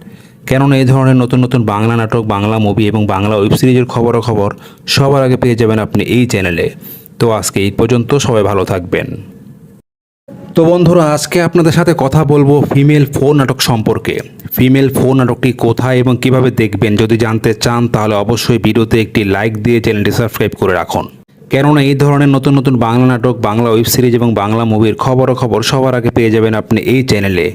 কেননা এই ধরনের নতুন নতুন বাংলা নাটক, বাংলা মুভি এবং বাংলা ওয়েব সিরিজের খবর সবার আগে পেয়ে যাবেন আপনি এই চ্যানেলে। তো আজকে এই পর্যন্ত, সবাই ভালো থাকবেন। তো বন্ধুরা, আজকে আপনাদের সাথে কথা বলবো ফিমেল 4 নাটক সম্পর্কে। ফিমেল 4 নাটকটি কোথায় এবং কিভাবে দেখবেন যদি জানতে চান তাহলে অবশ্যই ভিডিওতে একটি লাইক দিয়ে চ্যানেলটি সাবস্ক্রাইব করে রাখুন। কেননা এই ধরনের নতুন নতুন বাংলা নাটক, বাংলা ওয়েব সিরিজ এবং বাংলা মুভির খবর সবার আগে পেয়ে যাবেন আপনি এই চ্যানেলে।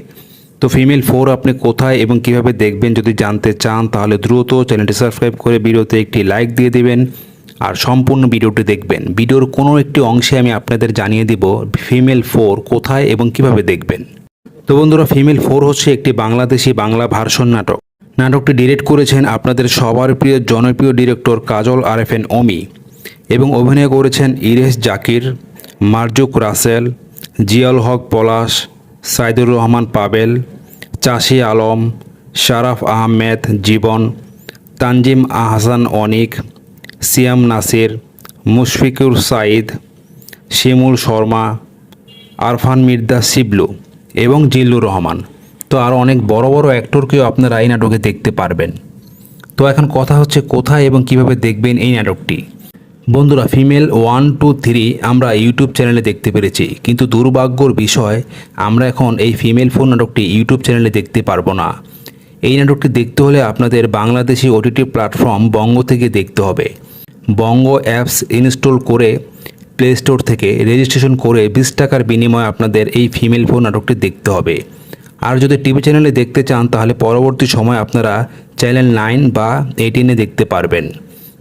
তো ফিমেল 4 আপনি কোথায় এবং কিভাবে দেখবেন যদি জানতে চান তাহলে দ্রুত চ্যানেলটি সাবস্ক্রাইব করে ভিডিওতে একটি লাইক দিয়ে দিবেন আর সম্পূর্ণ ভিডিওটি দেখবেন। ভিডিওর কোনো একটি অংশে আমি আপনাদের জানিয়ে দিব ফিমেল 4 কোথায় এবং কিভাবে দেখবেন। তো বন্ধুরা, ফিমেল 4 হচ্ছে একটি বাংলাদেশি বাংলা ভার্সন নাটক। নাটকটি ডিরেক্ট করেছেন আপনাদের সবার প্রিয় জনপ্রিয় ডিরেক্টর কাজল আরএফএন অমি এবং অভিনয় করেছেন ইরেশ জাকির, মারজুক রাসেল, জিয়াউল হক পলাশ, সাইদুর রহমান পাবেল, চাষি আলম, শারাফ আহমেদ জীবন, তানজিম আহসান অনিক, সিয়াম নাসির, মুশফিকুর সাইদ, শিমুল শর্মা, আরফান মির্জা শিবলু এবং জিল্লুর রহমান। তো আরও অনেক বড় বড় অ্যাক্টরকেও আপনারা এই নাটকে দেখতে পারবেন। তো এখন কথা হচ্ছে কোথায় এবং কিভাবে দেখবেন এই নাটকটি। বন্ধুরা, ফিমেল 1, 2, 3 আমরা ইউটিউব চ্যানেলে দেখতে পেরেছি, কিন্তু দুর্ভাগ্যর বিষয় আমরা এখন এই ফিমেল ফোন নাটকটি ইউটিউব চ্যানেলে দেখতে পারবো না। এই নাটকটি দেখতে হলে আপনাদের বাংলাদেশি ওটিটি প্ল্যাটফর্ম বঙ্গ থেকে দেখতে হবে। বঙ্গ অ্যাপস ইনস্টল করে প্লে স্টোর থেকে রেজিস্ট্রেশন করে 20 টাকার বিনিময়ে আপনাদের এই ফিমেল ফোন নাটকটি দেখতে হবে। আর যদি টিভি চ্যানেলে দেখতে চান তাহলে পরবর্তী সময় আপনারা চ্যানেল 9 বা 18-এ দেখতে পারবেন।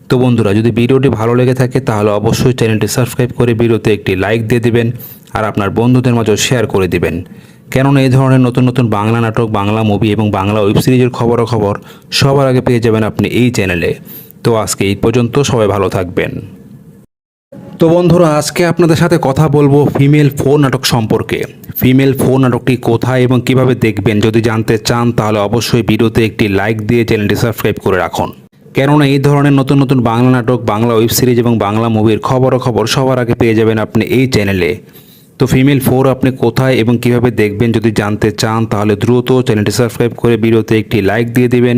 তো বন্ধুরা, যদি ভিডিওটি ভালো লেগে থাকে তাহলে অবশ্যই চ্যানেলটি সাবস্ক্রাইব করে ভিডিওতে একটি লাইক দিয়ে দিবেন আর আপনার বন্ধুদের মাঝেও শেয়ার করে দিবেন। কেননা এই ধরনের নতুন নতুন বাংলা নাটক, বাংলা মুভি এবং বাংলা ওয়েব সিরিজের খবর সবার আগে পেয়ে যাবেন আপনি এই চ্যানেলে। তো আজকে এই পর্যন্ত, সবাই ভালো থাকবেন। তো বন্ধুরা, আজকে আপনাদের সাথে কথা বলবো ফিমেল ফোন নাটক সম্পর্কে। ফিমেল ফোন নাটকটি কোথায় এবং কিভাবে দেখবেন যদি জানতে চান তাহলে অবশ্যই ভিডিওতে একটি লাইক দিয়ে চ্যানেলটি সাবস্ক্রাইব করে রাখুন। কেননা এই ধরনের নতুন নতুন বাংলা নাটক, বাংলা ওয়েব সিরিজ এবং বাংলা মুভির খবর সবার আগে পেয়ে যাবেন আপনি এই চ্যানেলে। তো ফিমেল 4 আপনি কোথায় এবং কিভাবে দেখবেন যদি জানতে চান তাহলে দ্রুত চ্যানেলটি সাবস্ক্রাইব করে ভিডিওতে একটি লাইক দিয়ে দিবেন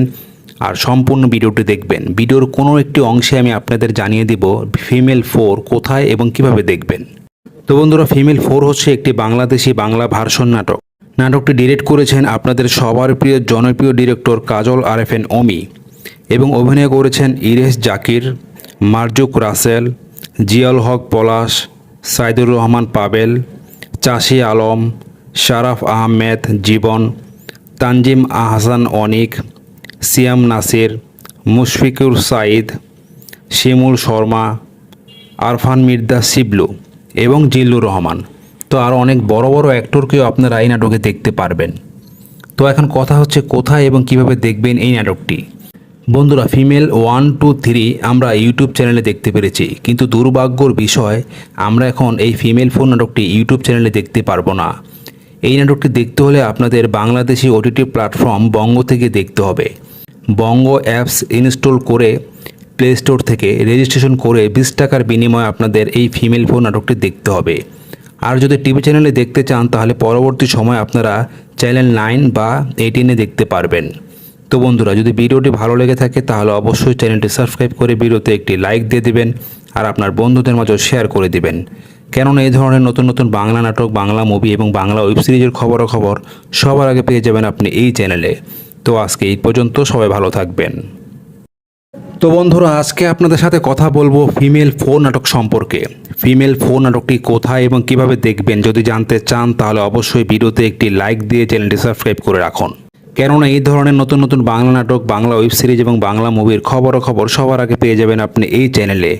আর সম্পূর্ণ ভিডিওটি দেখবেন। ভিডিওর কোনো একটি অংশে আমি আপনাদের জানিয়ে দিব ফিমেল 4 কোথায় এবং কিভাবে দেখবেন। তো বন্ধুরা, ফিমেল 4 হচ্ছে একটি বাংলাদেশি বাংলা ভার্সন নাটক। নাটকটি ডিরেক্ট করেছেন আপনাদের সবার প্রিয় জনপ্রিয় ডিরেক্টর কাজল আরএফএন অমি এবং অভিনয় করেছেন ইরেশ জাকির, মারজুক রাসেল, জিয়াউল হক পলাশ, সাইদুর রহমান পাবেল, চাষি আলম, শারাফ আহমেদ জীবন, তানজিম আহসান অনিক, সিয়াম নাসির, মুশফিকুর সাইদ, শিমুল শর্মা, আরফান মির্জা শিবলু এবং জিল্লুর রহমান। তো আরও অনেক বড় বড় অ্যাক্টরকেও আপনারা এই নাটকে দেখতে পারবেন। তো এখন কথা হচ্ছে কোথায় এবং কিভাবে দেখবেন এই নাটকটি। বন্ধুরা, ফিমেল 1, 2, 3 আমরা ইউটিউব চ্যানেলে দেখতে পেরেছি, কিন্তু দুর্ভাগ্যর বিষয় আমরা এখন এই ফিমেল ফোন নাটকটি ইউটিউব চ্যানেলে দেখতে পারবো না। এই নাটকটি দেখতে হলে আপনাদের বাংলাদেশি ওটিটি প্ল্যাটফর্ম বঙ্গ থেকে দেখতে হবে। বঙ্গ অ্যাপস ইনস্টল করে প্লে স্টোর থেকে রেজিস্ট্রেশন করে 20 টাকার বিনিময়ে আপনাদের এই ফিমেল ফোন নাটকটি দেখতে হবে। আর যদি টিভি চ্যানেলে দেখতে চান তাহলে পরবর্তী সময় আপনারা চ্যানেল 9 বা 18-এ দেখতে পারবেন। তো বন্ধুরা, যদি ভিডিওটি ভালো লেগে থাকে তাহলে অবশ্যই চ্যানেলটি সাবস্ক্রাইব করে ভিডিওতে একটি লাইক দিয়ে দিবেন আর আপনার বন্ধুদের মাঝেও শেয়ার করে দিবেন। কেননা এই ধরনের নতুন নতুন বাংলা নাটক, বাংলা মুভি এবং বাংলা ওয়েব সিরিজের খবর সবার আগে পেয়ে যাবেন আপনি এই চ্যানেলে। তো আজকে এই পর্যন্ত, সবাই ভালো থাকবেন। তো বন্ধুরা, আজকে আপনাদের সাথে কথা বলবো ফিমেল ফোন নাটক সম্পর্কে। ফিমেল ফোন নাটকটি কোথায় এবং কিভাবে দেখবেন যদি জানতে চান তাহলে অবশ্যই ভিডিওতে একটি লাইক দিয়ে চ্যানেলটি সাবস্ক্রাইব করে রাখুন। কেননা এই ধরনের নতুন নতুন বাংলা নাটক, বাংলা ওয়েব সিরিজ এবং বাংলা মুভির খবর সবার আগে পেয়ে যাবেন আপনি এই চ্যানেলে।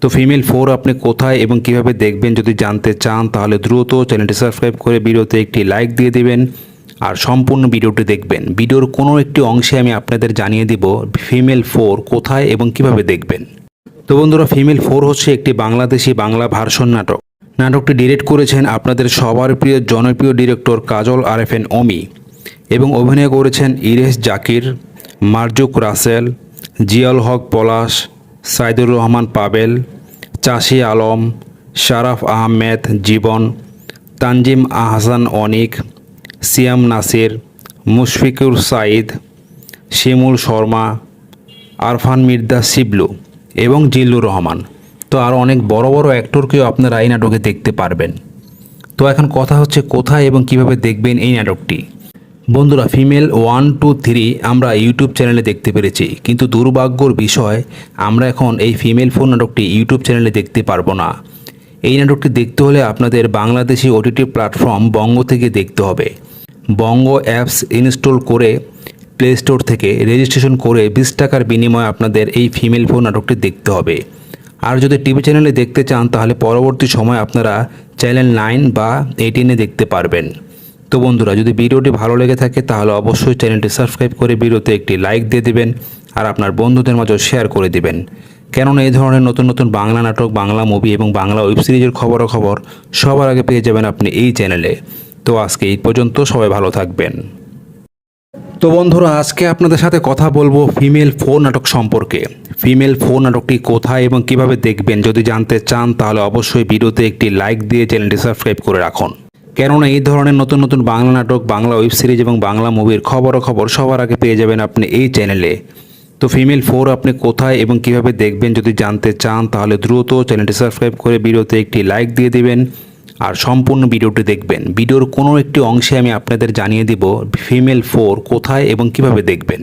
তো ফিমেল 4 আপনি কোথায় এবং কিভাবে দেখবেন যদি জানতে চান তাহলে দ্রুত চ্যানেলটি সাবস্ক্রাইব করে ভিডিওতে একটি লাইক দিয়ে দিবেন আর সম্পূর্ণ ভিডিওটি দেখবেন। ভিডিওর কোনো একটি অংশে আমি আপনাদের জানিয়ে দিব ফিমেল 4 কোথায় এবং কিভাবে দেখবেন। তো বন্ধুরা, ফিমেল 4 হচ্ছে একটি বাংলাদেশি বাংলা ভার্সন নাটক। নাটকটি ডিরেক্ট করেছেন আপনাদের সবার প্রিয় জনপ্রিয় ডিরেক্টর কাজল আরএফএন অমি এবং অভিনয় করেছেন ইরেশ জাকির, মারজুক রাসেল, জিয়াউল হক পলাশ, সাইদুর রহমান পাবেল, চাষি আলম, শারাফ আহমেদ জীবন, তানজিম আহসান অনিক, সিয়াম নাসির, মুশফিকুর সাইদ, শিমুল শর্মা, আরফান মির্জা শিবলু এবং জিল্লুর রহমান। তো আরও অনেক বড় বড় অ্যাক্টরকেও আপনারা এই নাটকে দেখতে পারবেন। তো এখন কথা হচ্ছে কোথায় এবং কিভাবে দেখবেন এই নাটকটি। বন্ধুরা, ফিমেল 1, 2, 3 আমরা ইউটিউব চ্যানেলে দেখতে পেরেছি, কিন্তু দুর্ভাগ্যর বিষয় আমরা এখন এই ফিমেল ফোন নাটকটি ইউটিউব চ্যানেলে দেখতে পারবো না। এই নাটকটি দেখতে হলে আপনাদের বাংলাদেশি ওটিটি প্ল্যাটফর্ম বঙ্গ থেকে দেখতে হবে। বঙ্গ অ্যাপস ইনস্টল করে প্লে স্টোর থেকে রেজিস্ট্রেশন করে 20 টাকার বিনিময়ে আপনাদের এই ফিমেল ফোন নাটকটি দেখতে হবে। আর যদি টিভি চ্যানেলে দেখতে চান তাহলে পরবর্তী সময় আপনারা চ্যানেল 9 বা 18-এ দেখতে পারবেন। তো বন্ধুরা, যদি ভিডিওটি ভালো লেগে থাকে তাহলে অবশ্যই চ্যানেলটি সাবস্ক্রাইব করে ভিডিওতে একটি লাইক দিয়ে দিবেন আর আপনার বন্ধুদের মাঝেও শেয়ার করে দিবেন। কেননা এই ধরনের নতুন নতুন বাংলা নাটক, বাংলা মুভি এবং বাংলা ওয়েব সিরিজের খবর সবার আগে পেয়ে যাবেন আপনি এই চ্যানেলে। তো আজকে এই পর্যন্ত, সবাই ভালো থাকবেন। তো বন্ধুরা, আজকে আপনাদের সাথে কথা বলবো ফিমেল ফোন নাটক সম্পর্কে। ফিমেল ফোন নাটকটি কোথায় এবং কিভাবে দেখবেন যদি জানতে চান তাহলে অবশ্যই ভিডিওতে একটি লাইক দিয়ে চ্যানেলটি সাবস্ক্রাইব করে রাখুন। কেননা এই ধরনের নতুন নতুন বাংলা নাটক, বাংলা ওয়েব সিরিজ এবং বাংলা মুভির খবর সবার আগে পেয়ে যাবেন আপনি এই চ্যানেলে। তো ফিমেল 4 আপনি কোথায় এবং কিভাবে দেখবেন যদি জানতে চান তাহলে দ্রুত চ্যানেলটি সাবস্ক্রাইব করে ভিডিওতে একটি লাইক দিয়ে দিবেন আর সম্পূর্ণ ভিডিওটি দেখবেন। ভিডিওর কোনো একটি অংশে আমি আপনাদের জানিয়ে দিব ফিমেল 4 কোথায় এবং কিভাবে দেখবেন।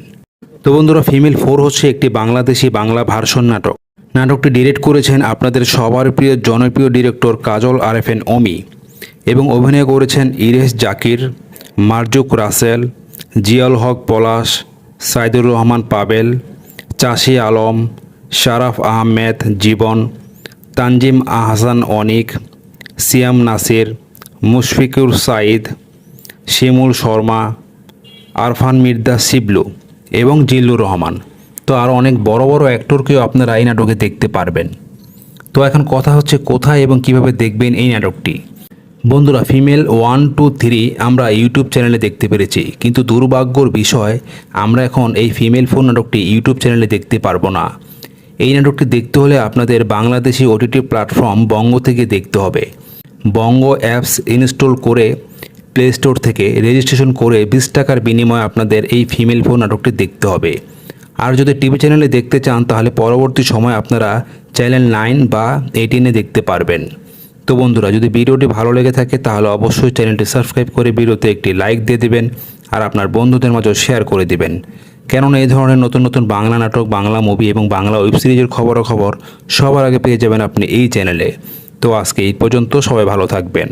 তো বন্ধুরা, ফিমেল 4 হচ্ছে একটি বাংলাদেশি বাংলা ভার্সন নাটক। নাটকটি ডিরেক্ট করেছেন আপনাদের সবার প্রিয় জনপ্রিয় ডিরেক্টর কাজল আরেফিন অমি এবং অভিনয় করেছেন ইরেশ জাকির, মারজুক রাসেল, জিয়াউল হক পলাশ, সাইদুর রহমান পাবেল, চাষি আলম, শারাফ আহমেদ জীবন, তানজিম আহসান অনিক, সিয়াম নাসির, মুশফিকুর সাইদ, শিমুল শর্মা, আরফান মির্জা শিবলু এবং জিল্লুর রহমান। তো আরও অনেক বড় বড় অ্যাক্টরকেও আপনারা এই নাটকে দেখতে পারবেন। তো এখন কথা হচ্ছে কোথায় এবং কিভাবে দেখবেন এই নাটকটি। বন্ধুরা, ফিমেল 1, 2, 3 আমরা ইউটিউব চ্যানেলে দেখতে পেরেছি, কিন্তু দুর্ভাগ্যর বিষয় আমরা এখন এই ফিমেল 4 নাটকটি ইউটিউব চ্যানেলে দেখতে পারবো না। এই নাটকটি দেখতে হলে আপনাদের বাংলাদেশি ওটিটি প্ল্যাটফর্ম বঙ্গ থেকে দেখতে হবে। বঙ্গ অ্যাপস ইনস্টল করে প্লে স্টোর থেকে রেজিস্ট্রেশন করে 20 টাকার বিনিময়ে আপনাদের এই ফিমেল 4 নাটকটি দেখতে হবে। আর যদি টিভি চ্যানেলে দেখতে চান তাহলে পরবর্তী সময় আপনারা চ্যানেল 9 বা 18-এ দেখতে পারবেন। তো বন্ধুরা, যদি ভিডিওটি ভালো লেগে থাকে তাহলে অবশ্যই চ্যানেলটি সাবস্ক্রাইব করে ভিডিওতে একটি লাইক দিয়ে দিবেন আর আপনার বন্ধুদের মাঝে শেয়ার করে দিবেন। কেননা এই ধরনের নতুন নতুন বাংলা নাটক, বাংলা মুভি এবং বাংলা ওয়েব সিরিজের খবর সবার আগে পেয়ে যাবেন আপনি এই চ্যানেলে। তো আজকে এই পর্যন্ত, সবাই ভালো থাকবেন।